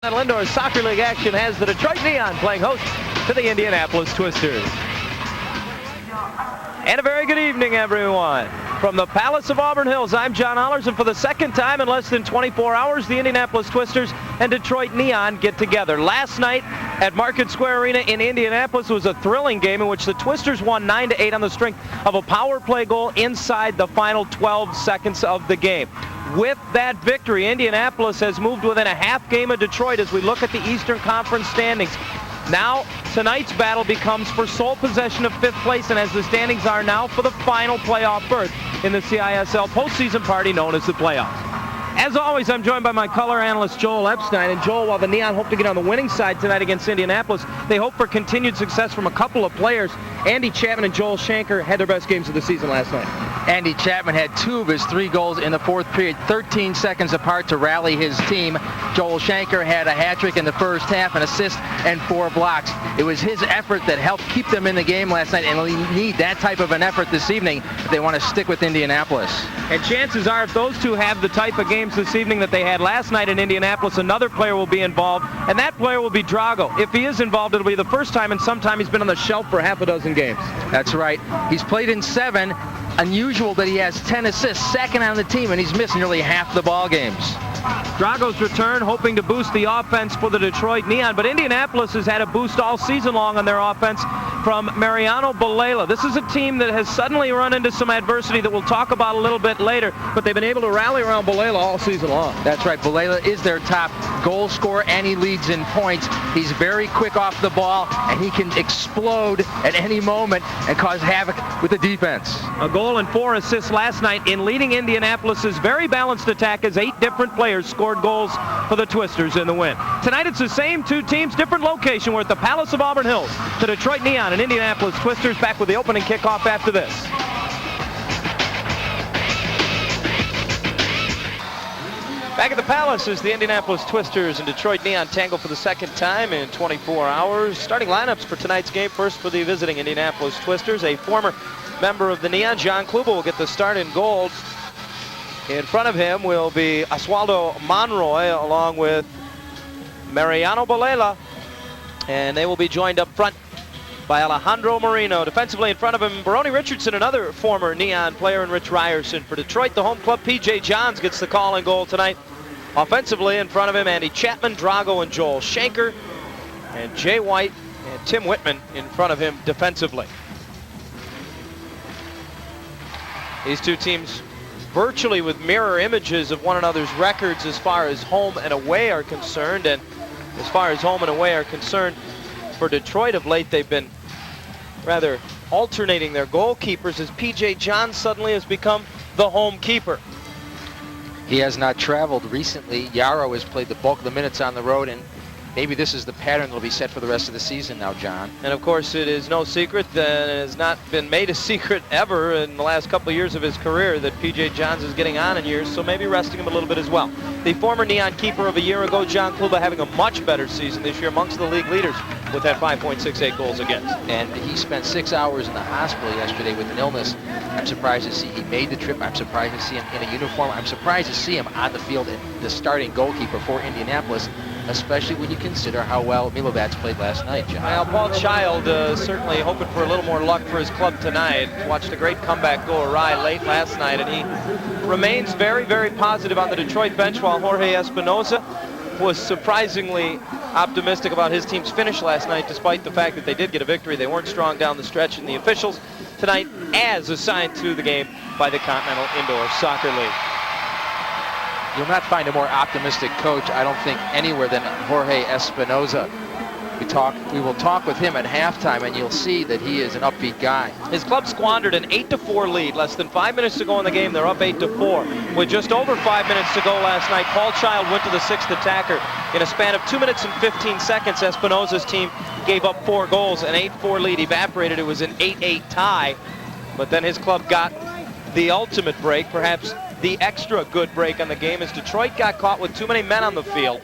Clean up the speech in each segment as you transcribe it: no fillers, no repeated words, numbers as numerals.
Continental Indoor Soccer League action has the Detroit Neon playing host to the Indianapolis Twisters. And a very good evening, everyone. From the Palace of Auburn Hills, I'm John Hollers, and for the second time in less than 24 hours, the Indianapolis Twisters and Detroit Neon get together. Last night at Market Square Arena in Indianapolis was a thrilling game in which the Twisters won 9-8 on the strength of a power play goal inside the final 12 seconds of the game. With that victory, Indianapolis has moved within a half game of Detroit as we look at the Eastern Conference standings. Now, tonight's battle becomes for sole possession of 5th place, and as the standings are now, for the final playoff berth in the CISL postseason party known as the playoffs. As always, I'm joined by my color analyst, Joel Epstein. And Joel, while the Neon hope to get on the winning side tonight against Indianapolis, they hope for continued success from a couple of players. Andy Chapman and Joel Shanker had their best games of the season last night. Andy Chapman had 2 of his 3 goals in the 4th period, 13 seconds apart to rally his team. Joel Shanker had a hat trick in the first half, an assist, and 4 blocks. It was his effort that helped keep them in the game last night, and we need that type of an effort this evening if they want to stick with Indianapolis. And chances are, if those two have the type of games this evening that they had last night in Indianapolis, another player will be involved, and that player will be Drago. If he is involved, it'll be the first time in some time he's been on the shelf for half a dozen games. That's right. He's played in 7. Unusual that he has 10 assists, second on the team, and he's missed nearly half the ball games. Drago's return, hoping to boost the offense for the Detroit Neon, but Indianapolis has had a boost all season long on their offense from Mariano Balela. This is a team that has suddenly run into some adversity that we'll talk about a little bit later, but they've been able to rally around Balela all season long. That's right. Balela is their top goal scorer, and he leads in points. He's very quick off the ball, and he can explode at any moment and cause havoc with the defense. A goal and 4 assists last night in leading Indianapolis's very balanced attack as 8 different players scored goals for the Twisters in the win. Tonight it's the same 2 teams, different location. We're at the Palace of Auburn Hills. The Detroit Neon and Indianapolis Twisters back with the opening kickoff after this. Back at the Palace as the Indianapolis Twisters and Detroit Neon tangle for the second time in 24 hours. Starting lineups for tonight's game. First for the visiting Indianapolis Twisters, a former member of the Neon, John Kluba, will get the start in goal. In front of him will be Oswaldo Monroy along with Mariano Balela, and they will be joined up front by Alejandro Marino. Defensively in front of him, Baroni Richardson, another former Neon player, and Rich Ryerson. For Detroit, the home club, P.J. Johns gets the call and goal tonight. Offensively in front of him, Andy Chapman, Drago, and Joel Shanker, and Jay White and Tim Whitman in front of him defensively. These two teams virtually with mirror images of one another's records as far as home and away are concerned. And as far as home and away are concerned, for Detroit of late, they've been rather alternating their goalkeepers as P.J. Johns suddenly has become the home keeper. He has not traveled recently. Yarrow has played the bulk of the minutes on the road, and maybe this is the pattern that will be set for the rest of the season now, John. And of course, it is no secret, and it has not been made a secret ever in the last couple of years of his career, that P.J. Johns is getting on in years, so maybe resting him a little bit as well. The former Neon keeper of a year ago, John Kluba, having a much better season this year amongst the league leaders with that 5.68 goals against. And he spent 6 hours in the hospital yesterday with an illness. I'm surprised to see he made the trip. I'm surprised to see him in a uniform. I'm surprised to see him on the field and the starting goalkeeper for Indianapolis, especially when you consider how well Milovac played last night, John. Well, Paul Child certainly hoping for a little more luck for his club tonight. Watched a great comeback go awry late last night, and he remains very, very positive on the Detroit bench, while Jorge Espinoza was surprisingly optimistic about his team's finish last night, despite the fact that they did get a victory. They weren't strong down the stretch, and the officials tonight as assigned to the game by the Continental Indoor Soccer League. You'll not find a more optimistic coach, I don't think, anywhere than Jorge Espinoza. We will talk with him at halftime, and you'll see that he is an upbeat guy. His club squandered an 8-4 lead. Less than 5 minutes to go in the game, they're up 8-4. With just over 5 minutes to go last night, Paul Child went to the 6th attacker. In a span of 2 minutes and 15 seconds, Espinoza's team gave up 4 goals. An 8-4 lead evaporated. It was an 8-8 tie. But then his club got the ultimate break, perhaps the extra good break on the game, as Detroit got caught with too many men on the field.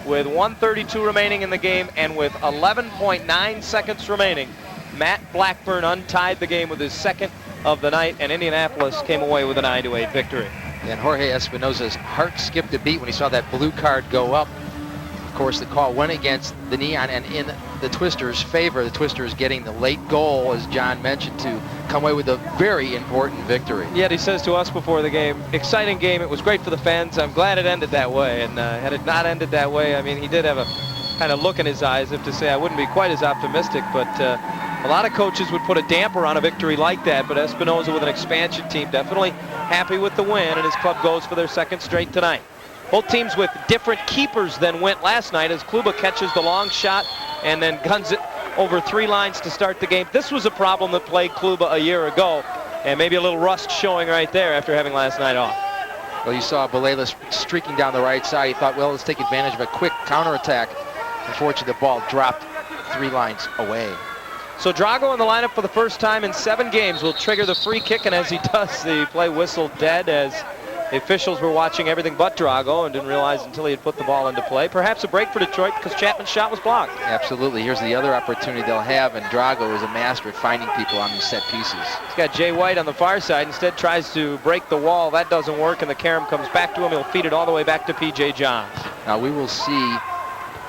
With 1:32 remaining in the game and with 11.9 seconds remaining, Matt Blackburn untied the game with his second of the night, and Indianapolis came away with a 9-8 victory. And Jorge Espinoza's heart skipped a beat when he saw that blue card go up. course, the call went against the Neon and in the Twisters' favor. The Twisters getting the late goal, as John mentioned, to come away with a very important victory. Yet he says to us before the game, exciting game. It was great for the fans. I'm glad it ended that way. And had it not ended that way, I mean, he did have a kind of look in his eyes as if to say, I wouldn't be quite as optimistic. But a lot of coaches would put a damper on a victory like that. But Espinoza, with an expansion team, definitely happy with the win. And his club goes for their second straight tonight. Both teams with different keepers than went last night, as Kluba catches the long shot and then guns it over 3 lines to start the game. This was a problem that plagued Kluba a year ago, and maybe a little rust showing right there after having last night off. Well, you saw Balela streaking down the right side. He thought, well, let's take advantage of a quick counterattack. Unfortunately, the ball dropped 3 lines away. So Drago in the lineup for the first time in 7 games will trigger the free kick, and as he does, the play whistled dead as the officials were watching everything but Drago and didn't realize until he had put the ball into play. Perhaps a break for Detroit because Chapman's shot was blocked. Absolutely. Here's the other opportunity they'll have, and Drago is a master at finding people on these set pieces. He's got Jay White on the far side. Instead tries to break the wall. That doesn't work, and the carom comes back to him. He'll feed it all the way back to P.J. Johns. Now we will see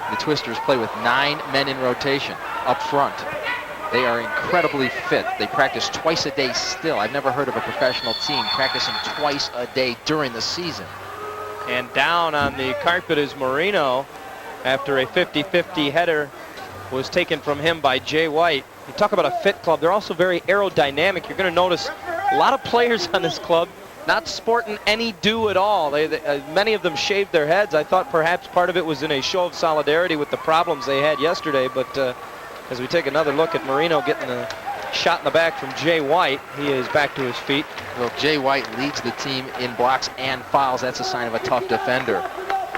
the Twisters play with 9 men in rotation up front. They are incredibly fit. They practice twice a day still. I've never heard of a professional team practicing twice a day during the season. And down on the carpet is Marino after a 50-50 header was taken from him by Jay White. You talk about a fit club. They're also very aerodynamic. You're going to notice a lot of players on this club not sporting any dew at all. Many of them shaved their heads. I thought perhaps part of it was in a show of solidarity with the problems they had yesterday, but as we take another look at Marino getting a shot in the back from Jay White, he is back to his feet. Well, Jay White leads the team in blocks and fouls. That's a sign of a tough defender.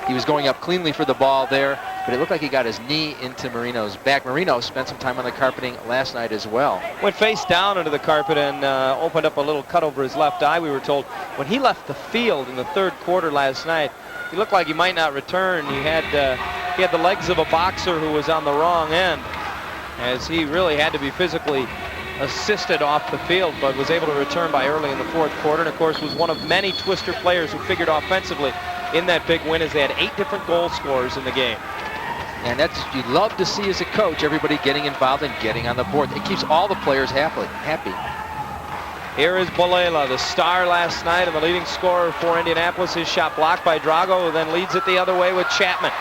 He was going up cleanly for the ball there, but it looked like he got his knee into Marino's back. Marino spent some time on the carpeting last night as well. Went face down into the carpet and opened up a little cut over his left eye, we were told. When he left the field in the 3rd quarter last night, he looked like he might not return. He had the legs of a boxer who was on the wrong end, as he really had to be physically assisted off the field, but was able to return by early in the 4th quarter, and of course was one of many Twister players who figured offensively in that big win, as they had 8 different goal scorers in the game. And that's what you love to see as a coach, everybody getting involved and getting on the board. It keeps all the players happy. Here is Balela, the star last night and the leading scorer for Indianapolis. His shot blocked by Drago, who then leads it the other way with Chapman.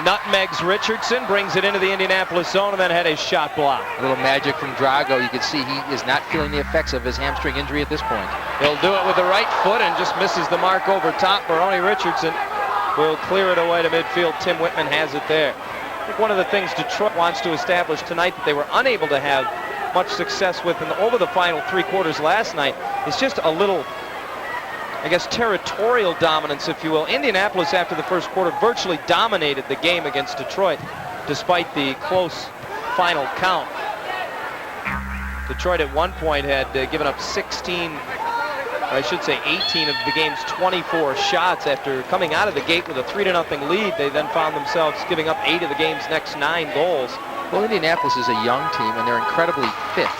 Nutmegs Richardson, brings it into the Indianapolis zone, and then had his shot blocked. A little magic from Drago. You can see he is not feeling the effects of his hamstring injury at this point. He'll do it with the right foot and just misses the mark over top. Baroni Richardson will clear it away to midfield. Tim Whitman has it there. I think one of the things Detroit wants to establish tonight that they were unable to have much success with over the final 3 quarters last night is just a little, I guess, territorial dominance, if you will. Indianapolis, after the 1st quarter, virtually dominated the game against Detroit, despite the close final count. Detroit at one point had given up 16, or I should say 18 of the game's 24 shots. After coming out of the gate with a 3-0 lead, they then found themselves giving up 8 of the game's next 9 goals. Well, Indianapolis is a young team, and they're incredibly fit.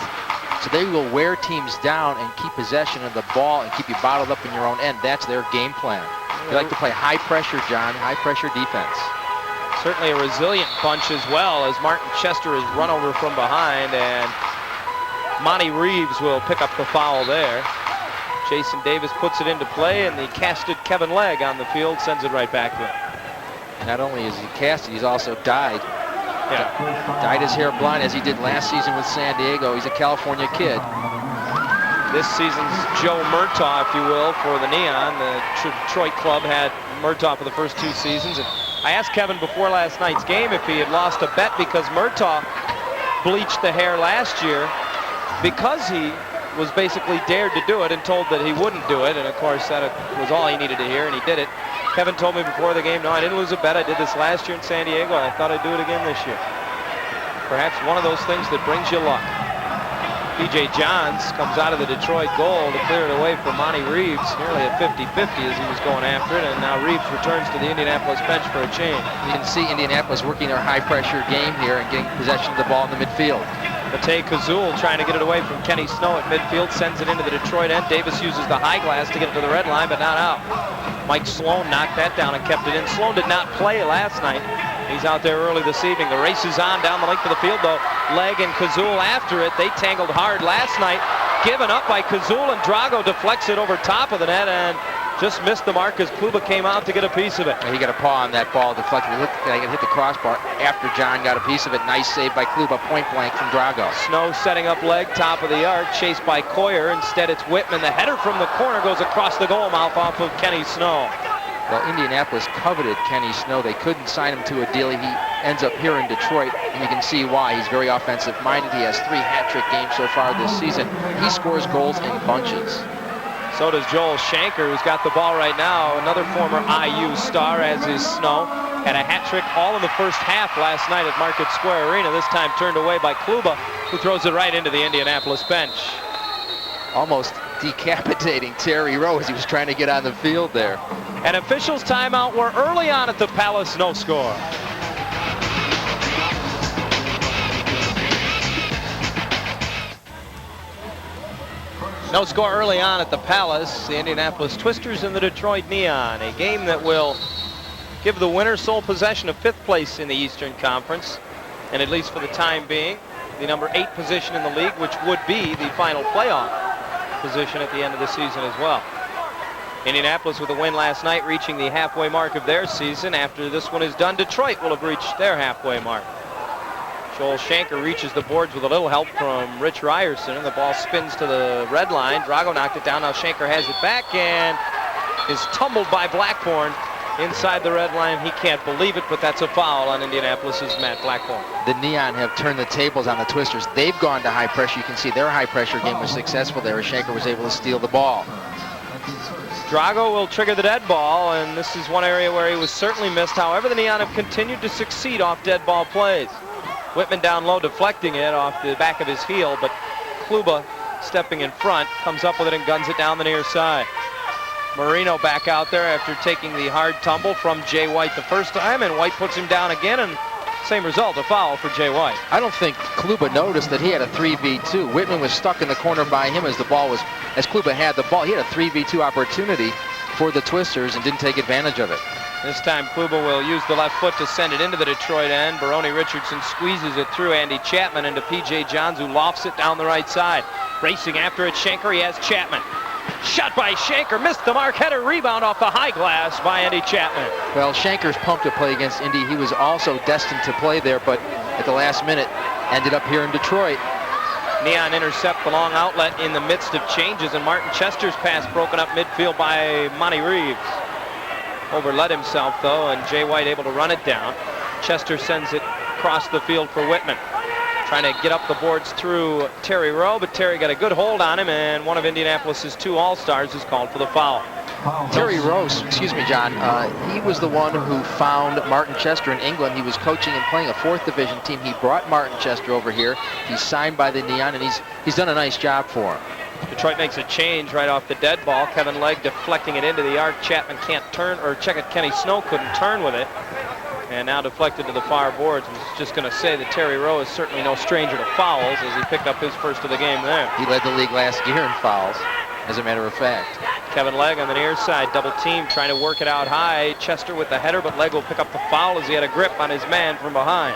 So they will wear teams down and keep possession of the ball and keep you bottled up in your own end. That's their game plan. They like to play high pressure, John, high pressure defense. Certainly a resilient bunch as well, as Martin Chester is run over from behind, and Monty Reeves will pick up the foul there. Jason Davis puts it into play, and the casted Kevin Legg on the field sends it right back to him. Not only is he casted, he's also dyed. Yeah. Dyed his hair blonde as he did last season with San Diego. He's a California kid. This season's Joe Murtaugh, if you will, for the Neon. The Detroit club had Murtaugh for the first 2 seasons. And I asked Kevin before last night's game if he had lost a bet because Murtaugh bleached the hair last year because he was basically dared to do it and told that he wouldn't do it. And of course, that was all he needed to hear, and he did it. Kevin told me before the game, no, I didn't lose a bet. I did this last year in San Diego, and I thought I'd do it again this year. Perhaps one of those things that brings you luck. P.J. Johns comes out of the Detroit goal to clear it away from Monty Reeves, nearly at 50-50 as he was going after it, and now Reeves returns to the Indianapolis bench for a change. You can see Indianapolis working their high-pressure game here and getting possession of the ball in the midfield. Matej Kazul trying to get it away from Kenny Snow at midfield, sends it into the Detroit end. Davis uses the high glass to get it to the red line, but not out. Mike Sloan knocked that down and kept it in. Sloan did not play last night. He's out there early this evening. The race is on down the length of the field, though. Legg and Kazul after it. They tangled hard last night. Given up by Kazul, and Drago deflects it over top of the net and just missed the mark as Kluba came out to get a piece of it. He got a paw on that ball, deflected. It hit the crossbar after John got a piece of it. Nice save by Kluba, point blank from Drago. Snow setting up Legg, top of the arc, chased by Coyer. Instead, it's Whitman. The header from the corner goes across the goal mouth off of Kenny Snow. Well, Indianapolis coveted Kenny Snow. They couldn't sign him to a deal. He ends up here in Detroit, and you can see why. He's very offensive-minded. He has 3 hat-trick games so far this season. He scores goals in bunches. So does Joel Shanker, who's got the ball right now. Another former IU star, as is Snow. Had a hat-trick all in the first half last night at Market Square Arena. This time turned away by Kluba, who throws it right into the Indianapolis bench. Almost decapitating Terry Rowe as he was trying to get on the field there. An officials timeout. We're early on at the Palace, no score. No score early on at the Palace. The Indianapolis Twisters and the Detroit Neon. A game that will give the winner sole possession of 5th place in the Eastern Conference, and at least for the time being, the number 8 position in the league, which would be the final playoff position at the end of the season as well. Indianapolis with a win last night, reaching the halfway mark of their season. After this one is done, Detroit will have reached their halfway mark. Joel Shanker reaches the boards with a little help from Rich Ryerson, and the ball spins to the red line. Drago knocked it down. Now Shanker has it back and is tumbled by Blackburn inside the red line. He can't believe it, but that's a foul on Indianapolis's Matt Blackburn. The Neon have turned the tables on the Twisters. They've gone to high pressure. You can see their high pressure game was successful there as Shanker was able to steal the ball. Drago will trigger the dead ball, and this is one area where he was certainly missed. However, the Neon have continued to succeed off dead ball plays. Whitman down low, deflecting it off the back of his heel, but Kluba stepping in front, comes up with it and guns it down the near side. Marino back out there after taking the hard tumble from Jay White the first time, and White puts him down again, and same result, a foul for Jay White. I don't think Kluba noticed that he had a 3v2. Whitman was stuck in the corner by him as Kluba had the ball. He had a 3v2 opportunity for the Twisters and didn't take advantage of it. This time Kluba will use the left foot to send it into the Detroit end. Baroni Richardson squeezes it through Andy Chapman into P.J. Johns, who lofts it down the right side. Racing after it, Shanker, he has Chapman. Shot by Shanker, missed the mark, header, rebound off the high glass by Andy Chapman. Well, Shanker's pumped to play against Indy. He was also destined to play there, but at the last minute ended up here in Detroit. Neon intercept the long outlet in the midst of changes, and Martin Chester's pass broken up midfield by Monty Reeves. Overlet himself, though, and Jay White able to run it down. Chester sends it across the field for Whitman. Trying to get up the boards through Terry Rowe, but Terry got a good hold on him, and one of Indianapolis's 2 All-Stars is called for the foul. Terry Rose, excuse me, John, he was the one who found Martin Chester in England. He was coaching and playing a 4th division team. He brought Martin Chester over here. He's signed by the Neon, and he's done a nice job for him. Detroit makes a change right off the dead ball. Kevin Legg deflecting it into the arc. Chapman can't turn, or check it, Kenny Snow couldn't turn with it. And now deflected to the far boards. I was just going to say that Terry Rowe is certainly no stranger to fouls, as he picked up his first of the game there. He led the league last year in fouls, as a matter of fact. Kevin Legg on the near side, double team, trying to work it out high. Chester with the header, but Legg will pick up the foul as he had a grip on his man from behind.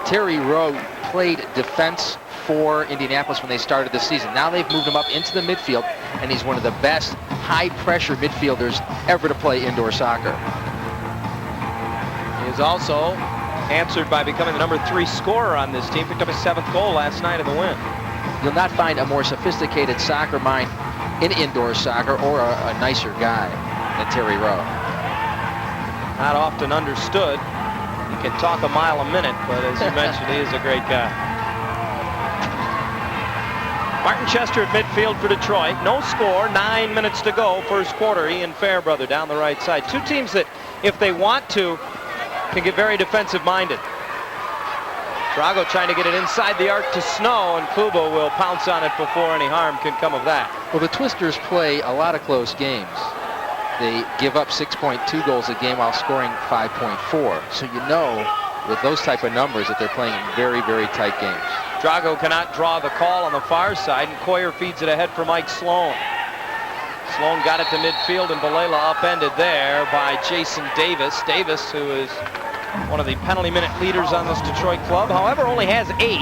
Terry Rowe played defense for Indianapolis when they started the season. Now they've moved him up into the midfield, and he's one of the best high-pressure midfielders ever to play indoor soccer. He is also answered by becoming the number 3 scorer on this team. Picked up his 7th goal last night in the win. You'll not find a more sophisticated soccer mind in indoor soccer, or a nicer guy than Terry Rowe. Not often understood. He can talk a mile a minute, but as you mentioned, he is a great guy. Martin Chester at midfield for Detroit. No score, 9 minutes to go, first quarter. Ian Fairbrother down the right side. 2 teams that, if they want to, can get very defensive-minded. Drago trying to get it inside the arc to Snow, and Kluba will pounce on it before any harm can come of that. Well, the Twisters play a lot of close games. They give up 6.2 goals a game while scoring 5.4. So you know, with those type of numbers, that they're playing very, very tight games. Drago cannot draw the call on the far side, and Coyer feeds it ahead for Mike Sloan. Sloan got it to midfield, and Balela upended there by Jason Davis. Davis, who is one of the penalty minute leaders on this Detroit club, however, only has 8.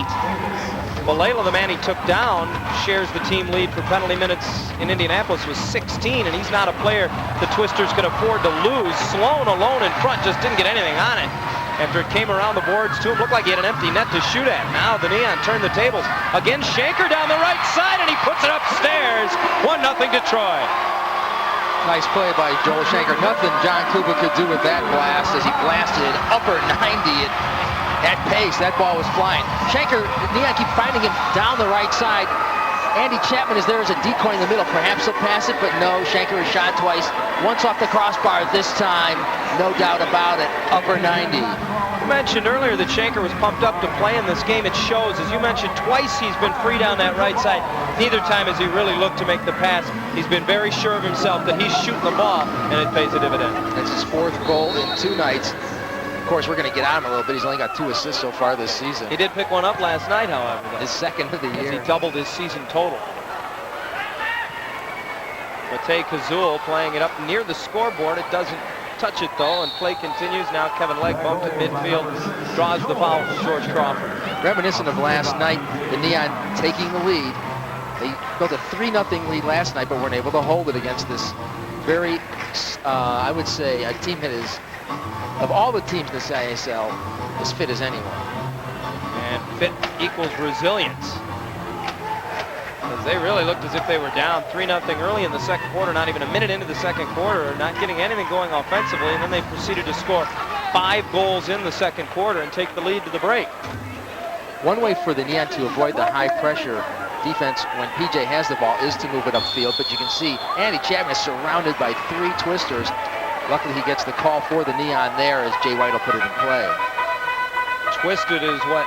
Balela, the man he took down, shares the team lead for penalty minutes in Indianapolis with 16, and he's not a player the Twisters can afford to lose. Sloan alone in front, just didn't get anything on it. After it came around the boards to him, looked like he had an empty net to shoot at. Now the Neon turned the tables. Again, Shanker down the right side, and he puts it upstairs. 1-0 Detroit. Nice play by Joel Shanker. Nothing John Kuba could do with that blast as he blasted it upper 90 at pace. That ball was flying. Shanker, Neon keep finding him down the right side. Andy Chapman is there as a decoy in the middle. Perhaps he'll pass it, but no. Shanker is shot twice. Once off the crossbar this time. No doubt about it. Upper 90. You mentioned earlier that Shanker was pumped up to play in this game. It shows. As you mentioned, twice he's been free down that right side. Neither time has he really looked to make the pass. He's been very sure of himself that he's shooting the ball, and it pays a dividend. That's his 4th goal in 2 nights. Of course, we're going to get on him a little bit. He's only got 2 assists so far this season. He did pick one up last night, however. His 2nd of the year. He doubled his season total. Matej Kazul playing it up near the scoreboard. It doesn't touch it, though, and play continues. Now Kevin Legg bumped at midfield, draws the foul from George Crawford. Reminiscent of last night, the Neon taking the lead. They built a 3-0 lead last night, but weren't able to hold it against this very, I would say, a team that is, of all the teams in the CISL, as fit as anyone. And fit equals resilience. Because they really looked as if they were down 3-0 early in the second quarter, not even a minute into the second quarter, not getting anything going offensively, and then they proceeded to score 5 goals in the second quarter and take the lead to the break. One way for the Neon to avoid the high pressure defense when PJ has the ball is to move it upfield, but you can see Andy Chapman is surrounded by 3 Twisters. Luckily he gets the call for the Neon there as Jay White will put it in play. Twisted is what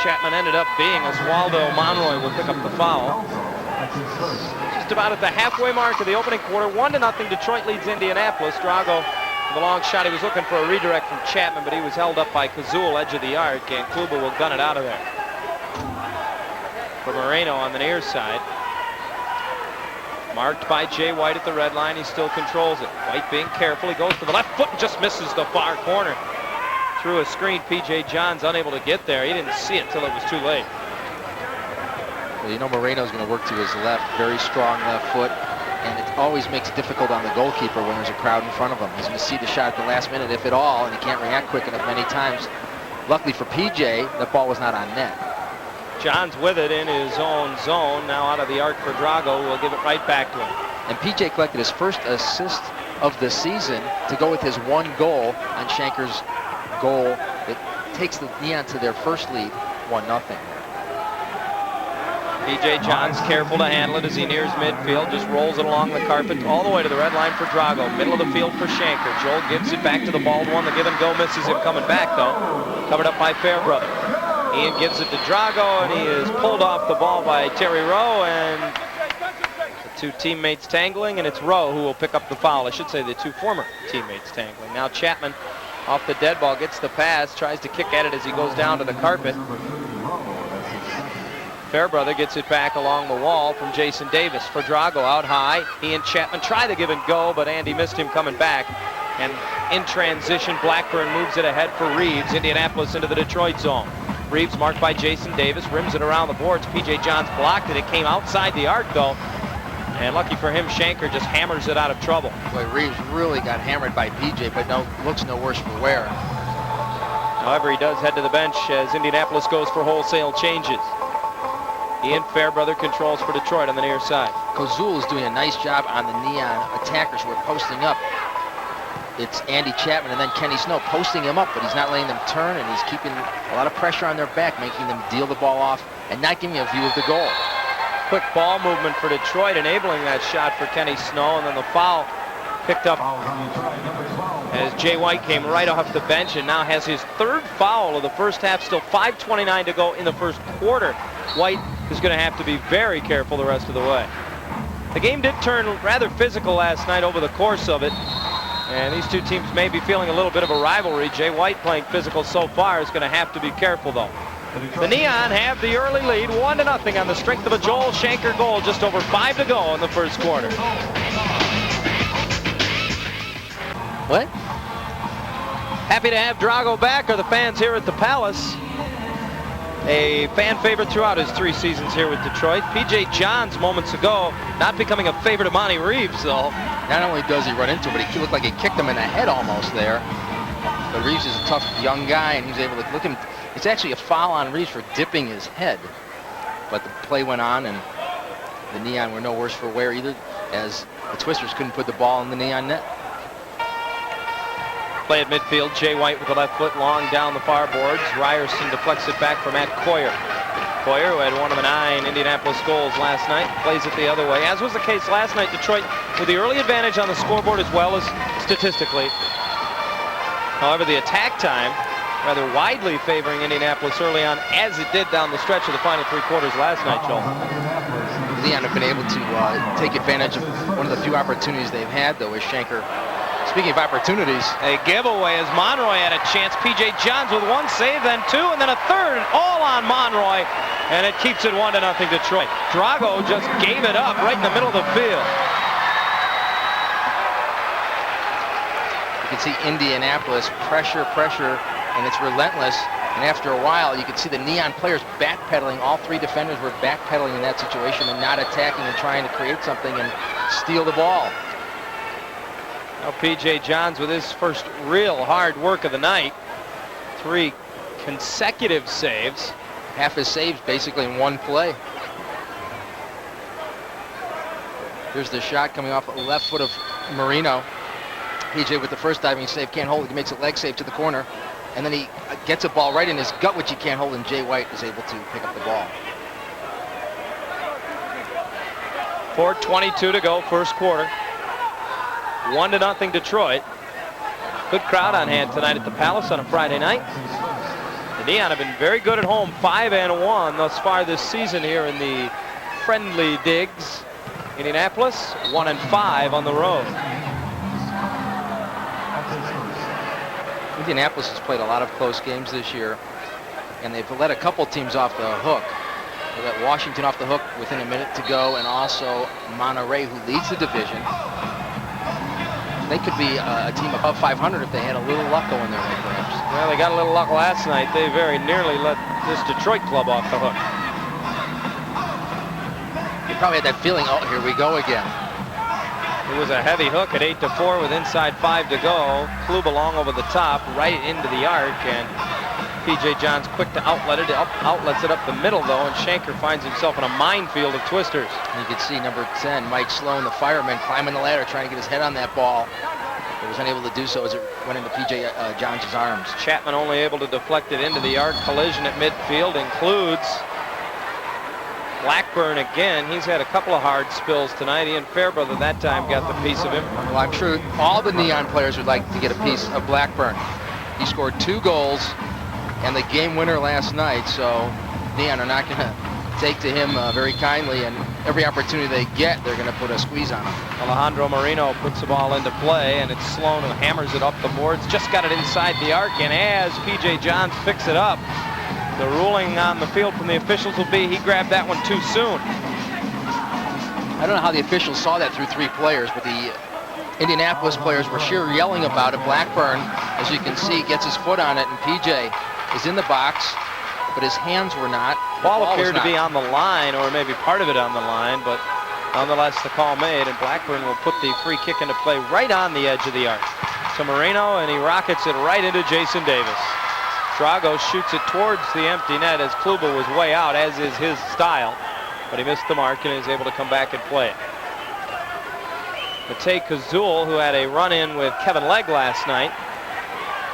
Chapman ended up being, as Waldo Monroy will pick up the foul. Just about at the halfway mark of the opening quarter, 1-0 Detroit leads Indianapolis. Drago, the long shot, he was looking for a redirect from Chapman, but he was held up by Kazul, edge of the yard. Kluber will gun it out of there. For Moreno on the near side. Marked by Jay White at the red line, he still controls it. White being careful, he goes to the left foot and just misses the far corner. Through a screen, P.J. Johns unable to get there. He didn't see it till it was too late. Well, you know Moreno's going to work to his left, very strong left foot, and it always makes it difficult on the goalkeeper when there's a crowd in front of him. He's going to see the shot at the last minute, if at all, and he can't react quick enough many times. Luckily for P.J., the ball was not on net. Johns with it in his own zone, now out of the arc for Drago, who will give it right back to him. And P.J. collected his first assist of the season to go with his 1 goal on Shanker's goal that takes the Neon to their first lead, 1-0. P.J. Johns careful to handle it as he nears midfield, just rolls it along the carpet all the way to the red line for Drago. Middle of the field for Shanker. Joel gives it back to the bald one. The give and go misses him coming back, though. Covered up by Fairbrother. Ian gives it to Drago, and he is pulled off the ball by Terry Rowe, and the 2 teammates tangling, and it's Rowe who will pick up the foul. I should say the 2 former teammates tangling. Now Chapman off the dead ball, gets the pass, tries to kick at it as he goes down to the carpet. Fairbrother gets it back along the wall from Jason Davis for Drago out high. He and Chapman try the give and go, but Andy missed him coming back. And in transition, Blackburn moves it ahead for Reeves. Indianapolis into the Detroit zone. Reeves marked by Jason Davis, rims it around the boards. P.J. Johns blocked it. It came outside the arc, though. And lucky for him, Shanker just hammers it out of trouble. Boy, Reeves really got hammered by P.J., but looks no worse for wear. However, he does head to the bench as Indianapolis goes for wholesale changes. Ian Fairbrother controls for Detroit on the near side. Kazul is doing a nice job on the Neon attackers who are posting up. It's Andy Chapman and then Kenny Snow posting him up, but he's not letting them turn, and he's keeping a lot of pressure on their back, making them deal the ball off and not giving a view of the goal. Quick ball movement for Detroit, enabling that shot for Kenny Snow, and then the foul picked up as Jay White came right off the bench and now has his 3rd foul of the first half. Still 5:29 to go in the first quarter. White is going to have to be very careful the rest of the way. The game did turn rather physical last night over the course of it, and these 2 teams may be feeling a little bit of a rivalry. Jay White playing physical so far is going to have to be careful, though. The Neon have the early lead, 1-0 on the strength of a Joel Shanker goal. Just over 5 to go in the first quarter. What? Happy to have Drago back are the fans here at the Palace. A fan favorite throughout his 3 seasons here with Detroit. P.J. Johns moments ago not becoming a favorite of Monty Reeves, though. Not only does he run into him, but he looked like he kicked him in the head almost there. But Reeves is a tough young guy, and he's able to look him. It's actually a foul on Reeves for dipping his head. But the play went on, and the Neon were no worse for wear either, as the Twisters couldn't put the ball in the Neon net. Play at midfield. Jay White with the left foot long down the far boards. Ryerson deflects it back for Matt Coyer. Coyer, who had one of the 9 Indianapolis goals last night, plays it the other way. As was the case last night, Detroit with the early advantage on the scoreboard as well as statistically. However, the attack time rather widely favoring Indianapolis early on, as it did down the stretch of the final 3 quarters last night, Joel. Leon have been able to take advantage of one of the few opportunities they've had, though, as Shanker. Speaking of opportunities, a giveaway as Monroy had a chance. P.J. Johns with 1 save, then 2, and then a 3rd, all on Monroy, and it keeps it 1-0 Detroit. Drago just gave it up right in the middle of the field. You can see Indianapolis pressure, and it's relentless. And after a while, you could see the Neon players backpedaling. All 3 defenders were backpedaling in that situation and not attacking and trying to create something and steal the ball. Now P.J. Johns with his first real hard work of the night. 3 consecutive saves. Half his saves basically in 1 play. Here's the shot coming off the left foot of Marino. P.J. with the first diving save, can't hold it. He makes a leg save to the corner. And then he gets a ball right in his gut, which he can't hold, and Jay White is able to pick up the ball. 4:22 to go, first quarter. 1-0 Detroit. Good crowd on hand tonight at the Palace on a Friday night. The Neon have been very good at home, 5-1 thus far this season here in the friendly digs. Indianapolis 1-5 on the road. Indianapolis has played a lot of close games this year, and they've let a couple teams off the hook. They let Washington off the hook within a minute to go, and also Monterey, who leads the division. They could be a team above 500 if they had a little luck going their way, perhaps. Well, they got a little luck last night. They very nearly let this Detroit club off the hook. You probably had that feeling, oh, here we go again. It was a heavy hook at 8-4 with inside 5 to go. Kluba long over the top, right into the arc, and P.J. Johns quick to outlet it. Outlets it up the middle, though, and Shanker finds himself in a minefield of Twisters. You can see number 10, Mike Sloan, the fireman, climbing the ladder, trying to get his head on that ball. He was unable to do so as it went into P.J. Johns' arms. Chapman only able to deflect it into the arc. Collision at midfield includes Blackburn again. He's had a couple of hard spills tonight. Ian Fairbrother that time got the piece of him. Well, I'm sure all the Neon players would like to get a piece of Blackburn. He scored 2 goals and the game winner last night, so Neon are not going to take to him very kindly, and every opportunity they get, they're going to put a squeeze on him. Alejandro Marino puts the ball into play, and it's Sloan who hammers it up the boards. Just got it inside the arc, and as P.J. Johns picks it up, the ruling on the field from the officials will be he grabbed that one too soon. I don't know how the officials saw that through 3 players, but the Indianapolis players were sheer yelling about it. Blackburn, as you can see, gets his foot on it, and P.J. is in the box, but his hands were not. Ball appeared to be on the line, or maybe part of it on the line, but nonetheless the call made, and Blackburn will put the free kick into play right on the edge of the arc. To Marino, and he rockets it right into Jason Davis. Drago shoots it towards the empty net as Kluba was way out, as is his style, but he missed the mark and is able to come back and play it. Matej Kazul, who had a run-in with Kevin Legg last night,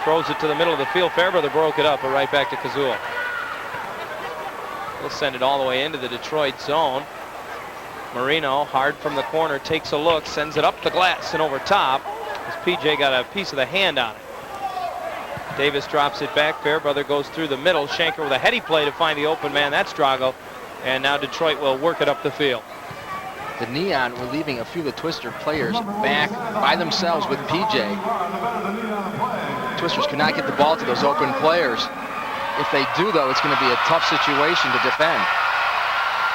throws it to the middle of the field. Fairbrother broke it up, but right back to Kazul. He'll send it all the way into the Detroit zone. Marino, hard from the corner, takes a look, sends it up the glass and over top, as PJ got a piece of the hand on it. Davis drops it back. Fairbrother goes through the middle. Shanker with a heady play to find the open man. That's Drago. And now Detroit will work it up the field. The Neon were leaving a few of the Twister players back by themselves with PJ. Twisters could not get the ball to those open players. If they do, though, it's going to be a tough situation to defend.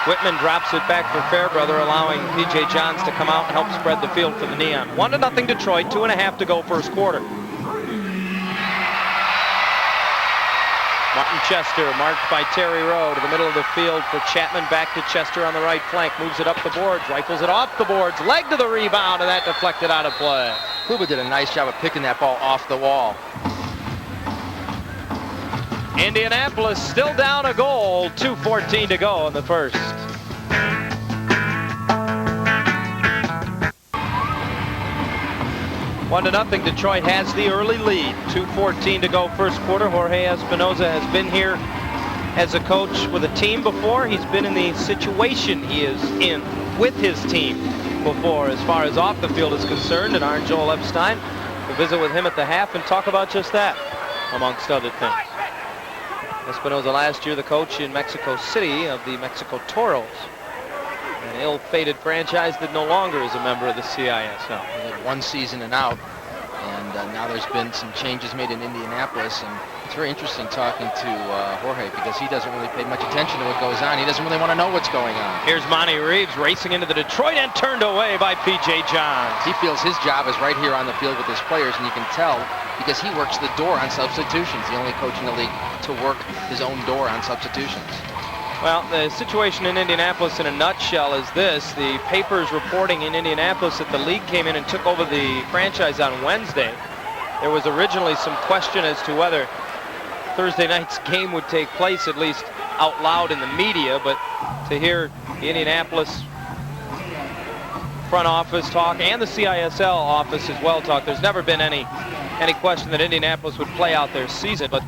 Whitman drops it back for Fairbrother, allowing P.J. Johns to come out and help spread the field for the Neon. 1-0 Detroit, 2.5 to go first quarter. Martin Chester marked by Terry Rowe to the middle of the field for Chapman, back to Chester on the right flank, moves it up the boards, rifles it off the boards, leg to the rebound, and that deflected out of play. Kluba did a nice job of picking that ball off the wall. Indianapolis still down a goal, 2:14 to go in the first. One to nothing, Detroit has the early lead. 2:14 to go first quarter. Jorge Espinoza has been here as a coach with a team before. He's been in the situation he is in with his team before as far as off the field is concerned. And our Joel Epstein will visit with him at the half and talk about just that, amongst other things. Espinoza last year the coach in Mexico City of the Mexico Toros, an ill-fated franchise that no longer is a member of the CISL. They had one season and out, and now there's been some changes made in Indianapolis, and it's very interesting talking to Jorge, because he doesn't really pay much attention to what goes on. He doesn't really want to know what's going on. Here's Monty Reeves racing into the Detroit and turned away by P.J. Johns. He feels his job is right here on the field with his players, and you can tell because he works the door on substitutions. The only coach in the league to work his own door on substitutions. Well, the situation in Indianapolis in a nutshell is this. The papers reporting in Indianapolis that the league came in and took over the franchise on Wednesday. There was originally some question as to whether Thursday night's game would take place, at least out loud in the media, but to hear the Indianapolis front office talk and the CISL office as well talk, there's never been any question that Indianapolis would play out their season, but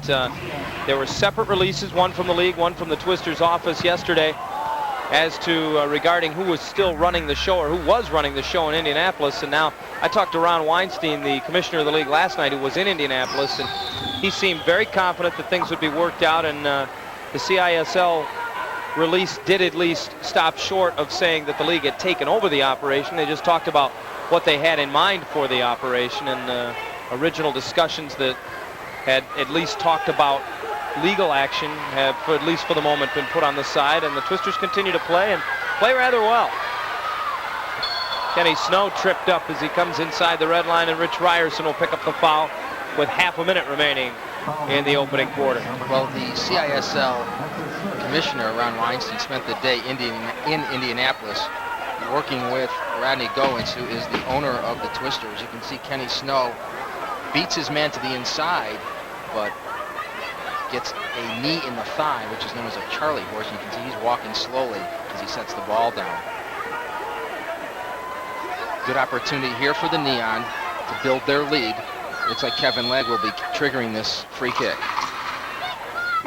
there were separate releases, one from the league, one from the Twisters office yesterday, as to regarding who was still running the show or who was running the show in Indianapolis. And now I talked to Ron Weinstein, the commissioner of the league last night, who was in Indianapolis, and he seemed very confident that things would be worked out, and the CISL release did at least stop short of saying that the league had taken over the operation. They just talked about what they had in mind for the operation, and original discussions that had at least talked about legal action have, at least for the moment, been put on the side, and the Twisters continue to play and play rather well. Kenny Snow tripped up as he comes inside the red line, and Rich Ryerson will pick up the foul with half a minute remaining in the opening quarter. Well, the CISL commissioner, Ron Weinstein, spent the day in Indianapolis working with Rodney Goins, who is the owner of the Twisters. You can see Kenny Snow beats his man to the inside, but gets a knee in the thigh, which is known as a Charlie horse. You can see he's walking slowly as he sets the ball down. Good opportunity here for the Neon to build their lead. Looks like Kevin Legg will be triggering this free kick.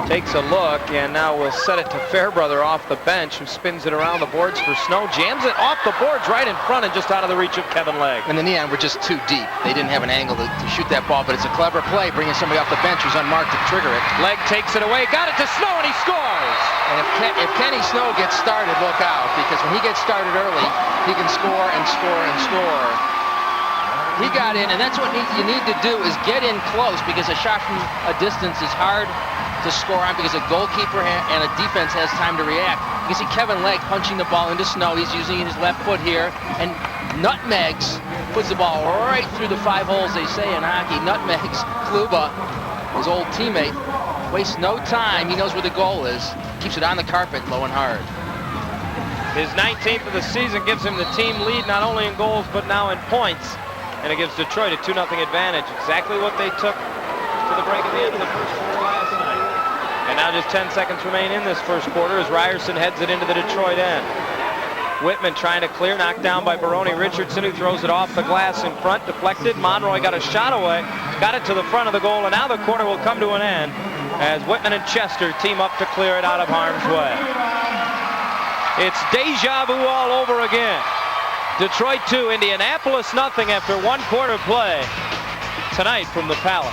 Takes a look, and now we'll set it to Fairbrother off the bench, who spins it around the boards for Snow, jams it off the boards right in front and just out of the reach of Kevin Legg. And the Neon were just too deep. They didn't have an angle to shoot that ball, but it's a clever play, bringing somebody off the bench who's unmarked to trigger it. Legg takes it away, got it to Snow, and he scores! And if Kenny Snow gets started, look out, because when he gets started early, he can score and score and score. He got in, and that's what you need to do, is get in close, because a shot from a distance is hard to score on, because a goalkeeper and a defense has time to react. You can see Kevin Legg punching the ball into Snow. He's using his left foot here, and nutmegs, puts the ball right through the 5 holes, they say in hockey. Nutmegs Kluba, his old teammate, wastes no time. He knows where the goal is. Keeps it on the carpet, low and hard. His 19th of the season gives him the team lead, not only in goals, but now in points. And it gives Detroit a 2-0 advantage. Exactly what they took to the break at the end of the first quarter last night. And now just 10 seconds remain in this first quarter as Ryerson heads it into the Detroit end. Whitman trying to clear, knocked down by Baroni Richardson, who throws it off the glass in front, deflected. Monroy got a shot away, got it to the front of the goal, and now the quarter will come to an end as Whitman and Chester team up to clear it out of harm's way. It's deja vu all over again. Detroit 2, Indianapolis nothing after 1 quarter play tonight from the Palace.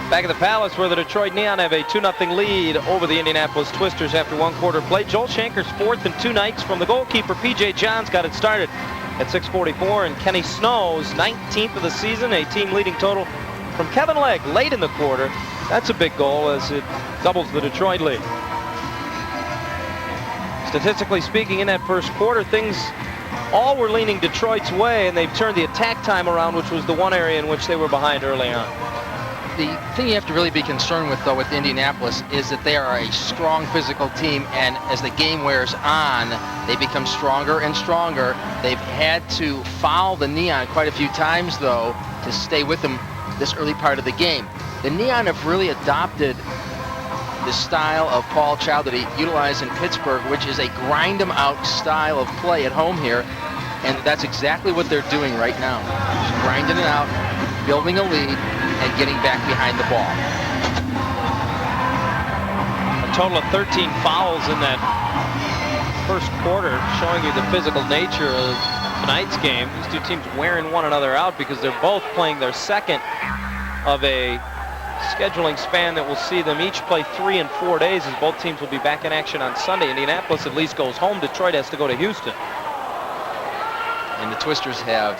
Back at the Palace, where the Detroit Neon have a 2-0 lead over the Indianapolis Twisters after 1 quarter play. Joel Shanker's 4th in 2 nights from the goalkeeper. P.J. Johns got it started at 6:44, and Kenny Snow's 19th of the season, a team leading total from Kevin Legg late in the quarter. That's a big goal as it doubles the Detroit lead. Statistically speaking, in that first quarter, things all were leaning Detroit's way, and they've turned the attack time around, which was the one area in which they were behind early on. The thing you have to really be concerned with, though, with Indianapolis is that they are a strong physical team, and as the game wears on, they become stronger and stronger. They've had to foul the Neon quite a few times, though, to stay with them this early part of the game. The Neon have really adopted the style of Paul Child that he utilized in Pittsburgh, which is a grind-em-out style of play at home here, and that's exactly what they're doing right now. Just grinding it out, building a lead, and getting back behind the ball. A total of 13 fouls in that first quarter, showing you the physical nature of tonight's game. These two teams wearing one another out because they're both playing their second of a scheduling span that will see them each play 3 and 4 days, as both teams will be back in action on Sunday. Indianapolis at least goes home. Detroit has to go to Houston. And the Twisters have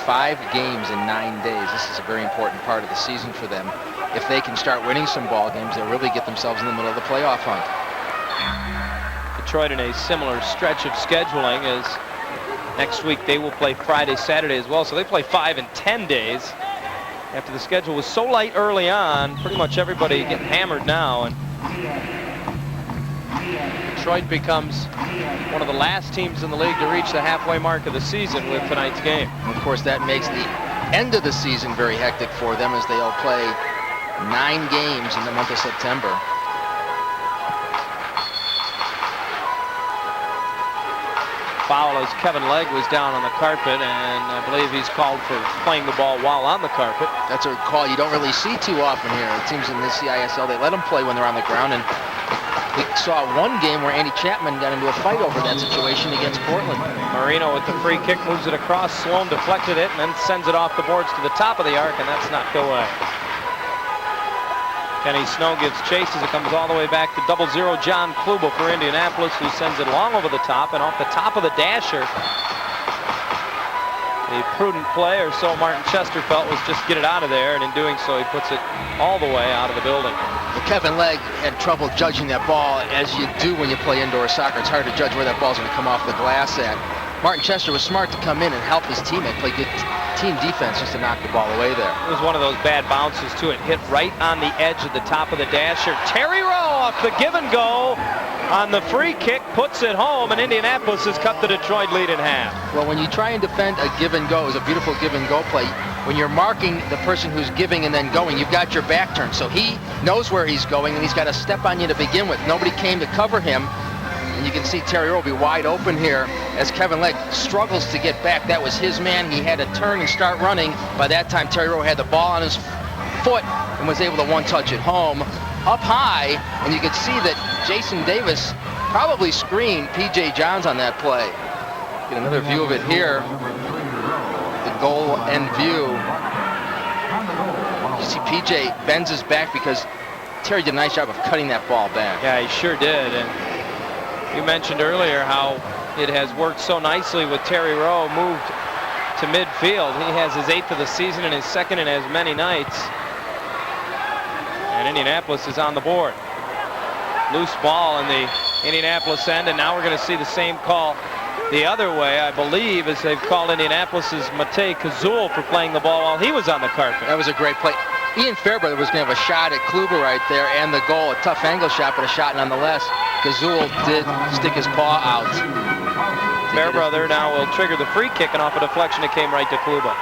5 games in 9 days. This is a very important part of the season for them. If they can start winning some ball games, they'll really get themselves in the middle of the playoff hunt. Detroit in a similar stretch of scheduling as next week they will play Friday, Saturday as well. So they play 5 and 10 days. After the schedule was so light early on, pretty much everybody getting hammered now, and Detroit becomes one of the last teams in the league to reach the halfway mark of the season with tonight's game. And of course, that makes the end of the season very hectic for them, as they'll play 9 games in the month of September. Foul as Kevin Legg was down on the carpet, and I believe he's called for playing the ball while on the carpet. That's a call you don't really see too often here. It seems in the CISL they let them play when they're on the ground, and we saw one game where Andy Chapman got into a fight over that situation against Portland. Marino with the free kick moves it across. Sloan deflected it and then sends it off the boards to the top of the arc, and that's knocked away. Kenny Snow gives chase as it comes all the way back to 0-0 John Kluba for Indianapolis, who sends it long over the top and off the top of the dasher. The prudent play, or so Martin Chester felt, was just get it out of there, and in doing so he puts it all the way out of the building. Well, Kevin Legg had trouble judging that ball, as you do when you play indoor soccer. It's hard to judge where that ball's going to come off the glass at. Martin Chester was smart to come in and help his teammate play good team defense just to knock the ball away there. It was one of those bad bounces too. It hit right on the edge of the top of the dasher. Terry Rowe off the give and go on the free kick, puts it home, and Indianapolis has cut the Detroit lead in half. Well, when you try and defend a give and go, it was a beautiful give and go play. When you're marking the person who's giving and then going, you've got your back turned. So he knows where he's going, and he's got to step on you to begin with. Nobody came to cover him. And you can see Terry Rowe be wide open here as Kevin Legg struggles to get back. That was his man. He had to turn and start running. By that time, Terry Rowe had the ball on his foot and was able to one-touch it home. Up high, and you can see that Jason Davis probably screened P.J. Johns on that play. Get another view of it here. The goal end view. You see P.J. bends his back because Terry did a nice job of cutting that ball back. Yeah, he sure did. And you mentioned earlier how it has worked so nicely with Terry Rowe moved to midfield. He has his 8th of the season and his 2nd in as many nights. And Indianapolis is on the board. Loose ball in the Indianapolis end, and now we're going to see the same call the other way, I believe, as they've called Indianapolis's Matej Kazul for playing the ball while he was on the carpet. That was a great play. Ian Fairbrother was going to have a shot at Kluber right there and the goal, a tough angle shot, but a shot nonetheless. Kazul did stick his paw out. Fairbrother now will trigger the free kick, and off a deflection it came right to Kluber.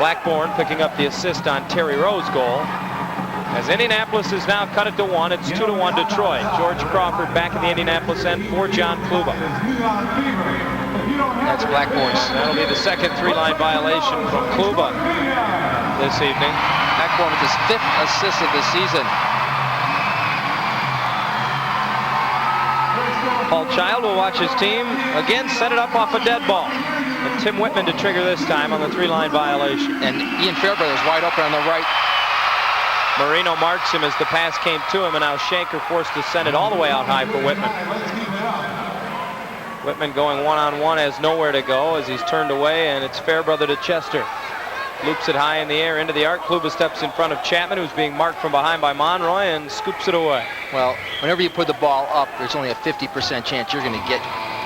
Blackburn picking up the assist on Terry Rowe's goal. As Indianapolis has now cut it to 1, it's 2-1 Detroit. George Crawford back in the Indianapolis end for John Kluba. That's Blackburn's. That'll be the second 3-line violation from Kluba this evening. Blackburn with his 5th assist of the season. Paul Child will watch his team again set it up off a dead ball. And Tim Whitman to trigger this time on the 3-line violation. And Ian Fairbrother is wide open on the right. Marino marks him as the pass came to him, and now Shanker forced to send it all the way out high for Whitman. Whitman going one-on-one, has nowhere to go as he's turned away, and it's Fairbrother to Chester. Loops it high in the air into the arc. Kluba steps in front of Chapman, who's being marked from behind by Monroy, and scoops it away. Well, whenever you put the ball up, there's only a 50% chance you're going to get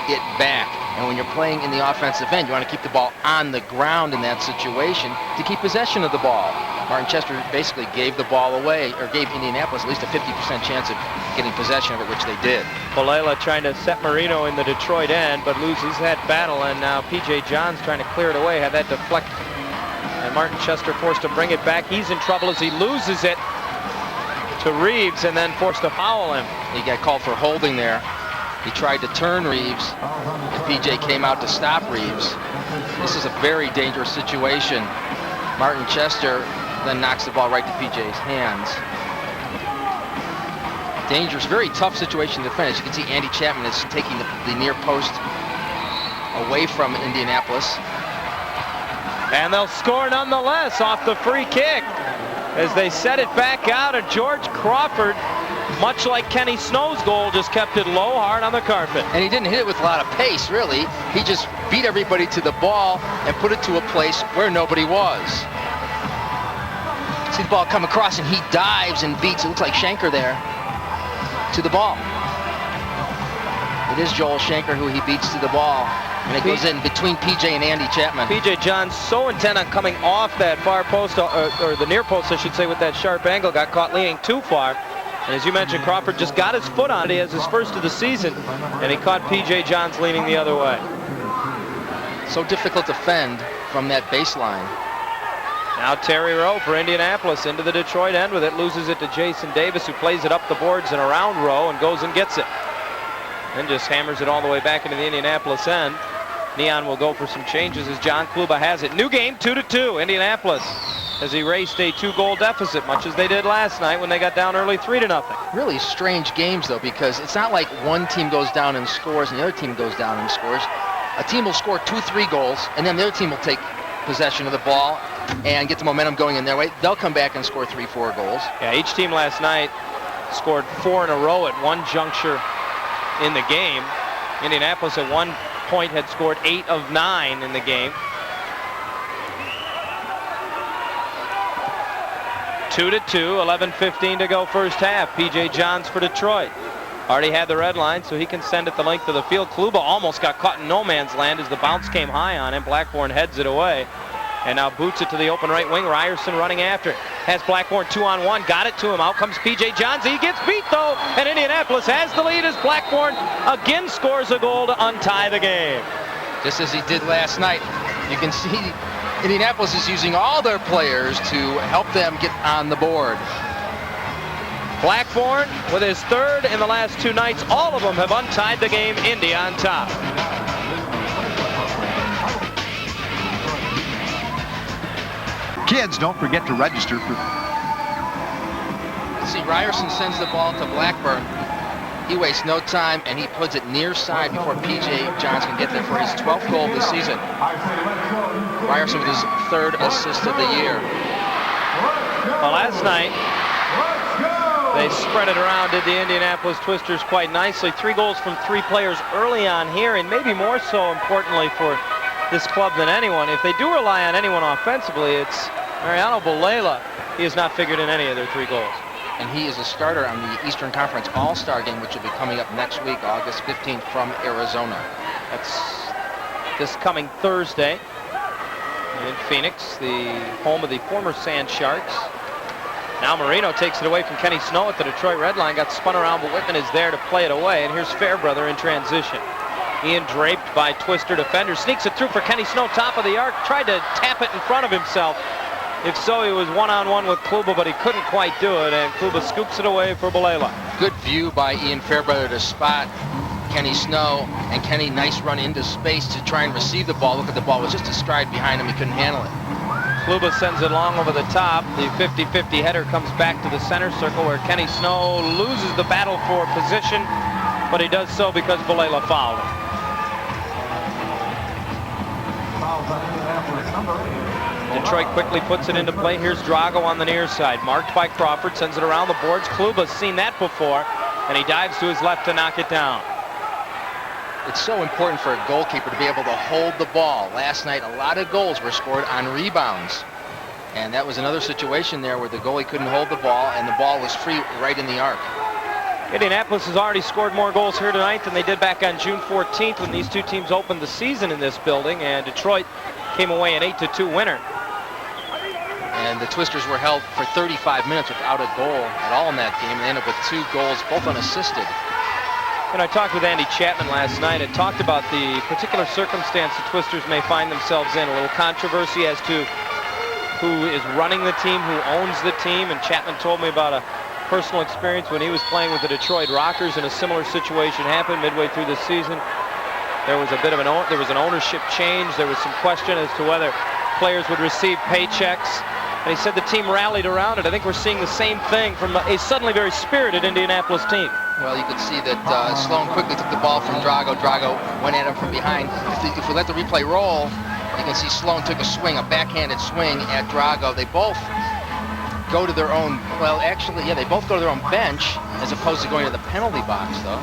it back. And when you're playing in the offensive end, you want to keep the ball on the ground in that situation to keep possession of the ball. Martin Chester basically gave the ball away, or gave Indianapolis at least a 50% chance of getting possession of it, which they did. Balela trying to set Marino in the Detroit end, but loses that battle, and now P.J. Johns trying to clear it away, had that deflect, and Martin Chester forced to bring it back. He's in trouble as he loses it to Reeves, and then forced to foul him. He got called for holding there. He tried to turn Reeves, and P.J. came out to stop Reeves. This is a very dangerous situation. Martin Chester then knocks the ball right to P.J.'s hands. Dangerous, very tough situation to defend. As you can see, Andy Chapman is taking the near post away from Indianapolis. And they'll score nonetheless off the free kick as they set it back out, and George Crawford, much like Kenny Snow's goal, just kept it low, hard on the carpet. And he didn't hit it with a lot of pace, really. He just beat everybody to the ball and put it to a place where nobody was. See the ball come across, and he dives and beats, it looks like Shanker there, to the ball. It is Joel Shanker who he beats to the ball. And it goes in between P.J. and Andy Chapman. P.J. Johns, so intent on coming off that far post, or the near post, I should say, with that sharp angle, got caught leaning too far. And as you mentioned, Crawford just got his foot on it. He has his first of the season, and he caught P.J. Johns leaning the other way. So difficult to fend from that baseline. Now Terry Rowe for Indianapolis into the Detroit end with it, loses it to Jason Davis, who plays it up the boards and around Rowe and goes and gets it. And just hammers it all the way back into the Indianapolis end. Neon will go for some changes as John Kluba has it. New game, 2-2. Indianapolis has erased a 2-goal deficit, much as they did last night when they got down early 3-0. Really strange games, though, because it's not like one team goes down and scores and the other team goes down and scores. A team will score 2-3 goals, and then the other team will take possession of the ball and get the momentum going in their way. They'll come back and score 3-4 goals. Yeah, each team last night scored 4 in a row at one juncture in the game. Indianapolis at one point had scored 8 of 9 in the game. 2-2, 11:15 to go first half. P.J. Johns for Detroit. Already had the red line, so he can send it the length of the field. Kluba almost got caught in no man's land as the bounce came high on him. Blackburn heads it away, and now boots it to the open right wing. Ryerson running after it. Has Blackburn 2-on-1, got it to him. Out comes P.J. Johns. He gets beat, though, and Indianapolis has the lead as Blackburn again scores a goal to untie the game. Just as he did last night. You can see Indianapolis is using all their players to help them get on the board. Blackburn with his third in the last 2 nights. All of them have untied the game. Indy on top. Kids, don't forget to register for... See, Ryerson sends the ball to Blackburn. He wastes no time, and he puts it near side before P.J. Johns can get there for his 12th goal of the season. Ryerson with his 3rd assist of the year. Well, last night, they spread it around, did the Indianapolis Twisters quite nicely. 3 goals from 3 players early on here, and maybe more so importantly for this club than anyone. If they do rely on anyone offensively, it's Mariano Balela. He has not figured in any of their 3 goals. And he is a starter on the Eastern Conference All-Star game, which will be coming up next week, August 15th, from Arizona. That's this coming Thursday in Phoenix, the home of the former Sand Sharks. Now Marino takes it away from Kenny Snow at the Detroit red line. Got spun around, but Whitman is there to play it away. And here's Fairbrother in transition. Ian draped by Twister defenders. Sneaks it through for Kenny Snow, top of the arc. Tried to tap it in front of himself. If so, he was one-on-one with Kluba, but he couldn't quite do it, and Kluba scoops it away for Balela. Good view by Ian Fairbrother to spot Kenny Snow, and Kenny, nice run into space to try and receive the ball. Look at the ball, it was just a stride behind him, he couldn't handle it. Kluba sends it long over the top. The 50-50 header comes back to the center circle where Kenny Snow loses the battle for position, but he does so because Balela fouled him. Detroit quickly puts it into play. Here's Drago on the near side. Marked by Crawford. Sends it around the boards. Kluba's seen that before. And he dives to his left to knock it down. It's so important for a goalkeeper to be able to hold the ball. Last night, a lot of goals were scored on rebounds. And that was another situation there where the goalie couldn't hold the ball, and the ball was free right in the arc. Indianapolis has already scored more goals here tonight than they did back on June 14th when these two teams opened the season in this building, and Detroit came away an 8-2 winner. And the Twisters were held for 35 minutes without a goal at all in that game. They ended up with 2 goals, both unassisted. And I talked with Andy Chapman last night and talked about the particular circumstance the Twisters may find themselves in. A little controversy as to who is running the team, who owns the team. And Chapman told me about a personal experience when he was playing with the Detroit Rockers, and a similar situation happened midway through the season. There was a bit of an ownership change. There was some question as to whether players would receive paychecks. And he said the team rallied around it. I think we're seeing the same thing from a suddenly very spirited Indianapolis team. Well, you could see that Sloan quickly took the ball from Drago. Drago went at him from behind. If we let the replay roll, you can see Sloan took a swing, a backhanded swing at Drago. They both go to their own, well, actually, yeah, they both go to their own bench as opposed to going to the penalty box, though.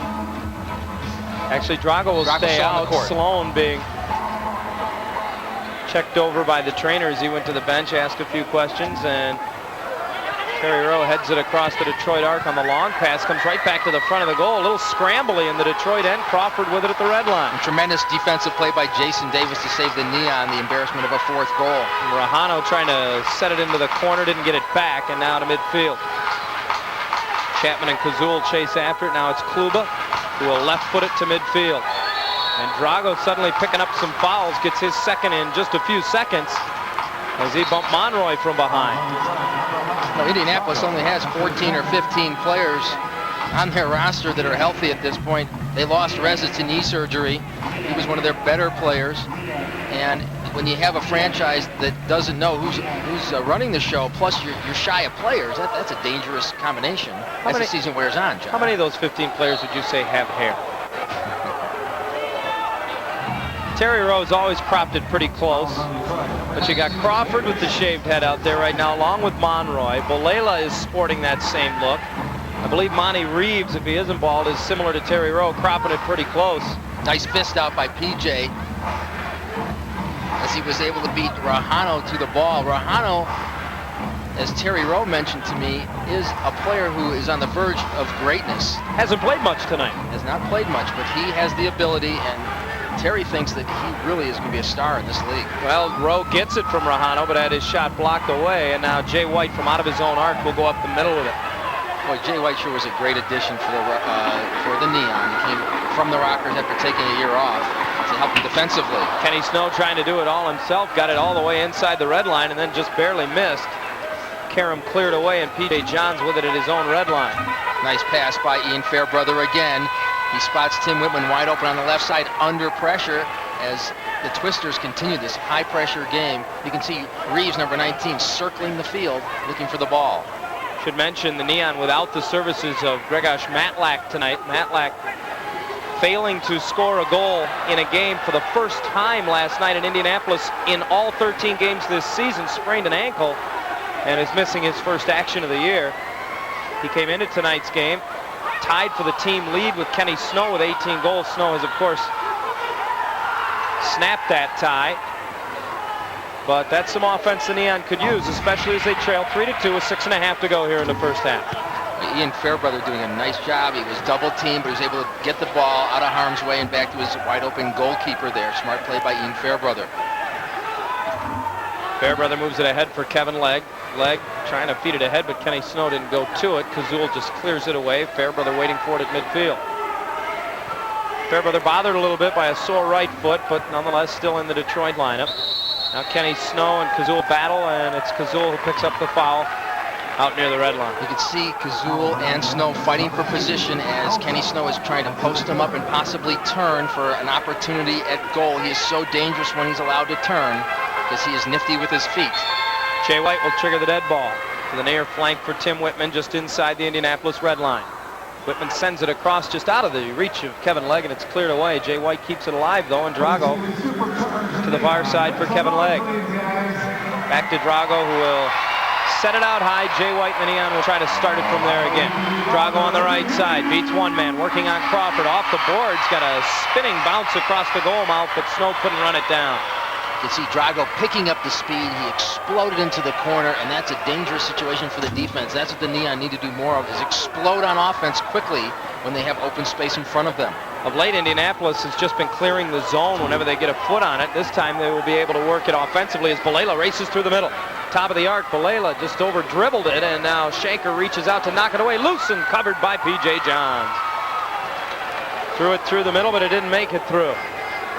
Actually, Drago will stay out. Sloan being checked over by the trainer as he went to the bench, asked a few questions, and Terry Rowe heads it across the Detroit arc on the long pass, comes right back to the front of the goal. A little scrambly in the Detroit end. Crawford with it at the red line. A tremendous defensive play by Jason Davis to save the Neon, the embarrassment of a 4th goal. Rahano trying to set it into the corner, didn't get it back, and now to midfield. Chapman and Kazul chase after it. Now it's Kluba who will left foot it to midfield. And Drago suddenly picking up some fouls, gets his second in just a few seconds as he bumped Monroy from behind. Well, Indianapolis only has 14 or 15 players on their roster that are healthy at this point. They lost Reza to knee surgery. He was one of their better players. And when you have a franchise that doesn't know who's running the show, plus you're shy of players, that's a dangerous combination as the season wears on, John. How many of those 15 players would you say have hair? Terry Rowe's always cropped it pretty close. But you got Crawford with the shaved head out there right now, along with Monroy. Bolela is sporting that same look. I believe Monty Reeves, if he isn't bald, is similar to Terry Rowe, cropping it pretty close. Nice fist out by PJ as he was able to beat Rahano to the ball. Rahano, as Terry Rowe mentioned to me, is a player who is on the verge of greatness. Hasn't played much tonight. Has not played much, but he has the ability, and Terry thinks that he really is going to be a star in this league. Well, Rowe gets it from Rahano, but had his shot blocked away, and now Jay White from out of his own arc will go up the middle with it. Boy, Jay White sure was a great addition for the Neon. He came from the Rockers after taking a year off to help them defensively. Kenny Snow trying to do it all himself, got it all the way inside the red line, and then just barely missed. Karam cleared away, and P.J. Johns with it at his own red line. Nice pass by Ian Fairbrother again. He spots Tim Whitman wide open on the left side under pressure as the Twisters continue this high-pressure game. You can see Reeves, number 19, circling the field looking for the ball. Should mention the Neon without the services of Grzegorz Matlack tonight. Matlack failing to score a goal in a game for the first time last night in Indianapolis in all 13 games this season, sprained an ankle and is missing his first action of the year. He came into tonight's game tied for the team lead with Kenny Snow with 18 goals. Snow has, of course, snapped that tie. But that's some offense the Neon could use, especially as they trail 3-2 with 6.5 to go here in the first half. Ian Fairbrother doing a nice job. He was double teamed, but he was able to get the ball out of harm's way and back to his wide open goalkeeper there. Smart play by Ian Fairbrother. Fairbrother moves it ahead for Kevin Legg. Legg trying to feed it ahead, but Kenny Snow didn't go to it. Kazul just clears it away. Fairbrother waiting for it at midfield. Fairbrother bothered a little bit by a sore right foot, but nonetheless still in the Detroit lineup. Now Kenny Snow and Kazul battle, and it's Kazul who picks up the foul out near the red line. You can see Kazul and Snow fighting for position as Kenny Snow is trying to post him up and possibly turn for an opportunity at goal. He is so dangerous when he's allowed to turn because he is nifty with his feet. Jay White will trigger the dead ball to the near flank for Tim Whitman just inside the Indianapolis red line. Whitman sends it across just out of the reach of Kevin Legg, and it's cleared away. Jay White keeps it alive, though, and Drago to the far side for Kevin Legg. Back to Drago, who will set it out high. Jay White and the Neon will try to start it from there again. Drago on the right side, beats one man, working on Crawford. Off the boards, got a spinning bounce across the goal mouth, but Snow couldn't run it down. You can see Drago picking up the speed. He exploded into the corner, and that's a dangerous situation for the defense. That's what the Neon need to do more of, is explode on offense quickly when they have open space in front of them. Of late, Indianapolis has just been clearing the zone whenever they get a foot on it. This time they will be able to work it offensively as Balela races through the middle. Top of the arc, Balela just over dribbled it, and now Shanker reaches out to knock it away. Loose and covered by P.J. Johns. Threw it through the middle, but it didn't make it through.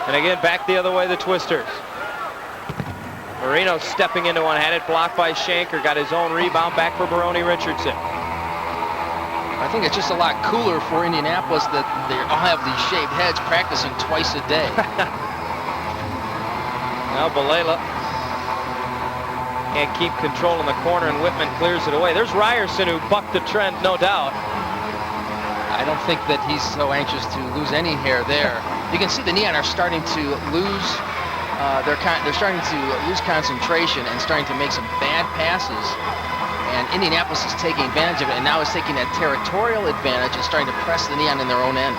And again, back the other way, the Twisters. Marino stepping into one-handed, blocked by Shanker. Got his own rebound back for Baroni Richardson. I think it's just a lot cooler for Indianapolis that they all have these shaved heads practicing twice a day. Now Balela can't keep control in the corner, and Whitman clears it away. There's Ryerson, who bucked the trend, no doubt. I don't think that he's so anxious to lose any hair there. You can see the Neon are starting to lose. They're starting to lose concentration and starting to make some bad passes. And Indianapolis is taking advantage of it, and now is taking that territorial advantage and starting to press the Neon in their own end.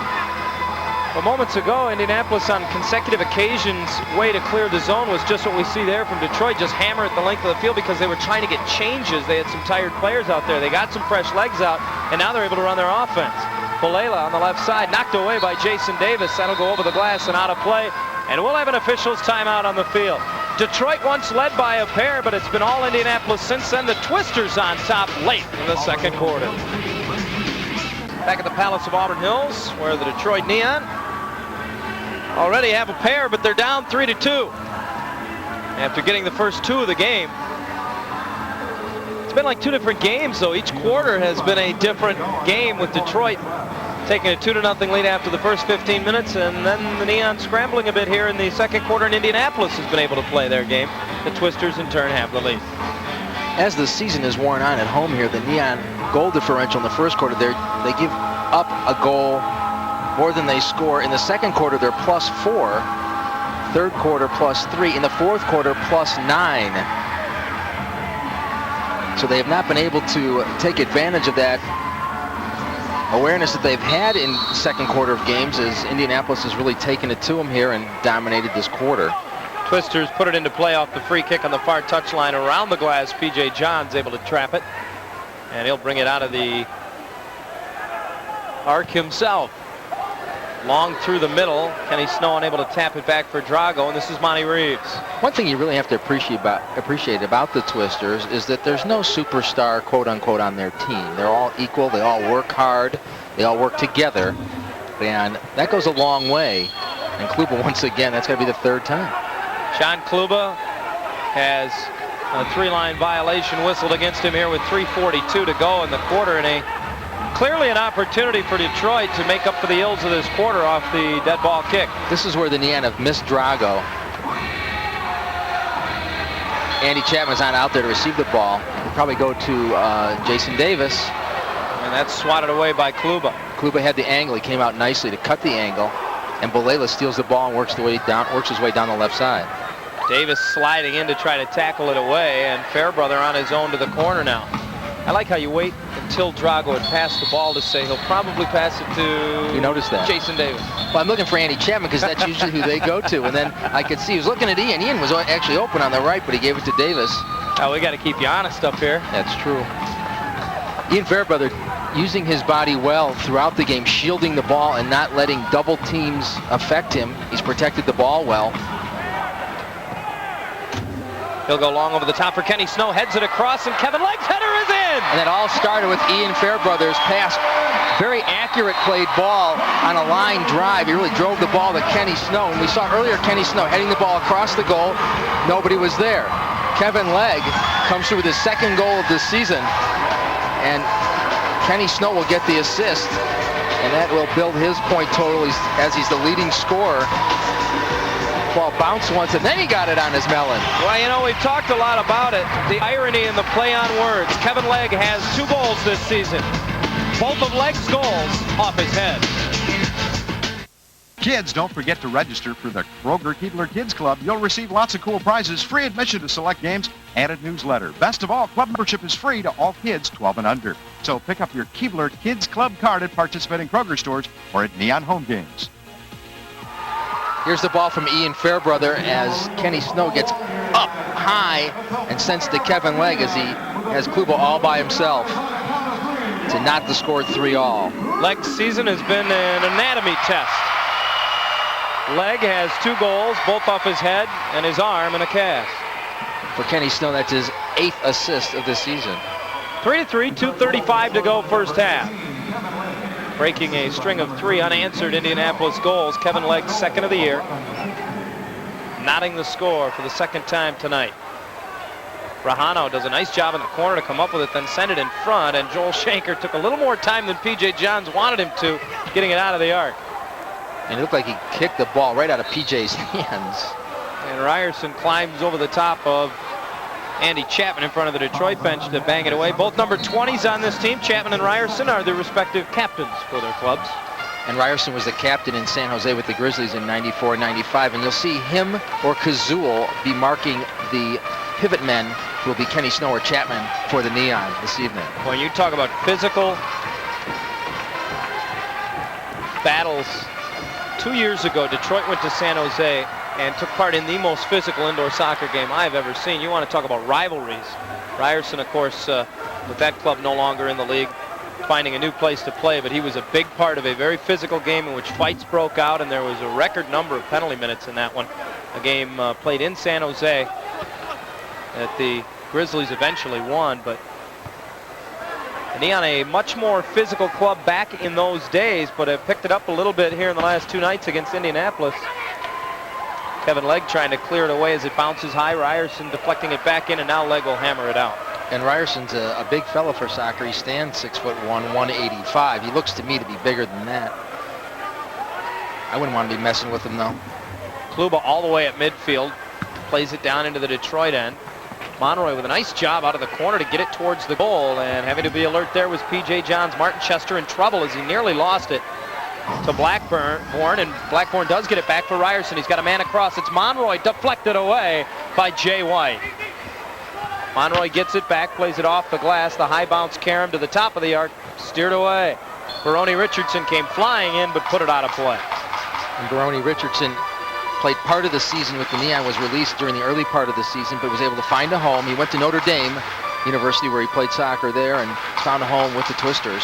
Well, moments ago, Indianapolis on consecutive occasions way to clear the zone was just what we see there from Detroit, just hammer at the length of the field because they were trying to get changes. They had some tired players out there. They got some fresh legs out, and now they're able to run their offense. Balela on the left side, knocked away by Jason Davis. That'll go over the glass and out of play, and we'll have an official's timeout on the field. Detroit once led by a pair, but it's been all Indianapolis since then. The Twisters on top late in the second quarter. Back at the Palace of Auburn Hills, where the Detroit Neon already have a pair, but they're down 3-2 after getting the first two of the game. It's been like two different games, though. Each quarter has been a different game, with Detroit taking a 2-0 lead after the first 15 minutes, and then the Neon scrambling a bit here in the second quarter, and Indianapolis has been able to play their game. The Twisters, in turn, have the lead. As the season is worn on at home here, the Neon goal differential in the first quarter, they give up a goal more than they score. In the second quarter, they're +4. Third quarter, +3. In the fourth quarter, +9. So they have not been able to take advantage of that awareness that they've had in the second quarter of games, as Indianapolis has really taken it to them here and dominated this quarter. Twisters put it into play off the free kick on the far touchline around the glass. P.J. Johns able to trap it, and he'll bring it out of the arc himself. Long through the middle. Kenny Snow unable to tap it back for Drago, and this is Monty Reeves. One thing you really have to appreciate about the Twisters is that there's no superstar, quote unquote, on their team. They're all equal. They all work hard. They all work together, and that goes a long way. And Kluba, once again, that's going to be the third time. Sean Kluba has a three-line violation whistled against him here with 3:42 to go in the quarter, and clearly an opportunity for Detroit to make up for the ills of this quarter off the dead ball kick. This is where the Neon have missed Drago. Andy Chapman's not out there to receive the ball. He'll probably go to Jason Davis. And that's swatted away by Kluba. Kluba had the angle. He came out nicely to cut the angle. And Balela steals the ball and works his way down the left side. Davis sliding in to try to tackle it away, and Fairbrother on his own to the corner now. I like how you wait until Drago had passed the ball to say he'll probably pass it to Jason Davis. Well, I'm looking for Andy Chapman because that's usually who they go to. And then I could see he was looking at Ian. Ian was actually open on the right, but he gave it to Davis. Oh, we got to keep you honest up here. That's true. Ian Fairbrother using his body well throughout the game, shielding the ball and not letting double teams affect him. He's protected the ball well. He'll go long over the top for Kenny Snow, heads it across, and Kevin Legg's header is in! And that all started with Ian Fairbrother's pass. Very accurate played ball on a line drive. He really drove the ball to Kenny Snow. And we saw earlier Kenny Snow heading the ball across the goal. Nobody was there. Kevin Legg comes through with his second goal of this season. And Kenny Snow will get the assist. And that will build his point total as he's the leading scorer. Ball bounced once, and then he got it on his melon. Well, you know, we've talked a lot about it. The irony in the play on words. Kevin Legg has 2 goals this season. Both of Legg's goals off his head. Kids, don't forget to register for the Kroger Keebler Kids Club. You'll receive lots of cool prizes, free admission to select games, and a newsletter. Best of all, club membership is free to all kids 12 and under. So pick up your Keebler Kids Club card at participating Kroger stores or at Neon Home Games. Here's the ball from Ian Fairbrother as Kenny Snow gets up high and sends to Kevin Legg as he has Kluba all by himself to knot the score 3-all. Legg's season has been an anatomy test. Legg has 2 goals, both off his head and his arm and a cast. For Kenny Snow, that's his 8th assist of the season. 3-3, 2:35 to go first half. Breaking a string of 3 unanswered Indianapolis goals, Kevin Legg's 2nd of the year. Knotting the score for the 2nd time tonight. Rajano does a nice job in the corner to come up with it, then send it in front, and Joel Shanker took a little more time than P.J. Johns wanted him to, getting it out of the arc. And it looked like he kicked the ball right out of P.J.'s hands. And Ryerson climbs over the top of Andy Chapman in front of the Detroit bench to bang it away. Both number 20s on this team, Chapman and Ryerson, are the respective captains for their clubs. And Ryerson was the captain in San Jose with the Grizzlies in '94-95, and you'll see him or Kazul be marking the pivot men, who will be Kenny Snow or Chapman, for the Neon this evening. When you talk about physical battles, 2 years ago, Detroit went to San Jose and took part in the most physical indoor soccer game I've ever seen. You want to talk about rivalries. Ryerson, of course, with that club no longer in the league, finding a new place to play, but he was a big part of a very physical game in which fights broke out, and there was a record number of penalty minutes in that one. A game played in San Jose that the Grizzlies eventually won, but Neon, a much more physical club back in those days, but have picked it up a little bit here in the last 2 nights against Indianapolis. Kevin Legg trying to clear it away as it bounces high. Ryerson deflecting it back in, and now Legg will hammer it out. And Ryerson's a big fellow for soccer. He stands 6'1", 185. He looks to me to be bigger than that. I wouldn't want to be messing with him, though. Kluba all the way at midfield. Plays it down into the Detroit end. Monroy with a nice job out of the corner to get it towards the goal, and having to be alert there was P.J. Johns. Martin Chester in trouble as he nearly lost it to Blackburn, and Blackburn does get it back for Ryerson. He's got a man across. It's Monroy, deflected away by Jay White. Monroy gets it back, plays it off the glass. The high bounce carom to the top of the arc, steered away. Baroni Richardson came flying in, but put it out of play. And Baroni Richardson played part of the season with the Neon, was released during the early part of the season, but was able to find a home. He went to Notre Dame University, where he played soccer there, and found a home with the Twisters.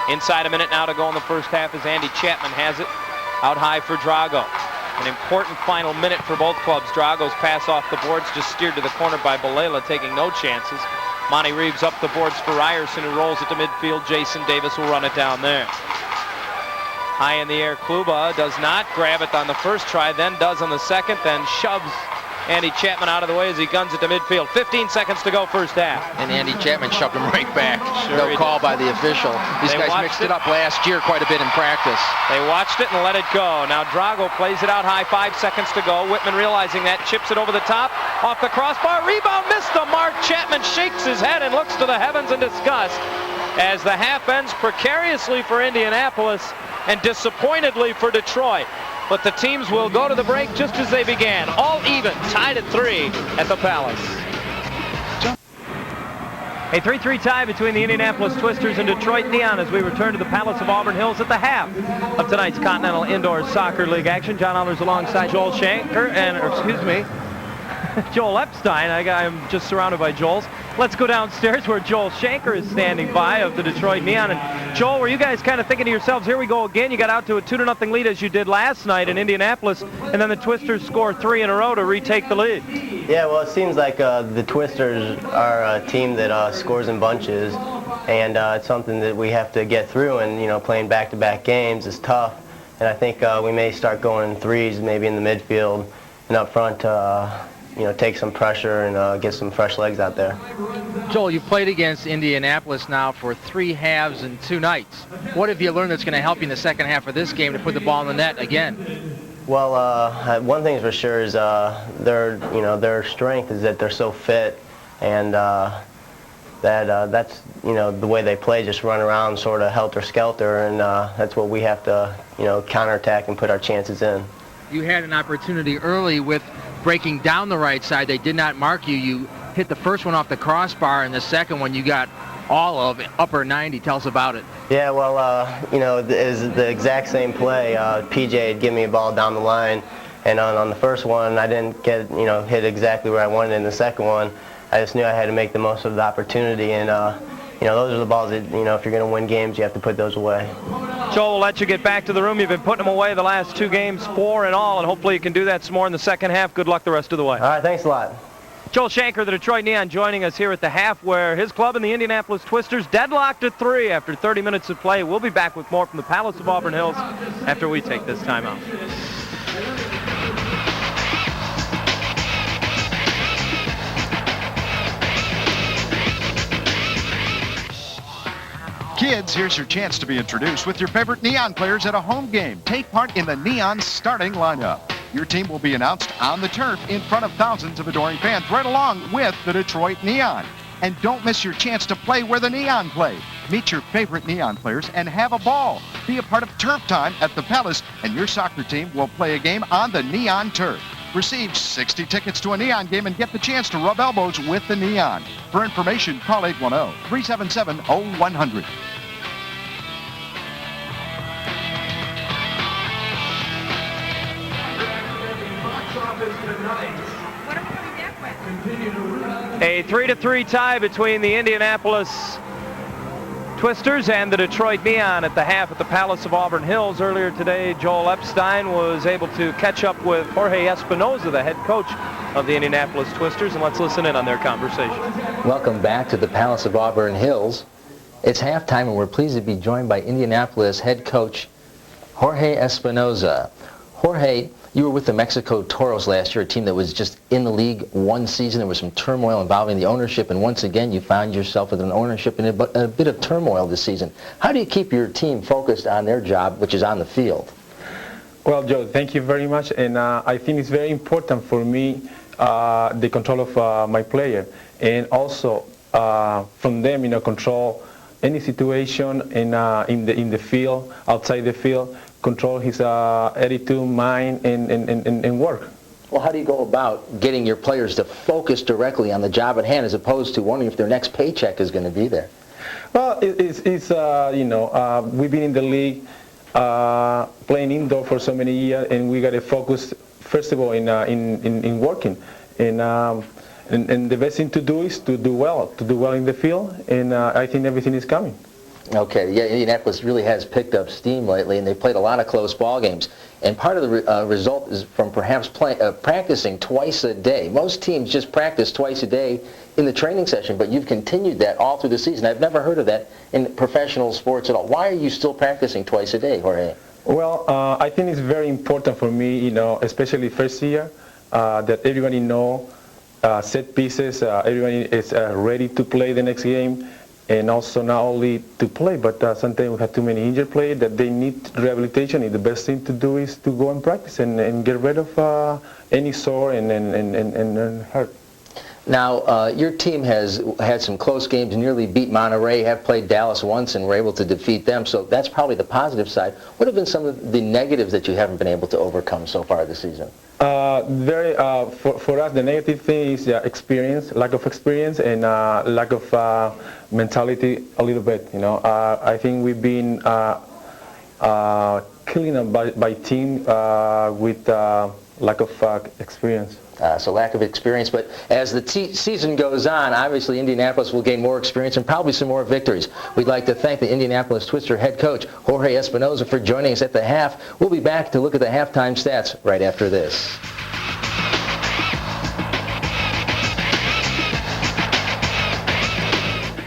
Inside a minute now to go in the first half as Andy Chapman has it out high for Drago. An important final minute for both clubs. Drago's pass off the boards, just steered to the corner by Balela, taking no chances. Monty Reeves up the boards for Ryerson, who rolls it to midfield. Jason Davis will run it down there. High in the air, Kluba does not grab it on the first try, then does on the second, then shoves Andy Chapman out of the way as he guns it to midfield. 15 seconds to go first half. And Andy Chapman shoved him right back. Sure, no call by the official. These guys mixed it up last year quite a bit in practice. They watched it and let it go. Now Drago plays it out high, 5 seconds to go. Whitman realizing that, chips it over the top, off the crossbar, rebound, missed the mark. Chapman shakes his head and looks to the heavens in disgust as the half ends precariously for Indianapolis and disappointedly for Detroit. But the teams will go to the break just as they began. All even, tied at 3 at the Palace. A 3-3 tie between the Indianapolis Twisters and Detroit Neon as we return to the Palace of Auburn Hills at the half of tonight's Continental Indoor Soccer League action. John Allers alongside Joel Shanker, Joel Epstein. I'm just surrounded by Joels. Let's go downstairs where Joel Shanker is standing by of the Detroit Neon. And Joel, were you guys kind of thinking to yourselves, here we go again, you got out to a 2-0 lead as you did last night in Indianapolis, and then the Twisters score 3 in a row to retake the lead? Yeah, well, it seems like the Twisters are a team that scores in bunches, and it's something that we have to get through, and, you know, playing back-to-back games is tough. And I think we may start going in threes, maybe in the midfield and up front, you know, take some pressure and get some fresh legs out there. Joel, you've played against Indianapolis now for 3 halves and 2 nights. What have you learned that's going to help you in the second half of this game to put the ball in the net again? Well, one thing's for sure is their strength is that they're so fit, and that's, you know, the way they play, just run around sort of helter-skelter, and that's what we have to, you know, counterattack and put our chances in. You had an opportunity early with breaking down the right side. They did not mark you. You hit the first one off the crossbar, and the second one you got all of upper 90. Tell us about it. Yeah, well, you know, it was the exact same play. PJ had given me a ball down the line, And on the first one, I didn't get, hit exactly where I wanted. In the second one, I just knew I had to make the most of the opportunity. And, those are the balls that, if you're going to win games, you have to put those away. Joel, we'll let you get back to the room. You've been putting them away the last 2 games, 4 in all, and hopefully you can do that some more in the second half. Good luck the rest of the way. All right, thanks a lot. Joel Shanker, the Detroit Neon, joining us here at the half, where his club and the Indianapolis Twisters deadlocked at 3 after 30 minutes of play. We'll be back with more from the Palace of Auburn Hills after we take this time out. Kids, here's your chance to be introduced with your favorite Neon players at a home game. Take part in the Neon starting lineup. Your team will be announced on the turf in front of thousands of adoring fans right along with the Detroit Neon. And don't miss your chance to play where the Neon play. Meet your favorite Neon players and have a ball. Be a part of turf time at the Palace, and your soccer team will play a game on the Neon turf. Receive 60 tickets to a Neon game and get the chance to rub elbows with the Neon. For information, call 810-377-0100. A 3-3 tie between the Indianapolis Twisters and the Detroit Neon at the half at the Palace of Auburn Hills. Earlier today, Joel Epstein was able to catch up with Jorge Espinoza, the head coach of the Indianapolis Twisters, and let's listen in on their conversation. Welcome back to the Palace of Auburn Hills. It's halftime, and we're pleased to be joined by Indianapolis head coach Jorge Espinoza. Jorge, you were with the Mexico Toros last year, a team that was just in the league one season. There was some turmoil involving the ownership, and once again you found yourself with an ownership and a bit of turmoil this season. How do you keep your team focused on their job, which is on the field? Well, Joe, thank you very much, and I think it's very important for me the control of my player, and also from them, control any situation in the field, outside the field, control his attitude, mind, and work. Well, how do you go about getting your players to focus directly on the job at hand as opposed to wondering if their next paycheck is going to be there? Well, we've been in the league playing indoor for so many years, and we got to focus first of all in working. And the best thing to do is to do well in the field, and I think everything is coming. Okay, yeah, Indianapolis really has picked up steam lately, and they've played a lot of close ball games. And part of the result is from perhaps practicing twice a day. Most teams just practice twice a day in the training session, but you've continued that all through the season. I've never heard of that in professional sports at all. Why are you still practicing twice a day, Jorge? Well, I think it's very important for me, especially first year, that everybody know set pieces, everybody is ready to play the next game. And also not only to play, but sometimes we have too many injured players that they need rehabilitation. And the best thing to do is to go and practice and get rid of any sore and hurt. Now, your team has had some close games, nearly beat Monterey, have played Dallas once and were able to defeat them. So that's probably the positive side. What have been some of the negatives that you haven't been able to overcome so far this season? For us, the negative thing is experience, lack of experience, and lack of mentality a little bit. I think we've been killing them by team with lack of experience. So lack of experience, but as the season goes on, obviously Indianapolis will gain more experience and probably some more victories. We'd like to thank the Indianapolis Twister head coach, Jorge Espinoza, for joining us at the half. We'll be back to look at the halftime stats right after this.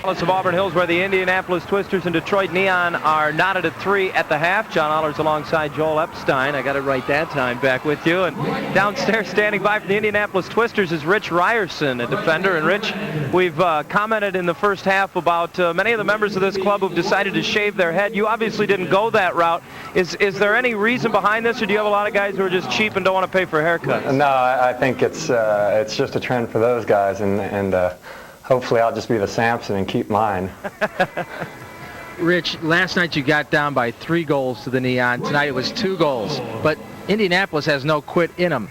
Palace of Auburn Hills, where the Indianapolis Twisters and Detroit Neon are knotted at 3 at the half. John Allers alongside Joel Epstein. I got it right that time, back with you. And downstairs standing by from the Indianapolis Twisters is Rich Ryerson, a defender. And Rich, we've commented in the first half about many of the members of this club who've decided to shave their head. You obviously didn't go that route. Is there any reason behind this, or do you have a lot of guys who are just cheap and don't want to pay for haircuts? No, I think it's just a trend for those guys, and hopefully I'll just be the Samson and keep mine. Rich, last night you got down by 3 goals to the Neon. Tonight it was 2 goals. But Indianapolis has no quit in them.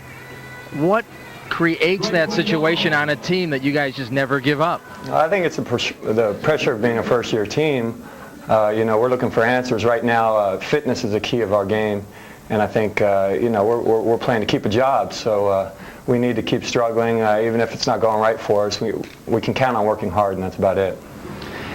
What creates that situation on a team that you guys just never give up? I think it's the pressure of being a first-year team. We're looking for answers right now. Fitness is a key of our game. And I think, we're playing to keep a job, so we need to keep struggling. Even if it's not going right for us, we can count on working hard, and that's about it.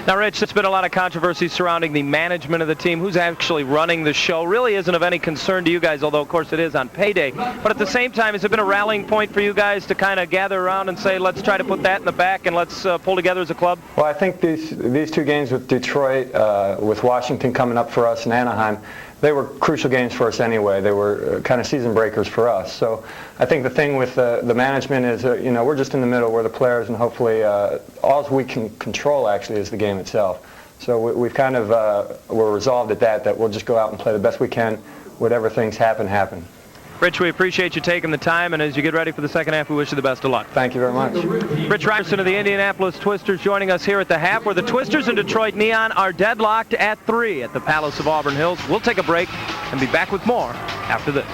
Now, Rich, there's been a lot of controversy surrounding the management of the team. Who's actually running the show really isn't of any concern to you guys, although, of course, it is on payday. But at the same time, has it been a rallying point for you guys to kind of gather around and say, let's try to put that in the back and let's pull together as a club? Well, I think these two games with Detroit, with Washington coming up for us and Anaheim, they were crucial games for us anyway. They were kind of season breakers for us. So I think the thing with the management is, we're just in the middle. We're the players, and hopefully all we can control actually is the game itself. So we've kind of, we're resolved at that we'll just go out and play the best we can. Whatever things happen. Rich, we appreciate you taking the time, and as you get ready for the second half, we wish you the best of luck. Thank you very much. Rich Ryerson of the Indianapolis Twisters joining us here at the half, where the Twisters and Detroit Neon are deadlocked at 3 at the Palace of Auburn Hills. We'll take a break and be back with more after this.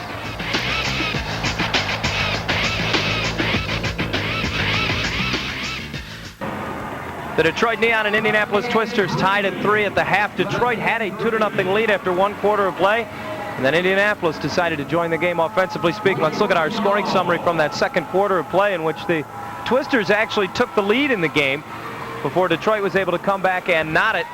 The Detroit Neon and Indianapolis Twisters tied at 3 at the half. Detroit had a 2-0 lead after 1 quarter of play. And then Indianapolis decided to join the game offensively speaking. Let's look at our scoring summary from that second quarter of play, in which the Twisters actually took the lead in the game before Detroit was able to come back and knot it.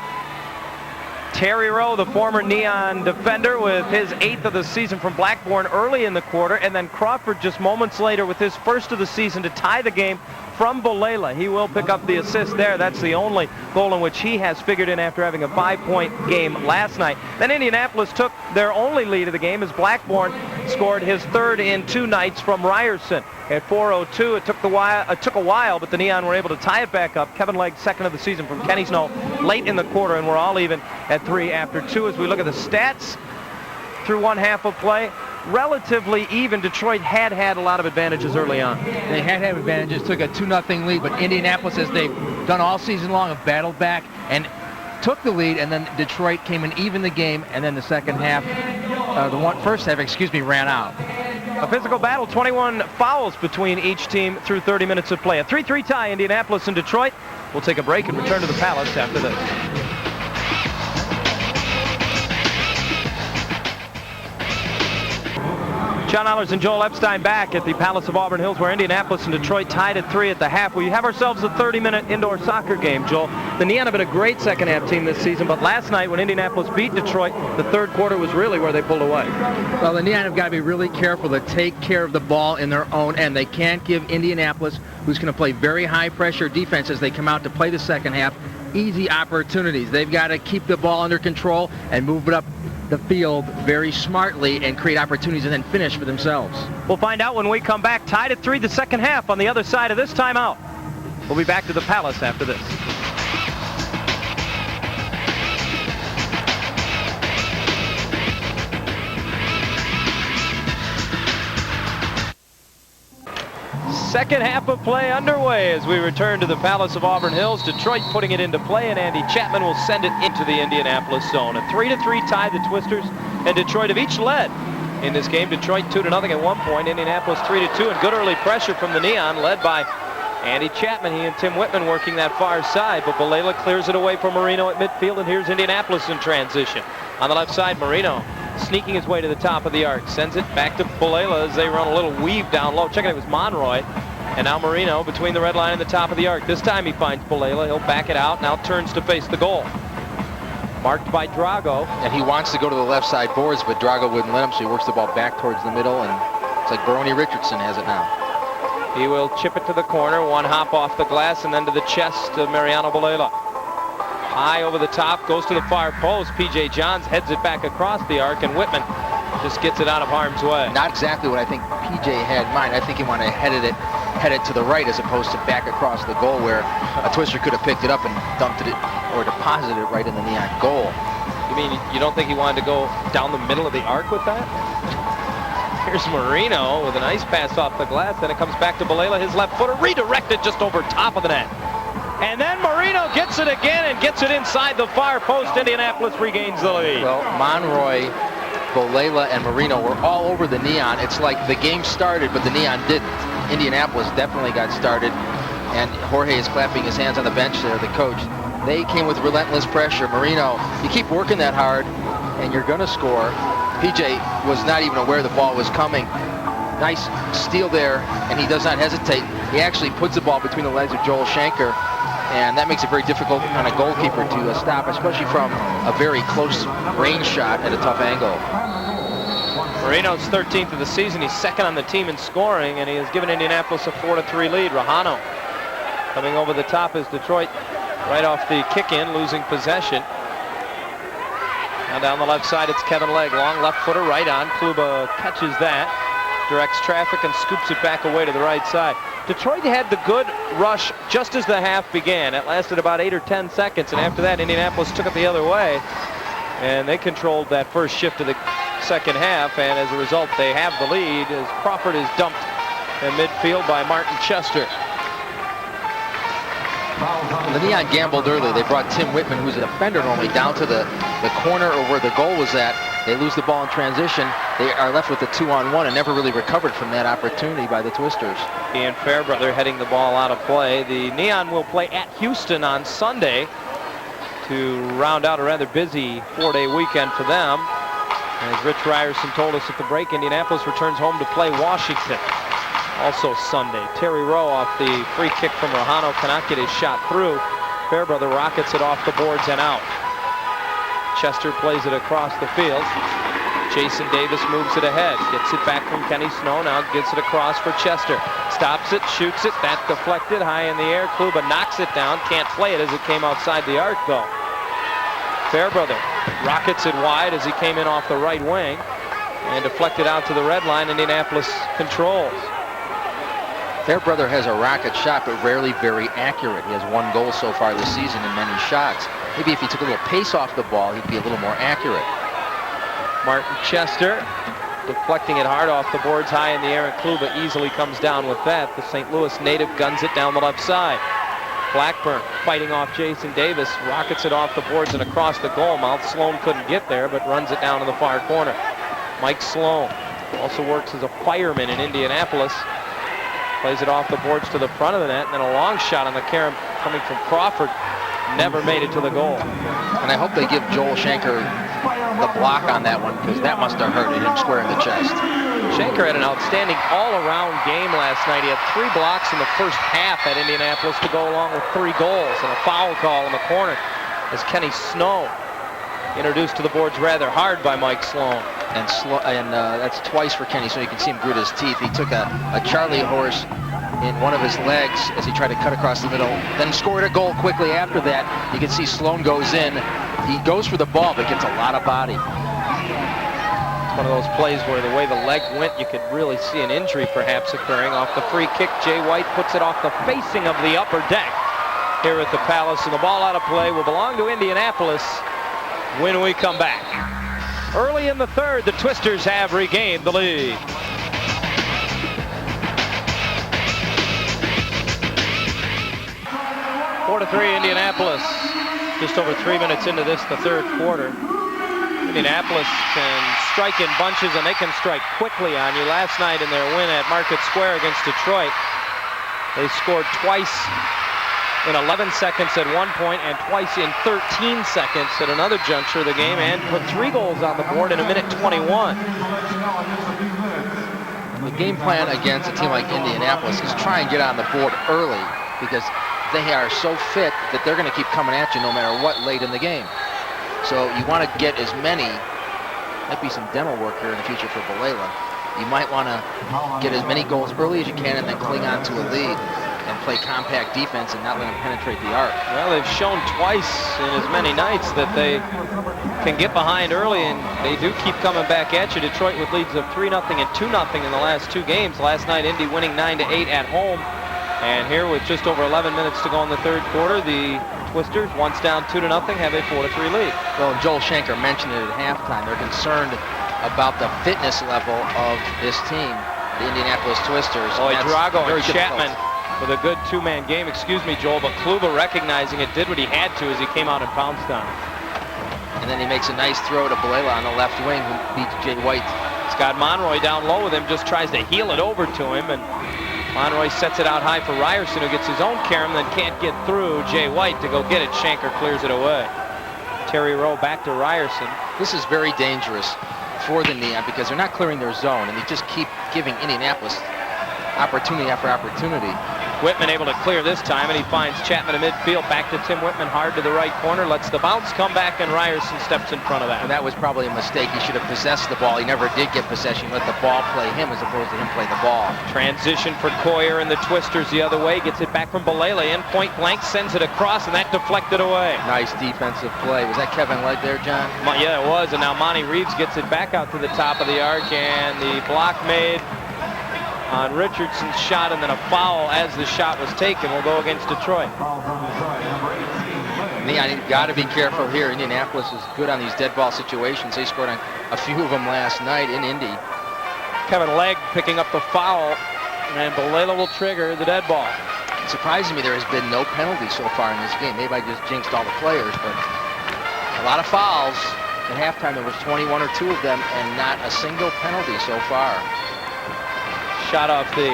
Terry Rowe, the former Neon defender, with his 8th of the season from Blackburn early in the quarter, and then Crawford just moments later with his first of the season to tie the game from Bolela. He will pick up the assist there. That's the only goal in which he has figured in after having a 5-point game last night. Then Indianapolis took their only lead of the game as Blackburn scored his 3rd in 2 nights from Ryerson. At 4:02, it took a while, but the Neon were able to tie it back up. Kevin Legg's 2nd of the season from Kenny Snow late in the quarter, and we're all even at 3 after 2. As we look at the stats through 1 half of play, relatively even. Detroit had a lot of advantages early on. They had advantages, took a 2-0 lead, but Indianapolis, as they've done all season long, have battled back and took the lead, and then Detroit came and evened the game, and then the second half, first half, ran out. A physical battle, 21 fouls between each team through 30 minutes of play. A 3-3 tie, Indianapolis and Detroit. We'll take a break and return to the Palace after this. John Allers and Joel Epstein back at the Palace of Auburn Hills, where Indianapolis and Detroit tied at 3 at the half. We have ourselves a 30-minute indoor soccer game, Joel. The Neon have been a great second half team this season, but last night when Indianapolis beat Detroit, the third quarter was really where they pulled away. Well, the Neon have got to be really careful to take care of the ball in their own end. They can't give Indianapolis, who's going to play very high-pressure defense as they come out to play the second half, easy opportunities. They've got to keep the ball under control and move it up the field very smartly and create opportunities and then finish for themselves. We'll find out when we come back. Tied at 3 the second half on the other side of this timeout. We'll be back to the Palace after this. Second half of play underway as we return to the Palace of Auburn Hills. Detroit putting it into play, and Andy Chapman will send it into the Indianapolis zone. A 3-3 tie. The Twisters and Detroit have each led in this game. Detroit 2-0 at one point. Indianapolis 3-2, and good early pressure from the Neon, led by Andy Chapman. He and Tim Whitman working that far side, but Bolela clears it away from Marino at midfield, and here's Indianapolis in transition. On the left side, Marino sneaking his way to the top of the arc. Sends it back to Bolela as they run a little weave down low. Check it, it was Monroy. And now Marino between the red line and the top of the arc. This time he finds Bolela. He'll back it out. Now turns to face the goal. Marked by Drago. And he wants to go to the left side boards, but Drago wouldn't let him, so he works the ball back towards the middle, and it's like Baroni Richardson has it now. He will chip it to the corner. One hop off the glass and then to the chest of Mariano Bolela. High over the top, goes to the far post. P.J. Johns heads it back across the arc, and Whitman just gets it out of harm's way. Not exactly what I think P.J. had in mind. I think he wanted to head it to the right as opposed to back across the goal, where a Twister could have picked it up and dumped it or deposited it right in the Neon goal. You mean you don't think he wanted to go down the middle of the arc with that? Here's Marino with a nice pass off the glass. Then it comes back to Bolela, his left footer, redirected just over top of the net. And then Marino gets it again and gets it inside the far post. Indianapolis regains the lead. Well, Monroy, Bolela, and Marino were all over the Neon. It's like the game started, but the Neon didn't. Indianapolis definitely got started, and Jorge is clapping his hands on the bench there, the coach. They came with relentless pressure. Marino, you keep working that hard, and you're going to score. PJ was not even aware the ball was coming. Nice steal there, and he does not hesitate. He actually puts the ball between the legs of Joel Shanker, and that makes it very difficult on a goalkeeper to stop, especially from a very close range shot at a tough angle. Marino's 13th of the season. He's second on the team in scoring, and he has given Indianapolis a 4-3 lead. Rahano coming over the top as Detroit right off the kick-in, losing possession. Now down the left side, it's Kevin Legg. Long left footer, right on. Kluba catches that, directs traffic, and scoops it back away to the right side. Detroit had the good rush just as the half began. It lasted about 8 or 10 seconds, and after that, Indianapolis took it the other way, and they controlled that first shift of the second half, and as a result, they have the lead as Crawford is dumped in midfield by Martin Chester. The Neon gambled early. They brought Tim Whitman, who's a defender normally, down to the corner or where the goal was at. They lose the ball in transition. They are left with a 2-on-1 and never really recovered from that opportunity by the Twisters. Ian Fairbrother heading the ball out of play. The Neon will play at Houston on Sunday to round out a rather busy 4-day weekend for them. As Rich Ryerson told us at the break, Indianapolis returns home to play Washington. Also Sunday. Terry Rowe off the free kick from Rahano cannot get his shot through. Fairbrother rockets it off the boards and out. Chester plays it across the field. Jason Davis moves it ahead. Gets it back from Kenny Snow. Now gets it across for Chester. Stops it, shoots it. That deflected high in the air. Kluba knocks it down. Can't play it as it came outside the arc though. Fairbrother rockets it wide as he came in off the right wing and deflected out to the red line. Indianapolis controls. Fairbrother has a rocket shot, but rarely very accurate. He has 1 goal so far this season in many shots. Maybe if he took a little pace off the ball, he'd be a little more accurate. Martin Chester deflecting it hard off the boards high in the air, and Kluba easily comes down with that. The St. Louis native guns it down the left side. Blackburn fighting off Jason Davis, rockets it off the boards and across the goal mouth. Sloan couldn't get there, but runs it down to the far corner. Mike Sloan also works as a fireman in Indianapolis. Plays it off the boards to the front of the net, and then a long shot on the carom coming from Crawford. Never made it to the goal. And I hope they give Joel Shanker the block on that one, because that must have hurted him square in the chest. Shanker had an outstanding all-around game last night. He had 3 blocks in the first half at Indianapolis to go along with 3 goals and a foul call in the corner as Kenny Snow introduced to the boards rather hard by Mike Sloan. And that's twice for Kenny, so you can see him grit his teeth. He took a Charlie horse in one of his legs as he tried to cut across the middle, then scored a goal quickly after that. You can see Sloan goes in. He goes for the ball, but gets a lot of body. It's one of those plays where the way the leg went, you could really see an injury perhaps occurring. Off the free kick, Jay White puts it off the facing of the upper deck here at the Palace, and the ball out of play will belong to Indianapolis when we come back. Early in the third, the Twisters have regained the lead. Four to 3 Indianapolis. Just over 3 minutes into this, the third quarter. Indianapolis can strike in bunches, and they can strike quickly on you. Last night in their win at Market Square against Detroit, they scored twice in 11 seconds at one point and twice in 13 seconds at another juncture of the game, and put 3 goals on the board in 1:21. The game plan against a team like Indianapolis is try and get on the board early, because they are so fit that they're going to keep coming at you no matter what late in the game. So you want to get as many, might be some demo work here in the future for Balela. You might want to get as many goals early as you can and then cling on to a lead and play compact defense and not let them penetrate the arc. Well, they've shown twice in as many nights that they can get behind early, and they do keep coming back at you. Detroit with leads of 3-0 and 2-0 in the last 2 games. Last night, Indy winning 9-8 at home. And here with just over 11 minutes to go in the third quarter, the Twisters, once down 2-0, have a 4-3 lead. Well, Joel Shanker mentioned it at halftime. They're concerned about the fitness level of this team, the Indianapolis Twisters. Boy, Drago and difficult. Chapman with a good 2-man game. Excuse me, Joel, but Kluba, recognizing it, did what he had to as he came out and pounced on it. And then he makes a nice throw to Balela on the left wing, who beats Jay White. Scott Monroy down low with him, just tries to heel it over to him, and Monroy sets it out high for Ryerson, who gets his own carom, then can't get through Jay White to go get it. Shanker clears it away. Terry Rowe back to Ryerson. This is very dangerous for the Neon because they're not clearing their zone, and they just keep giving Indianapolis opportunity after opportunity. Whitman able to clear this time, and he finds Chapman in midfield. Back to Tim Whitman, hard to the right corner, lets the bounce come back, and Ryerson steps in front of that. And that was probably a mistake. He should have possessed the ball. He never did get possession. Let the ball play him as opposed to him play the ball. Transition for Coyer and the Twisters the other way. Gets it back from Belele in point blank, sends it across, and that deflected away. Nice defensive play. Was that Kevin Legg there, John? Yeah, it was, and now Monty Reeves gets it back out to the top of the arc, and the block made on Richardson's shot, and then a foul as the shot was taken will go against Detroit. Neon, you've got to be careful here. Indianapolis is good on these dead ball situations. They scored on a few of them last night in Indy. Kevin Legg picking up the foul, and Belele will trigger the dead ball. It surprises me there has been no penalty so far in this game. Maybe I just jinxed all the players, but a lot of fouls. At halftime there was 21 or 2 of them, and not a single penalty so far. Shot off the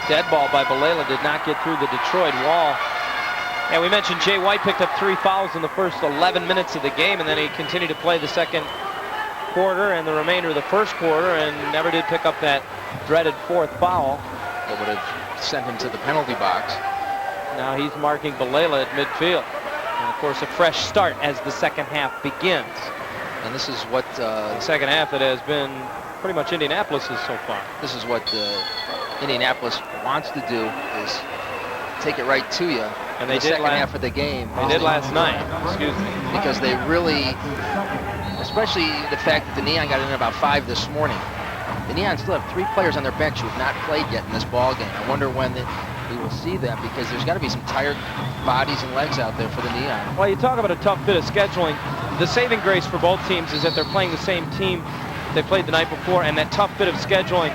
dead ball by Belele did not get through the Detroit wall. And we mentioned Jay White picked up 3 fouls in the first 11 minutes of the game, and then he continued to play the second quarter and the remainder of the first quarter, and never did pick up that dreaded 4th foul. That would have sent him to the penalty box. Now he's marking Belele at midfield. And of course a fresh start as the second half begins. And this is what the second half that has been pretty much Indianapolis's so far. This is what Indianapolis wants to do, is take it right to you. And they did second half of the game. They did last night, excuse me. Because they really, especially the fact that the Neon got in about 5 this morning. The Neon still have 3 players on their bench who have not played yet in this ball game. I wonder when we will see them, because there's got to be some tired bodies and legs out there for the Neon. Well, you talk about a tough bit of scheduling. The saving grace for both teams is that they're playing the same team they played the night before, and that tough bit of scheduling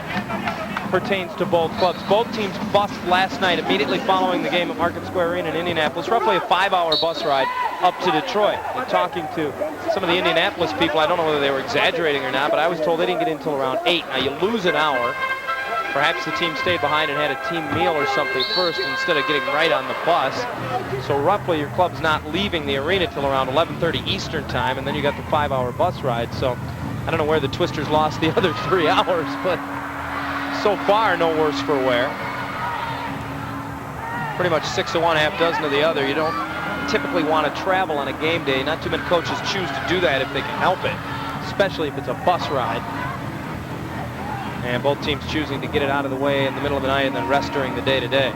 pertains to both clubs. Both teams bussed last night immediately following the game at Market Square Arena in Indianapolis. Roughly a 5-hour bus ride up to Detroit. And talking to some of the Indianapolis people, I don't know whether they were exaggerating or not, but I was told they didn't get in until around 8. Now you lose an hour. Perhaps the team stayed behind and had a team meal or something first instead of getting right on the bus. So roughly your club's not leaving the arena till around 11:30 Eastern time, and then you got the 5-hour bus ride. So I don't know where the Twisters lost the other 3 hours, but so far no worse for wear. Pretty much 6 to 1, half dozen of the other. You don't typically want to travel on a game day. Not too many coaches choose to do that if they can help it, especially if it's a bus ride. And both teams choosing to get it out of the way in the middle of the night and then rest during the day-to-day.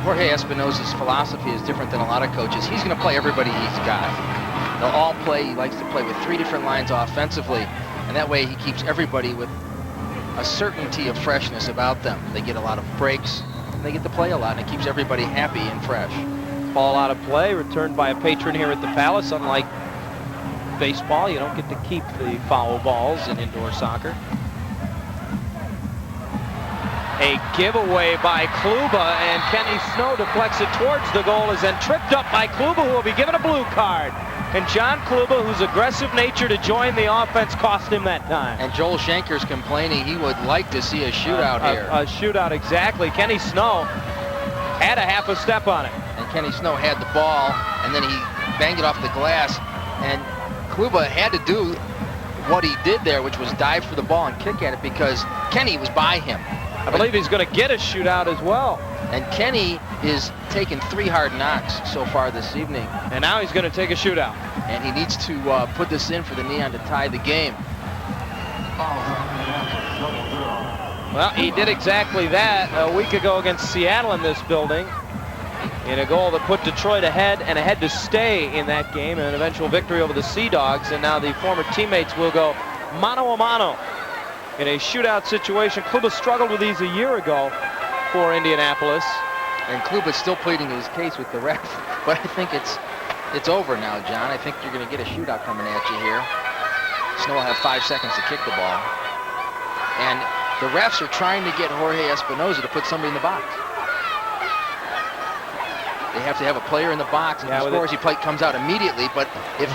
Jorge Espinosa's philosophy is different than a lot of coaches. He's going to play everybody he's got. They'll all play. He likes to play with 3 different lines offensively, and that way he keeps everybody with a certainty of freshness about them. They get a lot of breaks, and they get to play a lot, and it keeps everybody happy and fresh. Ball out of play, returned by a patron here at the Palace. Unlike baseball, you don't get to keep the foul balls in indoor soccer. A giveaway by Kluba, and Kenny Snow deflects it towards the goal, is then tripped up by Kluba, who will be given a blue card. And John Kluba, whose aggressive nature to join the offense, cost him that time. And Joel Shanker's complaining he would like to see a shootout here. A shootout, exactly. Kenny Snow had a half a step on it. And Kenny Snow had the ball, and then he banged it off the glass, and Kluba had to do what he did there, which was dive for the ball and kick at it, because Kenny was by him. I believe he's going to get a shootout as well. And Kenny is taking 3 hard knocks so far this evening. And now he's going to take a shootout. And he needs to put this in for the Neon to tie the game. Well, he did exactly that a week ago against Seattle in this building, in a goal that put Detroit ahead and ahead to stay in that game, and an eventual victory over the Sea Dogs. And now the former teammates will go mano a mano in a shootout situation. Kluba struggled with these a year ago for Indianapolis. And Kluba's still pleading his case with the ref, but I think it's over now, John. I think you're going to get a shootout coming at you here. Snow will have 5 seconds to kick the ball. And the refs are trying to get Jorge Espinosa to put somebody in the box. They have to have a player in the box, and the scores he play comes out immediately. But if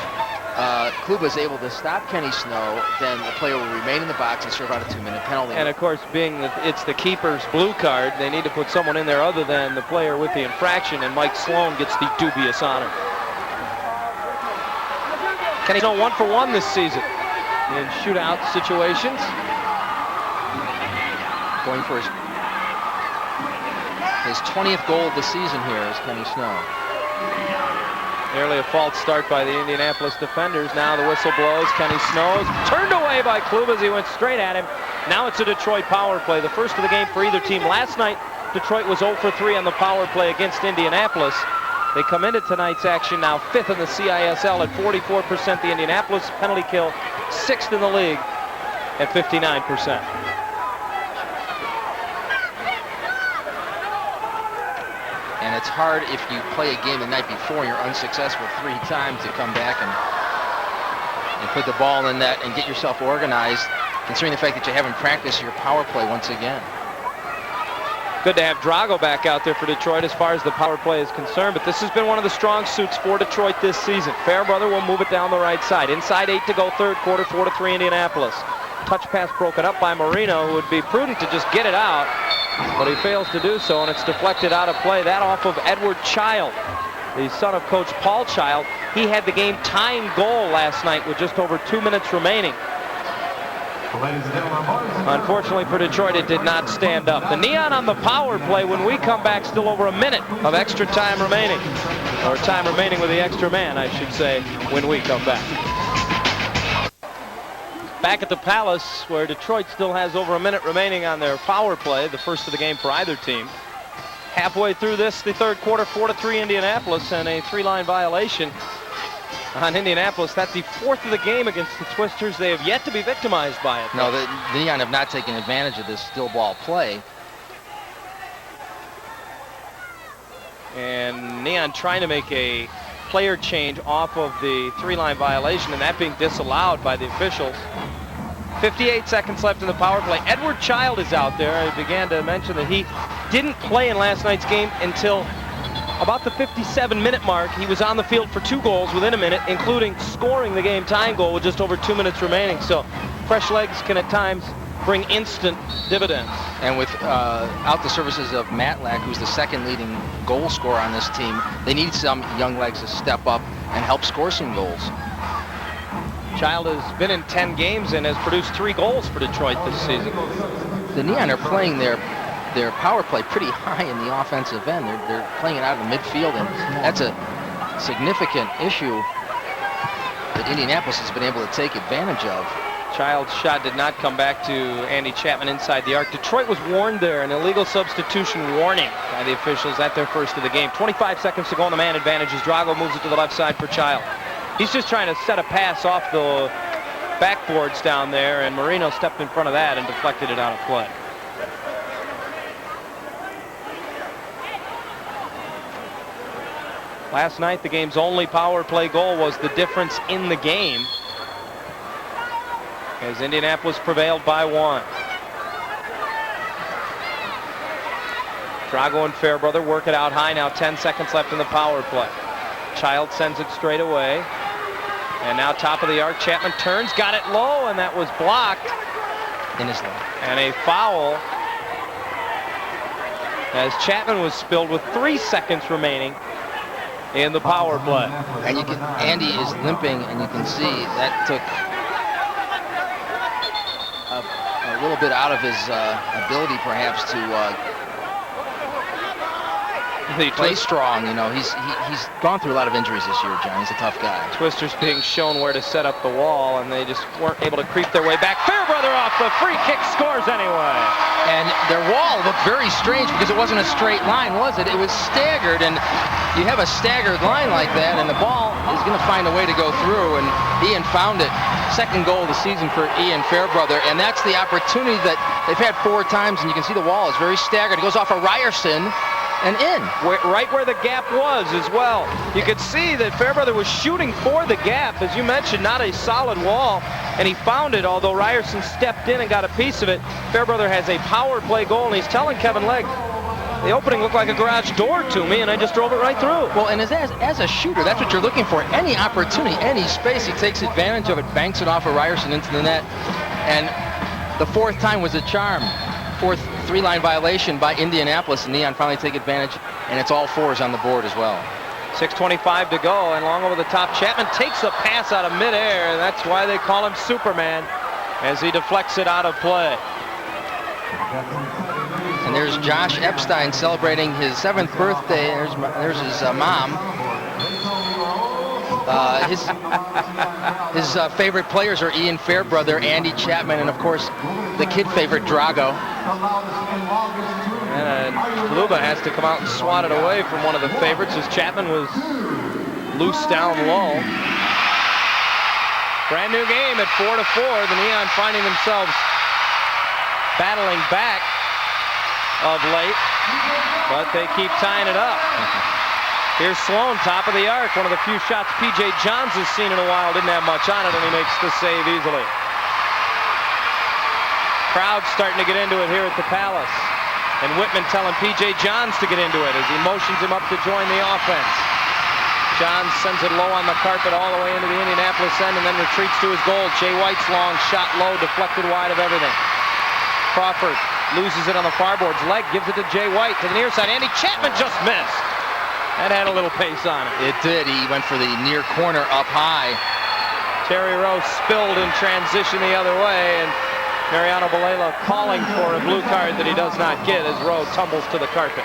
Kluba's able to stop Kenny Snow, then the player will remain in the box and serve out a 2-minute penalty. And of course, being that it's the keeper's blue card, they need to put someone in there other than the player with the infraction, and Mike Sloan gets the dubious honor. Kenny Snow 1 for 1 this season in shootout situations. Going for his 20th goal of the season here is Kenny Snow. Nearly a false start by the Indianapolis defenders. Now the whistle blows. Kenny Snow turned away by Klub as he went straight at him. Now it's a Detroit power play, the first of the game for either team. Last night, Detroit was 0 for 3 on the power play against Indianapolis. They come into tonight's action now 5th in the CISL at 44%. The Indianapolis penalty kill 6th in the league at 59%. And it's hard if you play a game the night before and you're unsuccessful 3 times to come back and put the ball in the net and get yourself organized, considering the fact that you haven't practiced your power play once again. Good to have Drago back out there for Detroit as far as the power play is concerned, but this has been one of the strong suits for Detroit this season. Fairbrother will move it down the right side. Inside 8 to go, third quarter, 4-3 Indianapolis. Touch pass broken up by Marino, who would be prudent to just get it out, but he fails to do so, and it's deflected out of play. That off of Edward Child, the son of Coach Paul Child. He had the game-tying goal last night with just over 2 minutes remaining. Unfortunately for Detroit, it did not stand up. The Neon on the power play when we come back, still over a minute of extra time remaining. Or time remaining with the extra man, I should say, when we come back. Back at the Palace, where Detroit still has over a minute remaining on their power play, the first of the game for either team. Halfway through this, the third quarter, 4-3 Indianapolis, and a 3-line violation on Indianapolis. That's the 4th of the game against the Twisters. They have yet to be victimized by it. No, the Neon have not taken advantage of this still ball play. And Neon trying to make a player change off of the 3-line violation, and that being disallowed by the officials. 58 seconds left in the power play. Edward Child is out there. I began to mention that he didn't play in last night's game until about the 57-minute mark. He was on the field for 2 goals within a minute, including scoring the game-tying goal with just over 2 minutes remaining. So fresh legs can at times bring instant dividends. And without the services of Matlack, who's the second leading goal scorer on this team, they need some young legs to step up and help score some goals. Child has been in 10 games and has produced 3 goals for Detroit this season. The Neon are playing their power play pretty high in the offensive end. They're playing it out of the midfield, and that's a significant issue that Indianapolis has been able to take advantage of. Child's shot did not come back to Andy Chapman inside the arc. Detroit was warned there, an illegal substitution warning by the officials at their first of the game. 25 seconds to go on the man advantage as Drago moves it to the left side for Child. He's just trying to set a pass off the backboards down there, and Marino stepped in front of that and deflected it out of play. Last night, the game's only power play goal was the difference in the game, as Indianapolis prevailed by 1. Drago and Fairbrother work it out high now, 10 seconds left in the power play. Child sends it straight away. And now top of the arc, Chapman turns, got it low, and that was blocked. In his line. And a foul as Chapman was spilled with 3 seconds remaining in the power play. And Andy is limping, and you can see that took a little bit out of his ability, perhaps, to play strong. You know, he's gone through a lot of injuries this year, John. He's a tough guy. Twisters being shown where to set up the wall, and they just weren't able to creep their way back. Fairbrother off the free kick, scores anyway. And their wall looked very strange because it wasn't a straight line, was it? It was staggered, and you have a staggered line like that, and the ball is going to find a way to go through, and Ian found it. Second goal of the season for Ian Fairbrother, and that's the opportunity that they've had 4 times, and you can see the wall is very staggered. It goes off of Ryerson and in. Right where the gap was as well. You could see that Fairbrother was shooting for the gap, as you mentioned, not a solid wall, and he found it, although Ryerson stepped in and got a piece of it. Fairbrother has a power play goal, and he's telling Kevin Legg, the opening looked like a garage door to me, and I just drove it right through. Well, and as a shooter, that's what you're looking for. Any opportunity, any space, he takes advantage of it, banks it off of Ryerson into the net, and the 4th time was a charm. 4th 3-line violation by Indianapolis, and Neon finally take advantage, and it's all 4s on the board as well. 6:25 to go, and long over the top. Chapman takes the pass out of midair, and that's why they call him Superman, as he deflects it out of play. And there's Josh Epstein celebrating his 7th birthday. There's his mom. His favorite players are Ian Fairbrother, Andy Chapman, and of course the kid favorite Drago. And Kluba has to come out and swat it away from one of the favorites as Chapman was loose down low. Brand new game at 4-4. The Neon finding themselves battling back of late, but they keep tying it up. Here's Sloan, top of the arc. One of the few shots P.J. Johns has seen in a while. Didn't have much on it, and he makes the save easily. Crowd starting to get into it here at the Palace. And Whitman telling P.J. Johns to get into it as he motions him up to join the offense. Johns sends it low on the carpet all the way into the Indianapolis end and then retreats to his goal. Jay White's long shot low, deflected wide of everything. Crawford loses it on the far board's leg, gives it to Jay White to the near side. Andy Chapman just missed. That had a little pace on it. It did. He went for the near corner up high. Terry Rowe spilled in transition the other way, and Mariano Balela calling for a blue card that he does not get as Rowe tumbles to the carpet.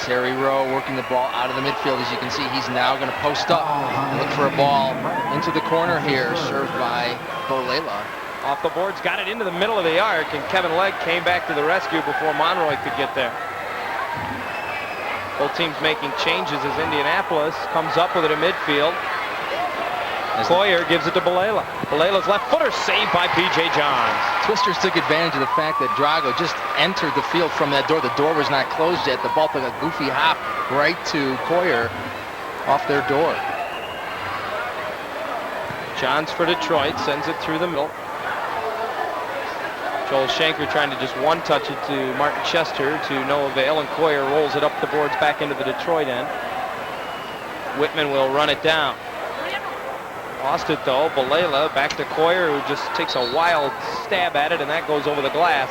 Terry Rowe working the ball out of the midfield. As you can see, he's now going to post up and look for a ball into the corner here, served by Balela. Off the boards, got it into the middle of the arc, and Kevin Legg came back to the rescue before Monroy could get there. Both teams making changes as Indianapolis comes up with it in midfield. Coyer gives it to Balela. Balela's left footer saved by P.J. Johns. Twisters took advantage of the fact that Drago just entered the field from that door. The door was not closed yet. The ball took a goofy hop right to Coyer off their door. Johns for Detroit, sends it through the middle. Joel Shanker trying to just one-touch it to Martin Chester to no avail, and Coyer rolls it up the boards back into the Detroit end. Whitman will run it down. Lost it though. Balela back to Coyer, who just takes a wild stab at it, and that goes over the glass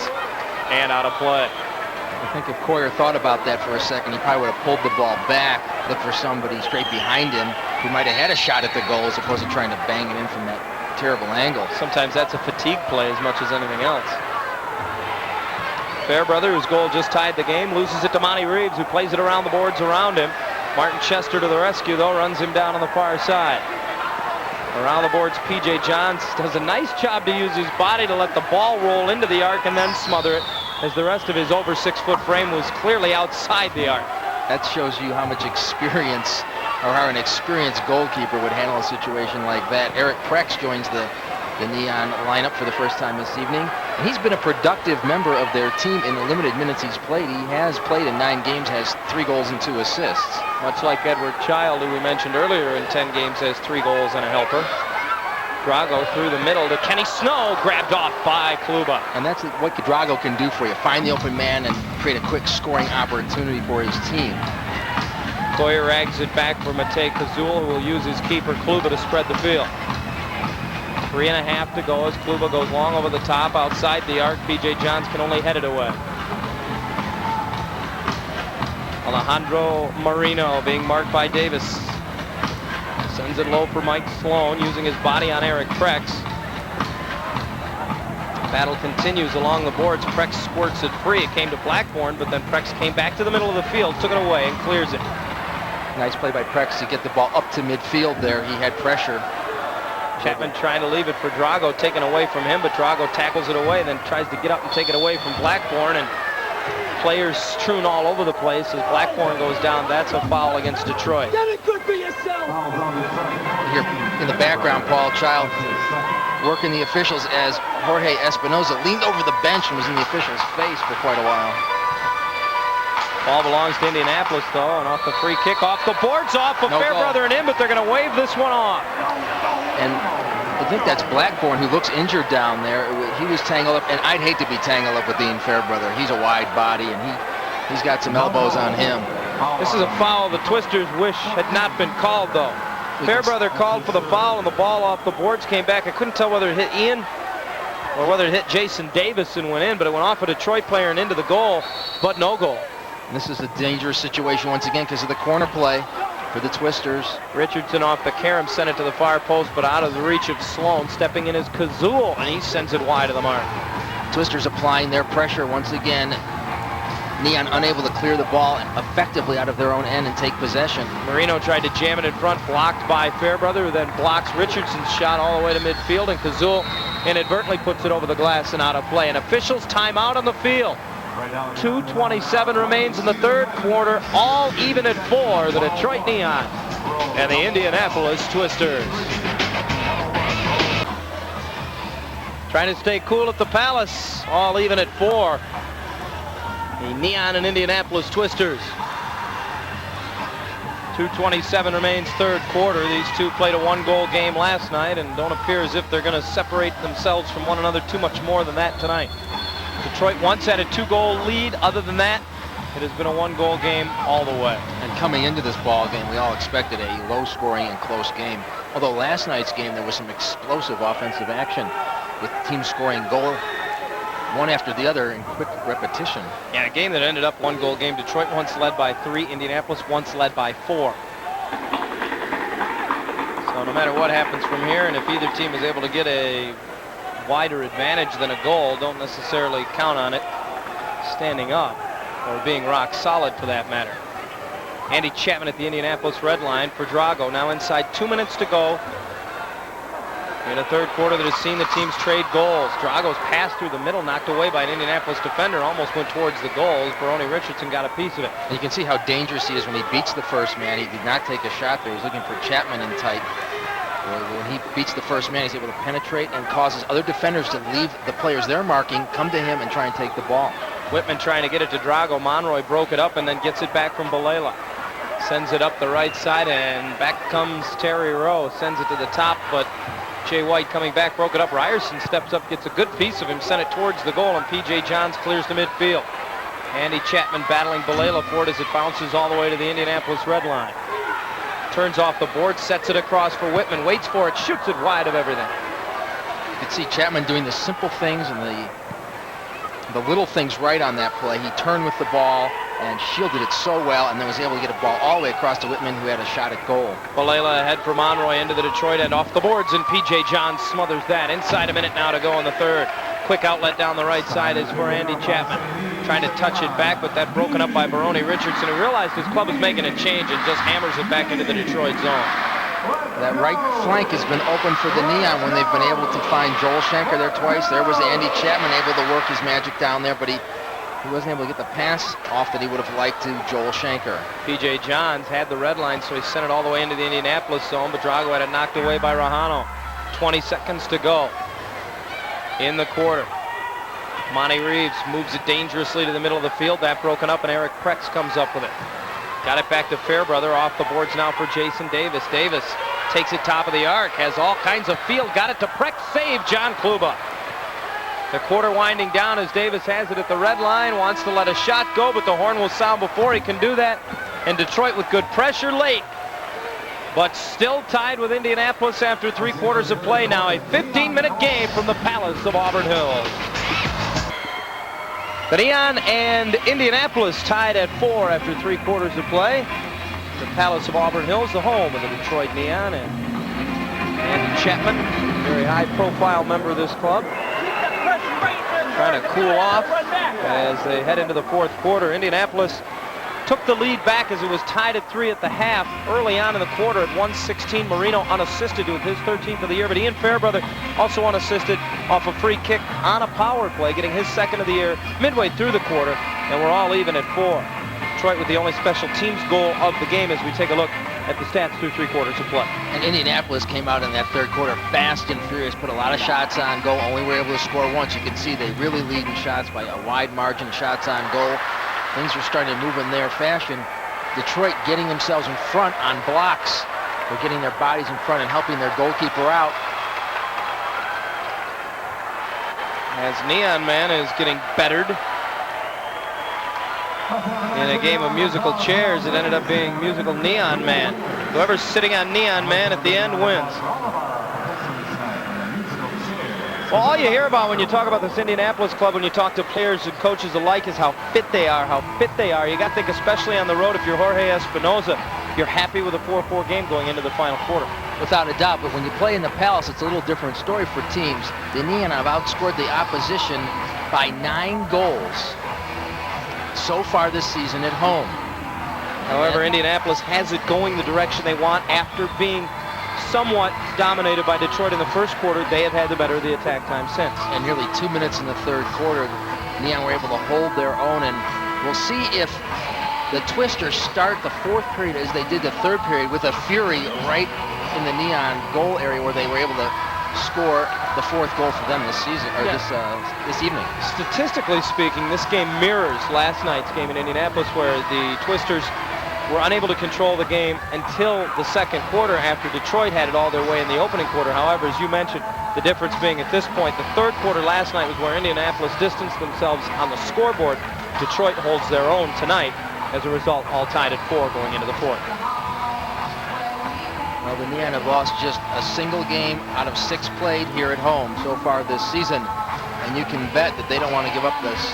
and out of play. I think if Coyer thought about that for a second, he probably would have pulled the ball back, looked for somebody straight behind him who might have had a shot at the goal as opposed to trying to bang it in from that terrible angle. Sometimes that's a fatigue play as much as anything else. Fairbrother, whose goal just tied the game, loses it to Monty Reeves, who plays it around the boards around him. Martin Chester to the rescue, though, runs him down on the far side. Around the boards, P.J. Johns does a nice job to use his body to let the ball roll into the arc and then smother it, as the rest of his over 6-foot frame was clearly outside the arc. That shows you how much experience, or how an experienced goalkeeper would handle a situation like that. Eric Prex joins the Neon lineup for the first time this evening. And he's been a productive member of their team in the limited minutes he's played. He has played in 9 games, has 3 goals and 2 assists. Much like Edward Child, who we mentioned earlier, in 10 games has 3 goals and a helper. Drago through the middle to Kenny Snow, grabbed off by Kluba. And that's what Drago can do for you. Find the open man and create a quick scoring opportunity for his team. Coyer rags it back for Matej Kazul, who will use his keeper Kluba to spread the field. 3.5 to go as Kluba goes long over the top outside the arc. P.J. Johns can only head it away. Alejandro Marino being marked by Davis. Sends it low for Mike Sloan, using his body on Eric Prex. Battle continues along the boards. Prex squirts it free. It came to Blackburn, but then Prex came back to the middle of the field, took it away, and clears it. Nice play by Prex to get the ball up to midfield there. He had pressure. Chapman trying to leave it for Drago, taken away from him, but Drago tackles it away, then tries to get up and take it away from Blackburn, and players strewn all over the place as Blackburn goes down. That's a foul against Detroit. Here in the background, Paul Child working the officials as Jorge Espinoza leaned over the bench and was in the official's face for quite a while. Ball belongs to Indianapolis, though, and off the free kick, off the boards, off of Fairbrother and in, but they're going to wave this one off. And I think that's Blackburn, who looks injured down there. He was tangled up, and I'd hate to be tangled up with Dean Fairbrother. He's a wide body, and he's got some elbows on him. This is a foul the Twisters wish had not been called, though. Fairbrother called for the foul, and the ball off the boards came back. I couldn't tell whether it hit Ian or whether it hit Jason Davis and went in, but it went off a Detroit player and into the goal, but no goal. And this is a dangerous situation once again because of the corner play for the Twisters. Richardson off the carom, sent it to the far post, but out of the reach of Sloan. Stepping in is Kazul, and he sends it wide of the mark. Twisters applying their pressure once again. Neon unable to clear the ball effectively out of their own end and take possession. Marino tried to jam it in front, blocked by Fairbrother, who then blocks Richardson's shot all the way to midfield, and Kazul inadvertently puts it over the glass and out of play. And officials timeout on the field. 2:27 remains in the third quarter, all even at 4, the Detroit Neon and the Indianapolis Twisters. Trying to stay cool at the Palace, all even at 4. The Neon and Indianapolis Twisters. 2:27 remains third quarter. These two played a 1-goal game last night and don't appear as if they're going to separate themselves from one another too much more than that tonight. Detroit once had a 2-goal lead. Other than that, it has been a 1-goal game all the way. And coming into this ball game, we all expected a low-scoring and close game. Although last night's game, there was some explosive offensive action with teams scoring goal one after the other in quick repetition. Yeah, a game that ended up 1-goal game. Detroit once led by 3, Indianapolis once led by 4. So no matter what happens from here, and if either team is able to get a wider advantage than a goal, don't necessarily count on it standing up or being rock solid for that matter. Andy Chapman at the Indianapolis red line for Drago. Now inside 2 minutes to go in a third quarter that has seen the teams trade goals. Drago's pass through the middle, knocked away by an Indianapolis defender, almost went towards the goals. Baroni Richardson got a piece of it. And you can see how dangerous he is when he beats the first man. He did not take a shot there. He's looking for Chapman in tight. When he beats the first man, he's able to penetrate and causes other defenders to leave the players they're marking, come to him and try and take the ball. Whitman trying to get it to Drago. Monroy broke it up and then gets it back from Balela. Sends it up the right side, and back comes Terry Rowe. Sends it to the top, but Jay White coming back, broke it up. Ryerson steps up, gets a good piece of him, sent it towards the goal, and P.J. Johns clears to midfield. Andy Chapman battling Balela for it as it bounces all the way to the Indianapolis red line. Turns off the board, sets it across for Whitman, waits for it, shoots it wide of everything. You can see Chapman doing the simple things and the little things right on that play. He turned with the ball and shielded it so well, and then was able to get a ball all the way across to Whitman, who had a shot at goal. Balela ahead for Monroy into the Detroit end, off the boards, and P.J. Johns smothers that. Inside a minute now to go in the third. Quick outlet down the right side is for Andy Chapman. Trying to touch it back, but that broken up by Baroni Richardson, who realized his club was making a change and just hammers it back into the Detroit zone. That right flank has been open for the Neon when they've been able to find Joel Schenker there twice. There was Andy Chapman able to work his magic down there, but he wasn't able to get the pass off that he would have liked to Joel Schenker. P.J. Johns had the red line, so he sent it all the way into the Indianapolis zone, but Drago had it knocked away by Rajano. 20 seconds to go in the quarter. Monty Reeves moves it dangerously to the middle of the field. That broken up, and Eric Prex comes up with it. Got it back to Fairbrother. Off the boards now for Jason Davis. Davis takes it top of the arc, has all kinds of field. Got it to Prex. Save John Kluba. The quarter winding down as Davis has it at the red line. Wants to let a shot go, but the horn will sound before he can do that. And Detroit with good pressure late, but still tied with Indianapolis after 3 quarters of play. Now a 15-minute game from the Palace of Auburn Hills. The Neon and Indianapolis tied at 4 after 3 quarters of play. The Palace of Auburn Hills, the home of the Detroit Neon, and Andy Chapman, very high-profile member of this club, trying to cool off as they head into the 4th quarter. Indianapolis took the lead back as it was tied at 3 at the half. Early on in the quarter at 1:16, Marino unassisted with his 13th of the year, but Ian Fairbrother also unassisted off a free kick on a power play, getting his 2nd of the year midway through the quarter, and we're all even at 4. Detroit with the only special teams goal of the game as we take a look at the stats through 3 quarters of play. And Indianapolis came out in that 3rd quarter fast and furious, put a lot of shots on goal, only were able to score once. You can see they really lead in shots by a wide margin, shots on goal. Things are starting to move in their fashion. Detroit getting themselves in front on blocks. They're getting their bodies in front and helping their goalkeeper out. As Neon Man is getting bettered in a game of musical chairs, it ended up being musical Neon Man. Whoever's sitting on Neon Man at the end wins. Well, all you hear about when you talk about this Indianapolis club, when you talk to players and coaches alike, is how fit they are, You got to think, especially on the road, if you're Jorge Espinoza, you're happy with a 4-4 game going into the final quarter. Without a doubt, but when you play in the Palace, it's a little different story for teams. The Neon have outscored the opposition by 9 goals so far this season at home. However, Indianapolis has it going the direction they want after being somewhat dominated by Detroit in the first quarter. They have had the better of the attack time since. And nearly 2 minutes in the third quarter, Neon were able to hold their own, and we'll see if the Twisters start the fourth period as they did the third period with a fury right in the Neon goal area where they were able to score the fourth goal for them this season, or this evening. Statistically speaking, this game mirrors last night's game in Indianapolis, where the Twisters were unable to control the game until the second quarter after Detroit had it all their way in the opening quarter. However, as you mentioned, the difference being at this point, the third quarter last night was where Indianapolis distanced themselves on the scoreboard. Detroit holds their own tonight. As a result, all tied at 4 going into the fourth. Well, the Neon have lost just a single game out of 6 played here at home so far this season. And you can bet that they don't want to give up this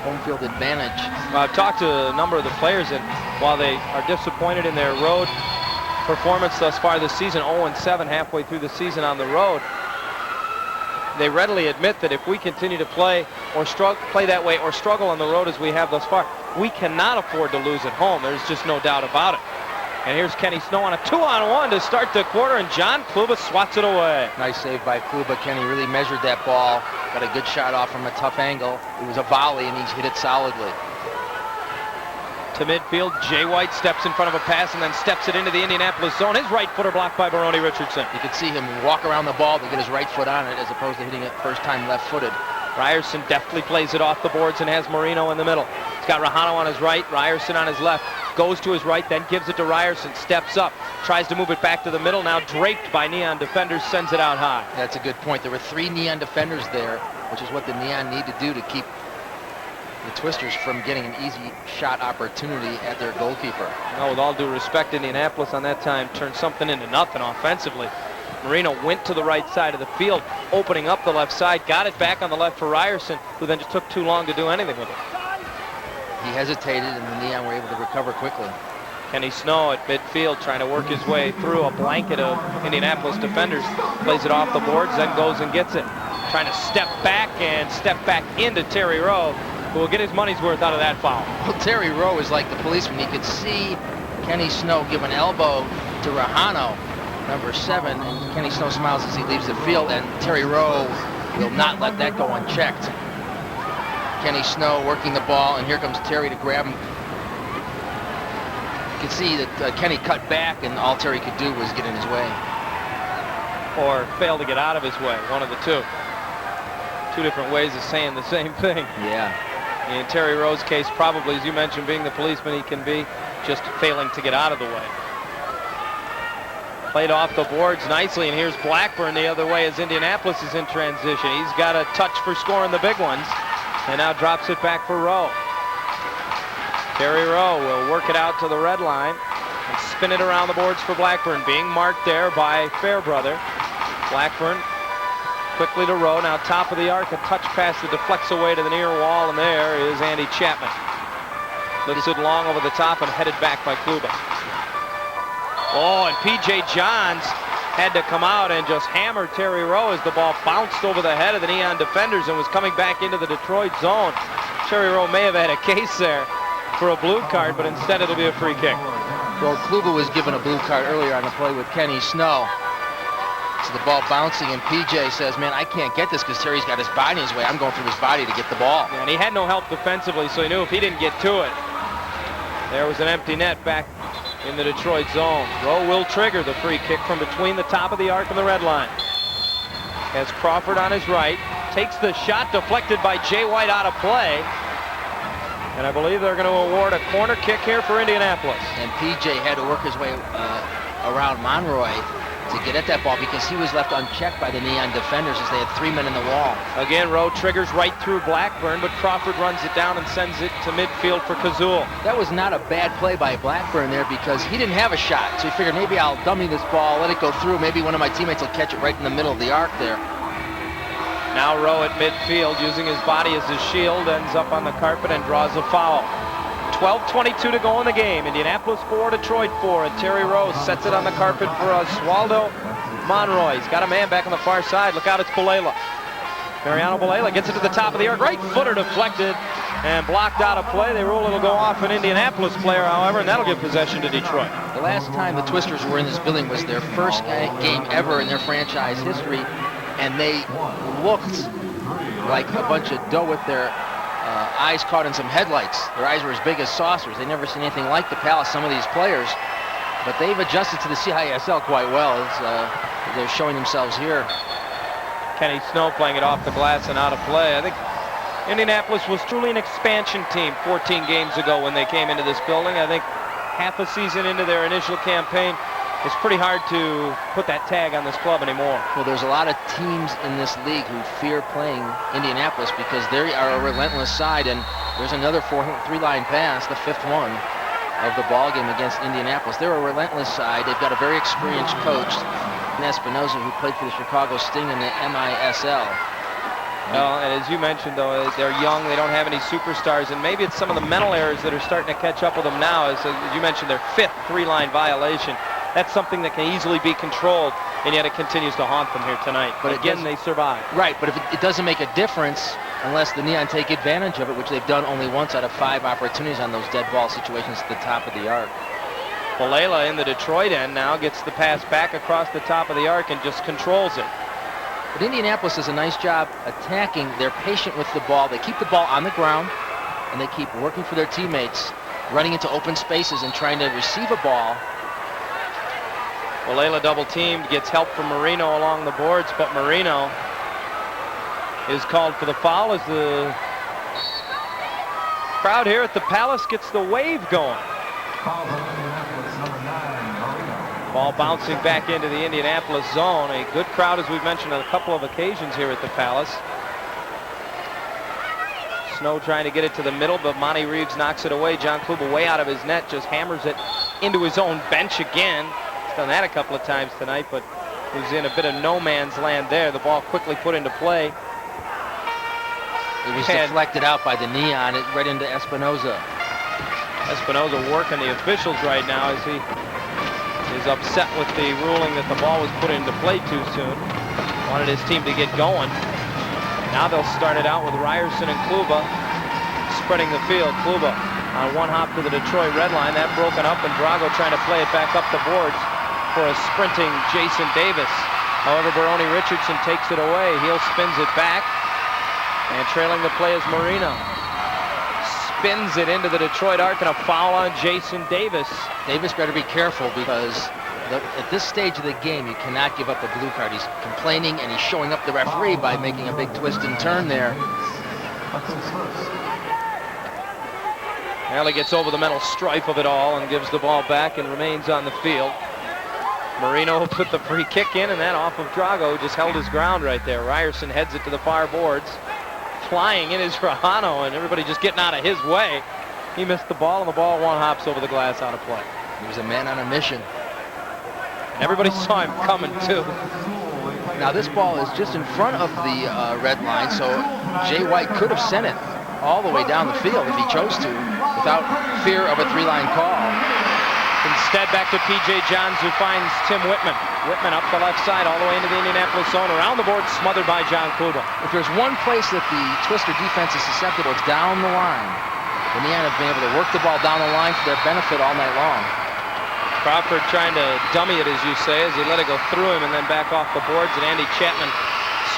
home field advantage. I've talked to a number of the players, and while they are disappointed in their road performance thus far this season, 0-7 halfway through the season on the road, they readily admit that if we continue to play that way or struggle on the road as we have thus far, we cannot afford to lose at home. There's just no doubt about it. And here's Kenny Snow on a 2-on-1 to start the quarter, and John Kluba swats it away. Nice save by Kluba. Kenny really measured that ball, got a good shot off from a tough angle. It was a volley, and he's hit it solidly. To midfield, Jay White steps in front of a pass and then steps it into the Indianapolis zone. His right footer blocked by Baroni Richardson. You could see him walk around the ball to get his right foot on it as opposed to hitting it first time left-footed. Ryerson deftly plays it off the boards and has Marino in the middle. He's got Rahano on his right, Ryerson on his left. Goes to his right, then gives it to Ryerson, steps up, tries to move it back to the middle, now draped by Neon defenders, sends it out high. That's a good point. There were 3 Neon defenders there, which is what the Neon need to do to keep the Twisters from getting an easy shot opportunity at their goalkeeper. No, with all due respect, Indianapolis on that time turned something into nothing offensively. Marino went to the right side of the field, opening up the left side, got it back on the left for Ryerson, who then just took too long to do anything with it. He hesitated, and the Neon were able to recover quickly. Kenny Snow at midfield trying to work his way through a blanket of Indianapolis defenders. Plays it off the boards, then goes and gets it. Trying to step back into Terry Rowe, who will get his money's worth out of that foul. Well, Terry Rowe is like the policeman. He could see Kenny Snow give an elbow to Rahano, number 7, and Kenny Snow smiles as he leaves the field, and Terry Rowe will not let that go unchecked. Kenny Snow working the ball, and here comes Terry to grab him. You can see that Kenny cut back, and all Terry could do was get in his way. Or fail to get out of his way, one of the two. 2 different ways of saying the same thing. Yeah. In Terry Rowe's case, probably, as you mentioned, being the policeman he can be, just failing to get out of the way. Played off the boards nicely, and here's Blackburn the other way as Indianapolis is in transition. He's got a touch for scoring the big ones, and now drops it back for Rowe. Terry Rowe will work it out to the red line and spin it around the boards for Blackburn, being marked there by Fairbrother. Blackburn quickly to Rowe, now top of the arc, a touch pass that deflects away to the near wall, and there is Andy Chapman. Lifts it long over the top and headed back by Kluba. Oh, and P.J. Johns had to come out and just hammer Terry Rowe as the ball bounced over the head of the Neon defenders and was coming back into the Detroit zone. Terry Rowe may have had a case there for a blue card, but instead it'll be a free kick. Well, Kluba was given a blue card earlier on the play with Kenny Snow. So the ball bouncing, and PJ says, man, I can't get this because Terry's got his body in his way. I'm going through his body to get the ball. Yeah, and he had no help defensively, so he knew if he didn't get to it, there was an empty net back in the Detroit zone. Rowe will trigger the free kick from between the top of the arc and the red line. Has Crawford on his right, takes the shot deflected by Jay White out of play. And I believe they're going to award a corner kick here for Indianapolis. And PJ had to work his way around Monroy to get at that ball because he was left unchecked by the Neon defenders as they had 3 men in the wall. Again, Rowe triggers right through Blackburn, but Crawford runs it down and sends it to midfield for Kazul. That was not a bad play by Blackburn there because he didn't have a shot. So he figured maybe I'll dummy this ball, let it go through. Maybe one of my teammates will catch it right in the middle of the arc there. Now Rowe at midfield, using his body as his shield, ends up on the carpet and draws a foul. 12:22 to go in the game. Indianapolis 4, Detroit 4, and Terry Rowe sets it on the carpet for Oswaldo Monroy. He's got a man back on the far side. Look out, it's Balela. Mariano Balela gets it to the top of the arc. Right footer deflected and blocked out of play. They rule it'll go off an Indianapolis player, however, and that'll give possession to Detroit. The last time the Twisters were in this building was their first game ever in their franchise history, and they looked like a bunch of dough with their eyes caught in some headlights. Their eyes were as big as saucers. They'd never seen anything like the Palace, some of these players, but they've adjusted to the CISL quite well as they're showing themselves here. Kenny Snow playing it off the glass and out of play. I think Indianapolis was truly an expansion team 14 games ago when they came into this building. I think half a season into their initial campaign, it's pretty hard to put that tag on this club anymore. Well, there's a lot of teams in this league who fear playing Indianapolis because they are a relentless side, and there's another three-line pass, the fifth one of the ball game against Indianapolis. They're a relentless side. They've got a very experienced coach, Espinoza, who played for the Chicago Sting in the MISL. Well, and as you mentioned, though, they're young. They don't have any superstars, and maybe it's some of the mental errors that are starting to catch up with them now. As you mentioned, their fifth three-line violation. That's something that can easily be controlled, and yet it continues to haunt them here tonight. But again, they survive. Right, but if it doesn't make a difference unless the Neon take advantage of it, which they've done only once out of 5 opportunities on those dead ball situations at the top of the arc. Balela in the Detroit end now gets the pass back across the top of the arc and just controls it. But Indianapolis does a nice job attacking. They're patient with the ball. They keep the ball on the ground, and they keep working for their teammates, running into open spaces and trying to receive a ball. Balela double teamed, gets help from Marino along the boards, but Marino is called for the foul as the crowd here at the Palace gets the wave going. Ball bouncing back into the Indianapolis zone. A good crowd, as we've mentioned on a couple of occasions here at the Palace. Snow trying to get it to the middle, but Monty Reeves knocks it away. John Kluba way out of his net, just hammers it into his own bench again. He's done that a couple of times tonight, but was in a bit of no man's land there. The ball quickly put into play. It was deflected out by the Neon, right into Espinoza. Espinoza working the officials right now as he is upset with the ruling that the ball was put into play too soon. Wanted his team to get going. Now they'll start it out with Ryerson and Kluba spreading the field. Kluba on one hop to the Detroit red line. That broken up, and Drago trying to play it back up the boards for a sprinting Jason Davis. However, Baroni Richardson takes it away. Heel spins it back, and trailing the play is Marino. Spins it into the Detroit arc, and a foul on Jason Davis. Davis better be careful because at this stage of the game, you cannot give up a blue card. He's complaining, and he's showing up the referee by making a big twist and turn there. Alley gets over the mental strife of it all and gives the ball back and remains on the field. Marino put the free kick in, and that off of Drago, just held his ground right there. Ryerson heads it to the far boards. Flying in is Rahano, and everybody just getting out of his way. He missed the ball, and the ball one hops over the glass out of play. He was a man on a mission. And everybody saw him coming, too. Now, this ball is just in front of the red line, so Jay White could have sent it all the way down the field if he chose to, without fear of a three-line call. Instead, back to P.J. Johns, who finds Tim Whitman. Whitman up the left side, all the way into the Indianapolis zone. Around the board, smothered by John Kluba. If there's one place that the Twister defense is susceptible, it's down the line. The Neon have been able to work the ball down the line for their benefit all night long. Crawford trying to dummy it, as you say, as he let it go through him and then back off the boards, and Andy Chapman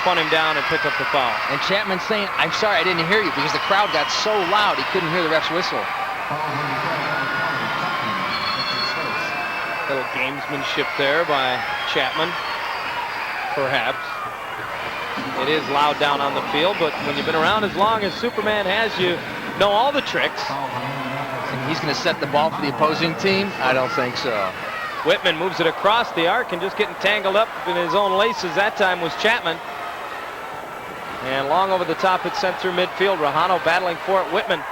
spun him down and picked up the foul. And Chapman saying, "I'm sorry, I didn't hear you," because the crowd got so loud he couldn't hear the ref's whistle. Little gamesmanship there by Chapman, perhaps. It is loud down on the field, but when you've been around as long as Superman has, you know all the tricks. And he's going to set the ball for the opposing team? I don't think so. Whitman moves it across the arc, and just getting tangled up in his own laces that time was Chapman. And long over the top, it's sent through midfield. Rahano battling for it. Whitman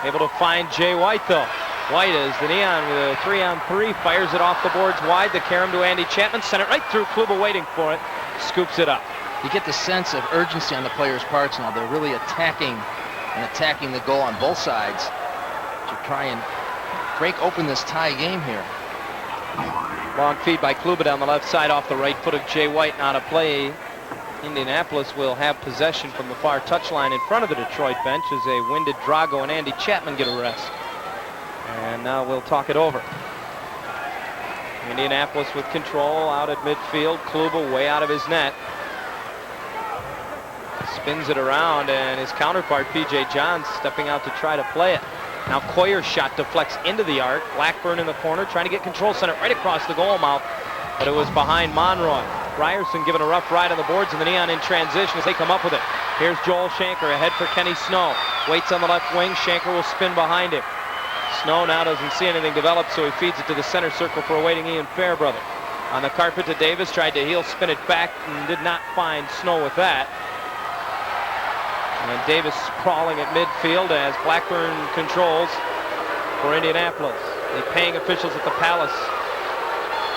able to find Jay White, though. White, as the Neon with a 3-on-3, fires it off the boards wide. The carom to Andy Chapman, sent it right through. Kluba waiting for it, scoops it up. You get the sense of urgency on the players' parts now. They're really attacking the goal on both sides to try and break open this tie game here. Long feed by Kluba down the left side off the right foot of Jay White. Not a play. Indianapolis will have possession from the far touchline in front of the Detroit bench as a winded Drago and Andy Chapman get a rest. And now we'll talk it over. Indianapolis with control out at midfield. Kluba way out of his net. Spins it around, and his counterpart, P.J. Johns, stepping out to try to play it. Now Coyer's shot deflects into the arc. Blackburn in the corner, trying to get control, sent it right across the goal mouth, but it was behind Monroy. Ryerson given a rough ride on the boards, and the Neon in transition as they come up with it. Here's Joel Shanker ahead for Kenny Snow. Waits on the left wing. Shanker will spin behind him. Snow now doesn't see anything develop, so he feeds it to the center circle for awaiting Ian Fairbrother. On the carpet to Davis, tried to heel, spin it back, and did not find Snow with that. And Davis crawling at midfield as Blackburn controls for Indianapolis. The paying officials at the Palace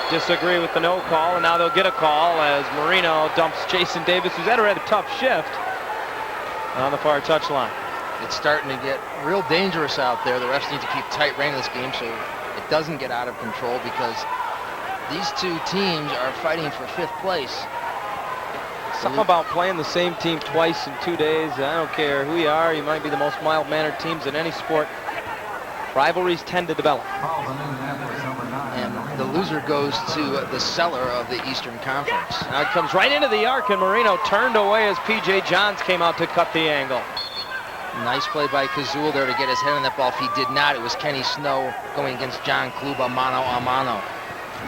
disagree with the no call, and now they'll get a call as Marino dumps Jason Davis, who's had a rather tough shift, on the far touchline. It's starting to get real dangerous out there. The refs need to keep tight rein in this game so it doesn't get out of control, because these two teams are fighting for 5th place. Something about playing the same team twice in 2 days. I don't care who you are. You might be the most mild-mannered teams in any sport. Rivalries tend to develop. And the loser goes to the cellar of the Eastern Conference. Now it comes right into the arc, and Marino turned away as P.J. Johns came out to cut the angle. Nice play by Kazul there to get his head on that ball. If he did not, it was Kenny Snow going against John Kluba mano a mano.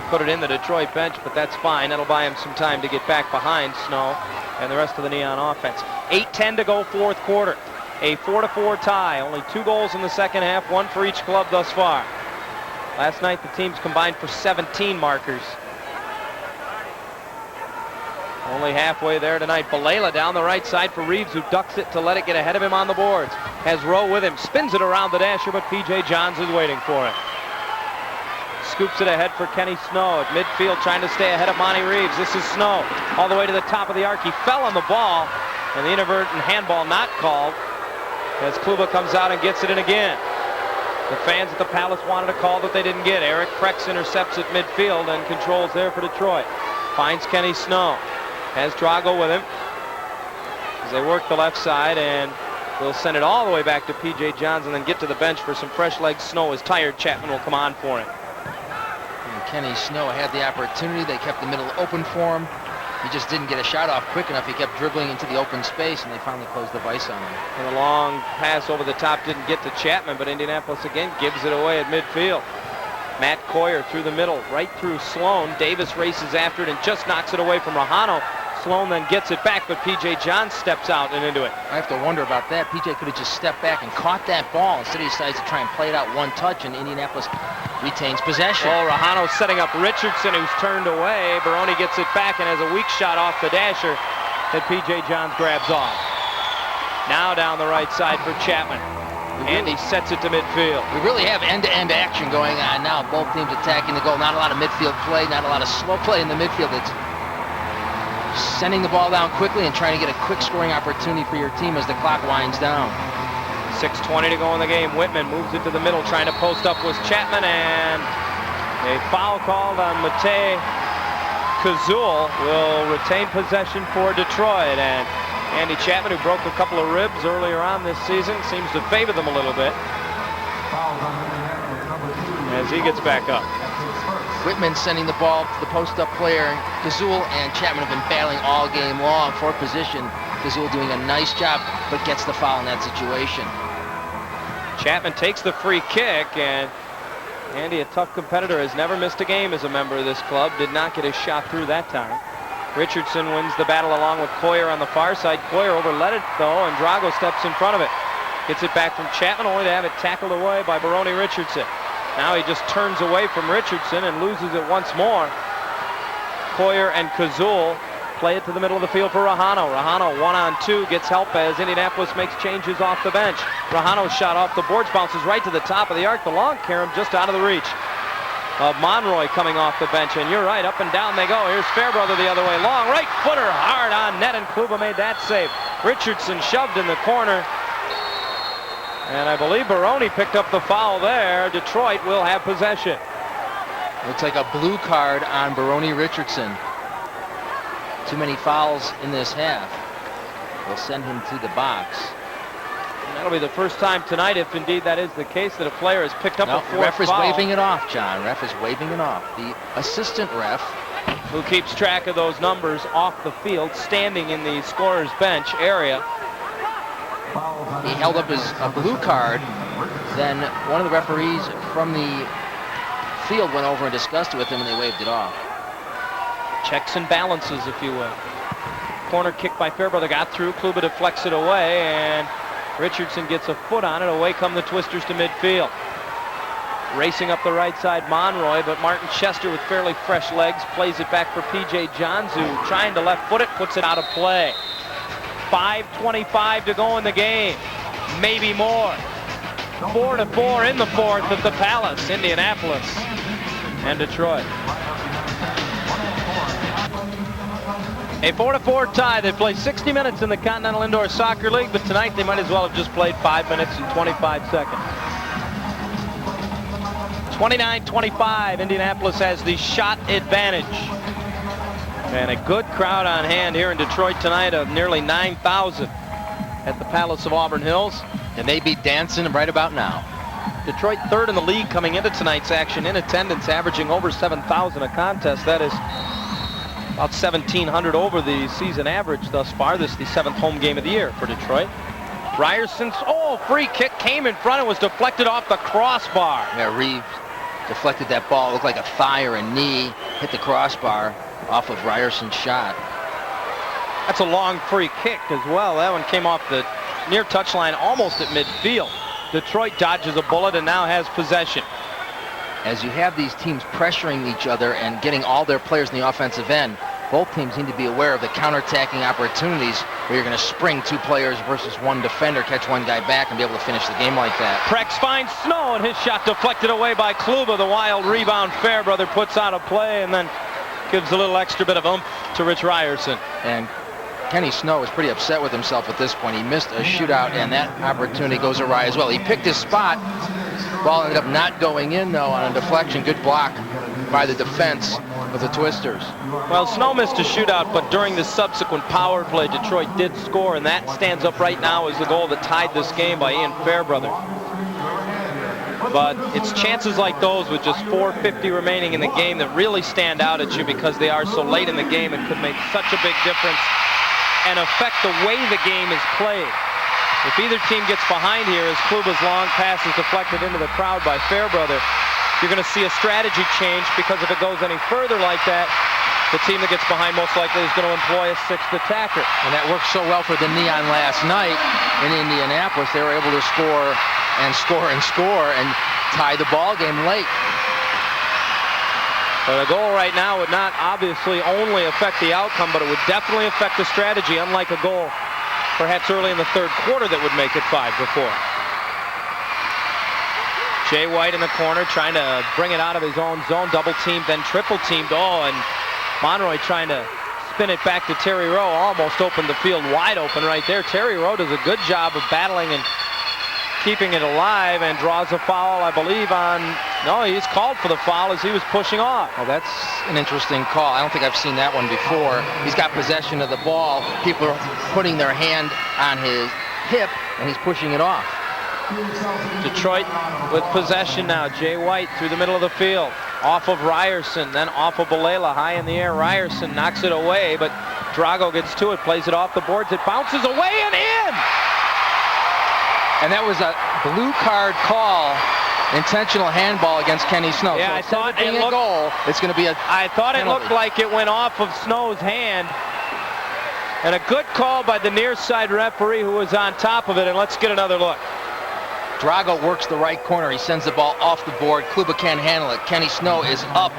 Put it in the Detroit bench, but that's fine. That'll buy him some time to get back behind Snow and the rest of the Neon offense. 8:10 to go, 4th quarter. A 4-4 tie. Only 2 goals in the second half, 1 for each club thus far. Last night the teams combined for 17 markers. Only halfway there tonight. Balela down the right side for Reeves, who ducks it to let it get ahead of him on the boards. Has Rowe with him, spins it around the dasher, but P.J. Johns is waiting for it. Scoops it ahead for Kenny Snow at midfield, trying to stay ahead of Monty Reeves. This is Snow all the way to the top of the arc. He fell on the ball, and the inadvertent handball not called as Kluba comes out and gets it in again. The fans at the Palace wanted a call that they didn't get. Eric Prex intercepts at midfield and controls there for Detroit. Finds Kenny Snow. Has Drago with him as they work the left side, and they'll send it all the way back to P.J. Johns and then get to the bench for some fresh legs. Snow is tired. Chapman will come on for him. Kenny Snow had the opportunity. They kept the middle open for him. He just didn't get a shot off quick enough. He kept dribbling into the open space, and they finally closed the vise on him. And the long pass over the top didn't get to Chapman, but Indianapolis again gives it away at midfield. Matt Coyer through the middle, right through Sloan. Davis races after it and just knocks it away from Rahano. Sloan then gets it back, but P.J. Johns steps out and into it. I have to wonder about that. P.J. could have just stepped back and caught that ball. Instead, he decides to try and play it out one touch, and Indianapolis retains possession. Oh, Rahano setting up Richardson, who's turned away. Baroni gets it back and has a weak shot off the dasher that P.J. Johns grabs off. Now down the right side for Chapman. Andy sets it to midfield. We really have end-to-end action going on now. Both teams attacking the goal. Not a lot of midfield play, not a lot of slow play in the midfield. It's sending the ball down quickly and trying to get a quick scoring opportunity for your team as the clock winds down. 6:20 to go in the game. Whitman moves it to the middle, trying to post up with Chapman, and a foul called on Matej Kazul will retain possession for Detroit. And Andy Chapman, who broke a couple of ribs earlier on this season, seems to favor them a little bit as he gets back up. Whitman sending the ball to the post-up player. Kazul and Chapman have been battling all game long for position. Kazul doing a nice job, but gets the foul in that situation. Chapman takes the free kick, and Andy, a tough competitor, has never missed a game as a member of this club. Did not get his shot through that time. Richardson wins the battle along with Coyer on the far side. Coyer overled it, though, and Drago steps in front of it. Gets it back from Chapman, only to have it tackled away by Baroni Richardson. Now he just turns away from Richardson and loses it once more. Coyer and Kazul play it to the middle of the field for Rahano. Rahano 1-on-2, gets help as Indianapolis makes changes off the bench. Rahano's shot off the boards, bounces right to the top of the arc. The long carom just out of the reach. of Monroy coming off the bench. And you're right, up and down they go. Here's Fairbrother the other way. Long right footer, hard on net, and Kluba made that save. Richardson shoved in the corner. And I believe Baroni picked up the foul there. Detroit will have possession. Looks like a blue card on Baroni Richardson. Too many fouls in this half. They'll send him to the box. And that'll be the first time tonight, if indeed that is the case, that a player has picked up a fourth foul. Ref is waving it off, John. Ref is waving it off. The assistant ref, who keeps track of those numbers off the field, standing in the scorer's bench area. He held up a blue card. Then one of the referees from the field went over and discussed it with him, and they waved it off. Checks and balances, if you will. Corner kick by Fairbrother got through. Kluba deflects it away, and Richardson gets a foot on it. Away come the Twisters to midfield. Racing up the right side, Monroy, but Martin Chester with fairly fresh legs plays it back for P.J. Johns, who trying to left foot it, puts it out of play. 5:25 to go in the game. Maybe more. 4-4 in the fourth at the Palace, Indianapolis and Detroit. A 4-4 tie. They play 60 minutes in the Continental Indoor Soccer League, but tonight they might as well have just played 5 minutes and 25 seconds. 29-25, Indianapolis has the shot advantage. And a good crowd on hand here in Detroit tonight of nearly 9,000 at the Palace of Auburn Hills. And they be dancing right about now. Detroit third in the league coming into tonight's action in attendance, averaging over 7,000 a contest. That is about 1,700 over the season average thus far. This is the 7th home game of the year for Detroit. Ryerson's free kick came in front and was deflected off the crossbar. Yeah, Reeves deflected that ball. It looked like a thigh or a knee. Hit the crossbar off of Ryerson's shot. That's a long free kick as well. That one came off the near touchline, almost at midfield. Detroit dodges a bullet and now has possession. As you have these teams pressuring each other and getting all their players in the offensive end, both teams need to be aware of the counterattacking opportunities where you're going to spring 2 players versus 1 defender, catch 1 guy back, and be able to finish the game like that. Prex finds Snow, and his shot deflected away by Kluba. The wild rebound Fairbrother puts out of play and then gives a little extra bit of oomph to Rich Ryerson. And Kenny Snow was pretty upset with himself at this point. He missed a shootout, and that opportunity goes awry as well. He picked his spot. Ball ended up not going in, though, on a deflection. Good block by the defense of the Twisters. Well, Snow missed a shootout, but during the subsequent power play, Detroit did score, and that stands up right now as the goal that tied this game by Ian Fairbrother. But it's chances like those with just 4:50 remaining in the game that really stand out at you because they are so late in the game and could make such a big difference and affect the way the game is played. If either team gets behind here as Kluba's long pass is deflected into the crowd by Fairbrother, you're going to see a strategy change, because if it goes any further like that, the team that gets behind most likely is going to employ a 6th attacker. And that worked so well for the Neon last night in Indianapolis. They were able to score and score and score and tie the ball game late. But a goal right now would not obviously only affect the outcome, but it would definitely affect the strategy, unlike a goal perhaps early in the 3rd quarter that would make it 5-4. Jay White in the corner trying to bring it out of his own zone, double teamed, then triple teamed. And Monroy trying to spin it back to Terry Rowe, almost opened the field wide open right there. Terry Rowe does a good job of battling and keeping it alive, and draws a foul, I believe, he's called for the foul as he was pushing off. Well, that's an interesting call. I don't think I've seen that one before. He's got possession of the ball. People are putting their hand on his hip, and he's pushing it off. Detroit with possession now. Jay White through the middle of the field. Off of Ryerson, then off of Balela, high in the air. Ryerson knocks it away, but Drago gets to it, plays it off the boards. It bounces away and in! And that was a blue card call, intentional handball against Kenny Snow. Yeah, so I thought it looked, a goal. It's going to be a I thought penalty. It looked like it went off of Snow's hand. And a good call by the near side referee who was on top of it. And let's get another look. Drago works the right corner. He sends the ball off the board. Kluba can't handle it. Kenny Snow is up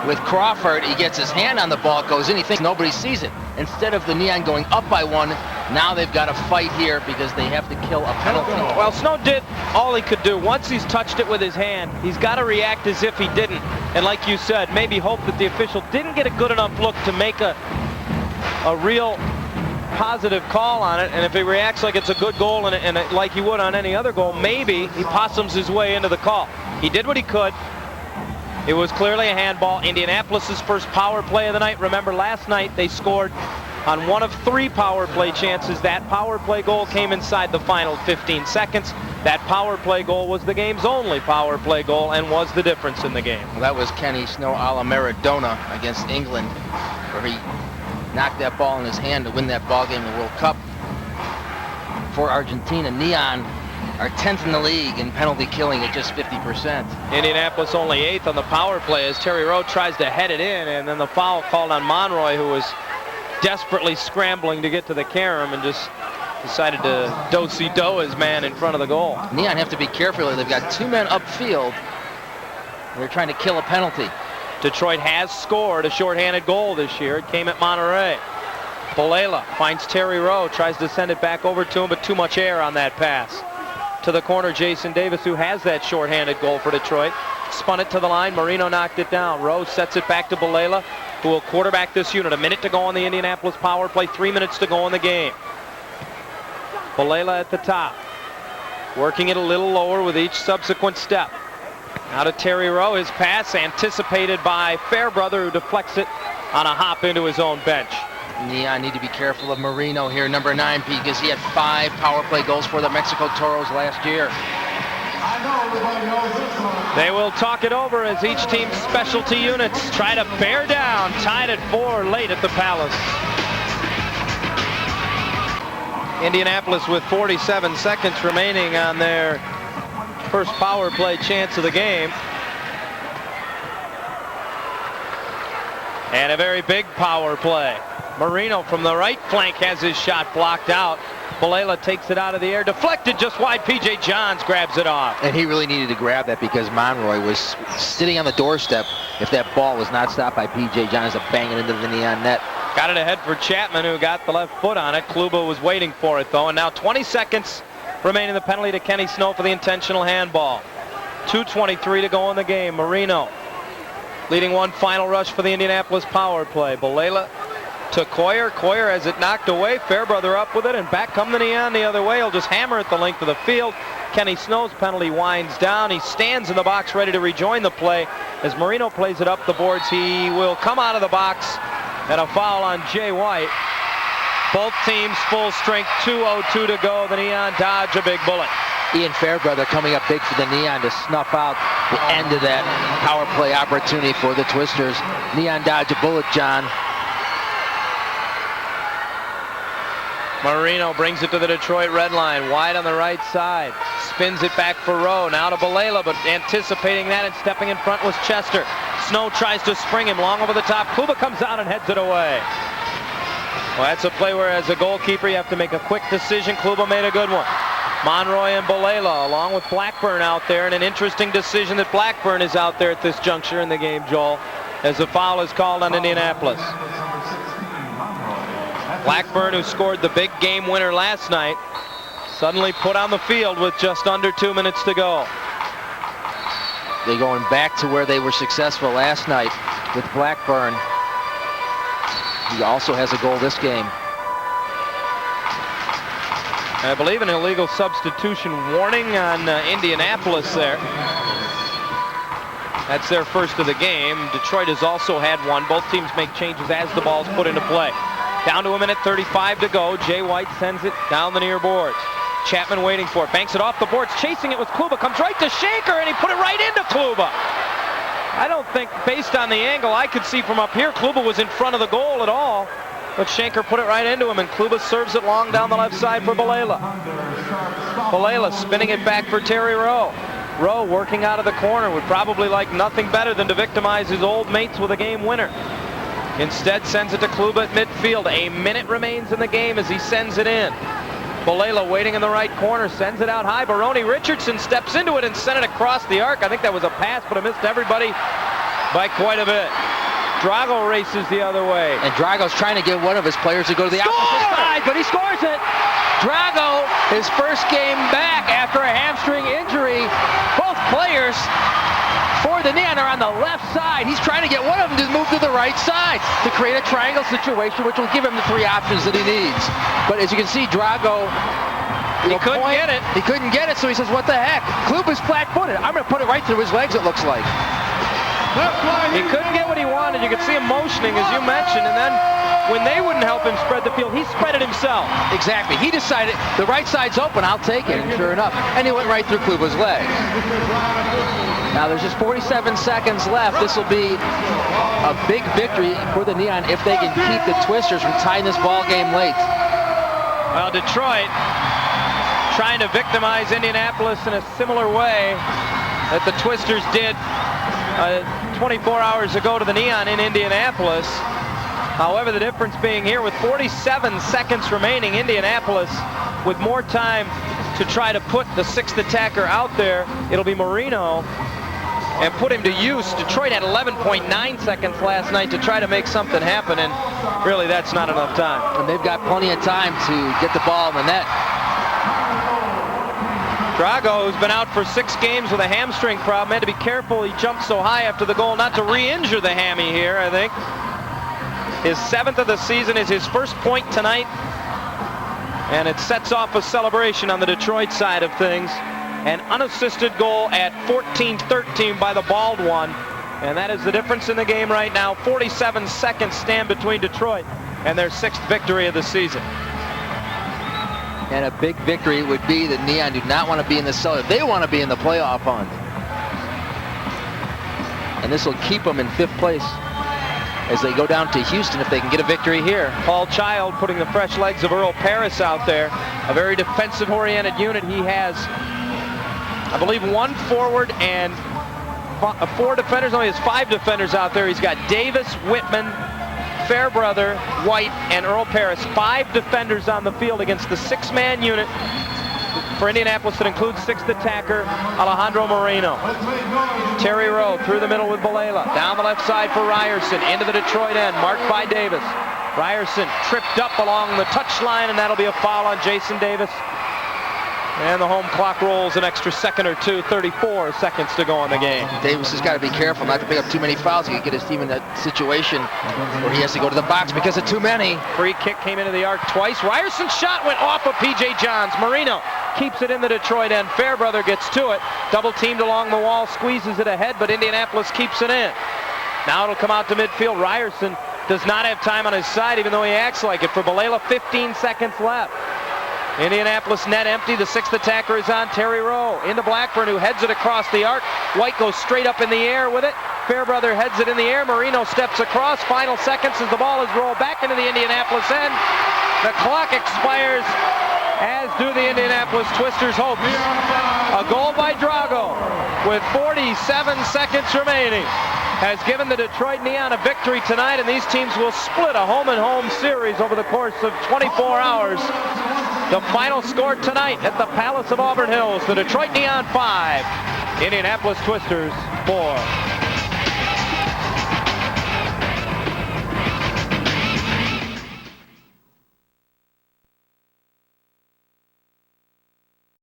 with Crawford. He gets his hand on the ball. It goes in. He thinks nobody sees it. Instead of the Neon going up by 1, Now they've got to fight here because they have to kill a penalty. Well, Snow did all he could do. Once he's touched it with his hand, he's got to react as if he didn't. And like you said, maybe hope that the official didn't get a good enough look to make a real positive call on it. And if he reacts like it's a good goal and like he would on any other goal, maybe he possums his way into the call. He did what he could. It was clearly a handball. Indianapolis's first power play of the night. Remember, last night they scored on one of 3 power play chances. That power play goal came inside the final 15 seconds. That power play goal was the game's only power play goal and was the difference in the game. Well, that was Kenny Snow a la Maradona against England, where he knocked that ball in his hand to win that ball game in the World Cup. For Argentina, Neon are 10th in the league in penalty killing at just 50%. Indianapolis only 8th on the power play as Terry Rowe tries to head it in, and then the foul called on Monroy, who was desperately scrambling to get to the carom and just decided to do-si-do his man in front of the goal. Neon have to be careful. They've got 2 men upfield. They're trying to kill a penalty. Detroit has scored a shorthanded goal this year. It came at Monterey. Balela finds Terry Rowe, tries to send it back over to him, but too much air on that pass. To the corner, Jason Davis, who has that shorthanded goal for Detroit. Spun it to the line. Marino knocked it down. Rowe sets it back to Balela, who will quarterback this unit. A minute to go on the Indianapolis power play. 3 minutes to go in the game. Balela at the top. Working it a little lower with each subsequent step. Now to Terry Rowe. His pass anticipated by Fairbrother, who deflects it on a hop into his own bench. Neon need to be careful of Marino here, number 9, because he had 5 power play goals for the Mexico Toros last year. They will talk it over as each team's specialty units try to bear down. Tied at 4 late at the Palace. Indianapolis with 47 seconds remaining on their first power play chance of the game. And a very big power play. Marino from the right flank has his shot blocked out. Balela takes it out of the air, deflected just wide. P.J. Johns grabs it off. And he really needed to grab that because Monroy was sitting on the doorstep if that ball was not stopped by P.J. Johns to bang it into the Neon net. Got it ahead for Chapman, who got the left foot on it. Kluba was waiting for it, though. And now 20 seconds remaining the penalty to Kenny Snow for the intentional handball. 2:23 to go in the game. Marino leading one final rush for the Indianapolis power play. Balela to Coyer. Coyer has it knocked away. Fairbrother up with it, and back come the Neon the other way. He'll just hammer it the length of the field. Kenny Snow's penalty winds down. He stands in the box ready to rejoin the play. As Marino plays it up the boards, he will come out of the box, and a foul on Jay White. Both teams full strength, 2:02 to go. The Neon dodge a big bullet. Ian Fairbrother coming up big for the Neon to snuff out the end of that power play opportunity for the Twisters. Neon dodge a bullet, John. Marino brings it to the Detroit red line, wide on the right side. Spins it back for Rowe, now to Balela, but anticipating that and stepping in front was Chester. Snow tries to spring him long over the top. Kluba comes out and heads it away. Well, that's a play where as a goalkeeper you have to make a quick decision. Kluba made a good one. Monroy and Balela along with Blackburn out there, and an interesting decision that Blackburn is out there at this juncture in the game, Joel, as a foul is called on Indianapolis. Blackburn, who scored the big game winner last night, suddenly put on the field with just under 2 minutes to go. They're going back to where they were successful last night with Blackburn. He also has a goal this game. I believe an illegal substitution warning on Indianapolis there. That's their first of the game. Detroit has also had one. Both teams make changes as the ball's put into play. Down to 1:35 to go. Jay White sends it down the near boards. Chapman waiting for it. Banks it off the boards. Chasing it with Kluba. Comes right to Shanker, and he put it right into Kluba. I don't think, based on the angle I could see from up here, Kluba was in front of the goal at all. But Shanker put it right into him, and Kluba serves it long down the left side for Balela. Balela spinning it back for Terry Rowe. Rowe working out of the corner would probably like nothing better than to victimize his old mates with a game winner. Instead sends it to Kluba at midfield. A minute remains in the game as he sends it in. Balela waiting in the right corner, sends it out high. Baroni Richardson steps into it and sent it across the arc. I think that was a pass, but it missed everybody by quite a bit. Drago races the other way. And Drago's trying to get one of his players to go to the opposite side, but he scores it. Drago, his first game back after a hamstring injury. Both players for the Neon are on the left side. He's trying to get one of them to move to the right side to create a triangle situation, which will give him the 3 options that he needs. But as you can see, Drago, he couldn't get it. He couldn't get it, so he says, what the heck? Klub is flat-footed. I'm going to put it right through his legs, it looks like. He couldn't get what he wanted. You could see him motioning, as you mentioned, and then when they wouldn't help him spread the field, he spread it himself. Exactly. He decided the right side's open, I'll take it, and sure enough. And he went right through Kluba's legs. Now there's just 47 seconds left. This will be a big victory for the Neon if they can keep the Twisters from tying this ball game late. Well, Detroit trying to victimize Indianapolis in a similar way that the Twisters did 24 hours ago to the Neon in Indianapolis. However, the difference being here with 47 seconds remaining, Indianapolis with more time to try to put the 6th attacker out there. It'll be Marino, and put him to use. Detroit had 11.9 seconds last night to try to make something happen, and really that's not enough time. And they've got plenty of time to get the ball in the net. Drago, who's been out for 6 games with a hamstring problem, had to be careful. He jumped so high after the goal not to re-injure the hammy here, I think. His 7th of the season is his first point tonight, and it sets off a celebration on the Detroit side of things. An unassisted goal at 14-13 by the bald one, and that is the difference in the game right now. 47 seconds stand between Detroit and their 6th victory of the season. And a big victory would be that Neon do not want to be in the cellar. They want to be in the playoff hunt. And this will keep them in 5th place as they go down to Houston if they can get a victory here. Paul Child putting the fresh legs of Earl Paris out there. A very defensive-oriented unit. He has, I believe, 1 forward and 4 defenders. Only has 5 defenders out there. He's got Davis, Whitman, Fairbrother, White, and Earl Paris. 5 defenders on the field against the 6-man unit for Indianapolis that includes 6th attacker Alejandro Moreno. Terry Rowe through the middle with Balela. Down the left side for Ryerson. Into the Detroit end, marked by Davis. Ryerson tripped up along the touchline, and that'll be a foul on Jason Davis. And the home clock rolls an extra second or two. 34 seconds to go in the game. Davis has got to be careful not to pick up too many fouls. He can get his team in that situation where he has to go to the box because of too many. Free kick came into the arc twice. Ryerson's shot went off of P.J. Johns. Marino keeps it in the Detroit end. Fairbrother gets to it. Double teamed along the wall, squeezes it ahead, but Indianapolis keeps it in. Now it'll come out to midfield. Ryerson does not have time on his side, even though he acts like it. For Balela, 15 seconds left. Indianapolis net empty. The 6th attacker is on. Terry Rowe into Blackburn, who heads it across the arc. White goes straight up in the air with it. Fairbrother heads it in the air. Marino steps across. Final seconds as the ball is rolled back into the Indianapolis end. The clock expires, as do the Indianapolis Twisters' hopes. A goal by Drago with 47 seconds remaining has given the Detroit Neon a victory tonight, and these teams will split a home-and-home series over the course of 24 hours. The final score tonight at the Palace of Auburn Hills, the Detroit Neon 5, Indianapolis Twisters 4.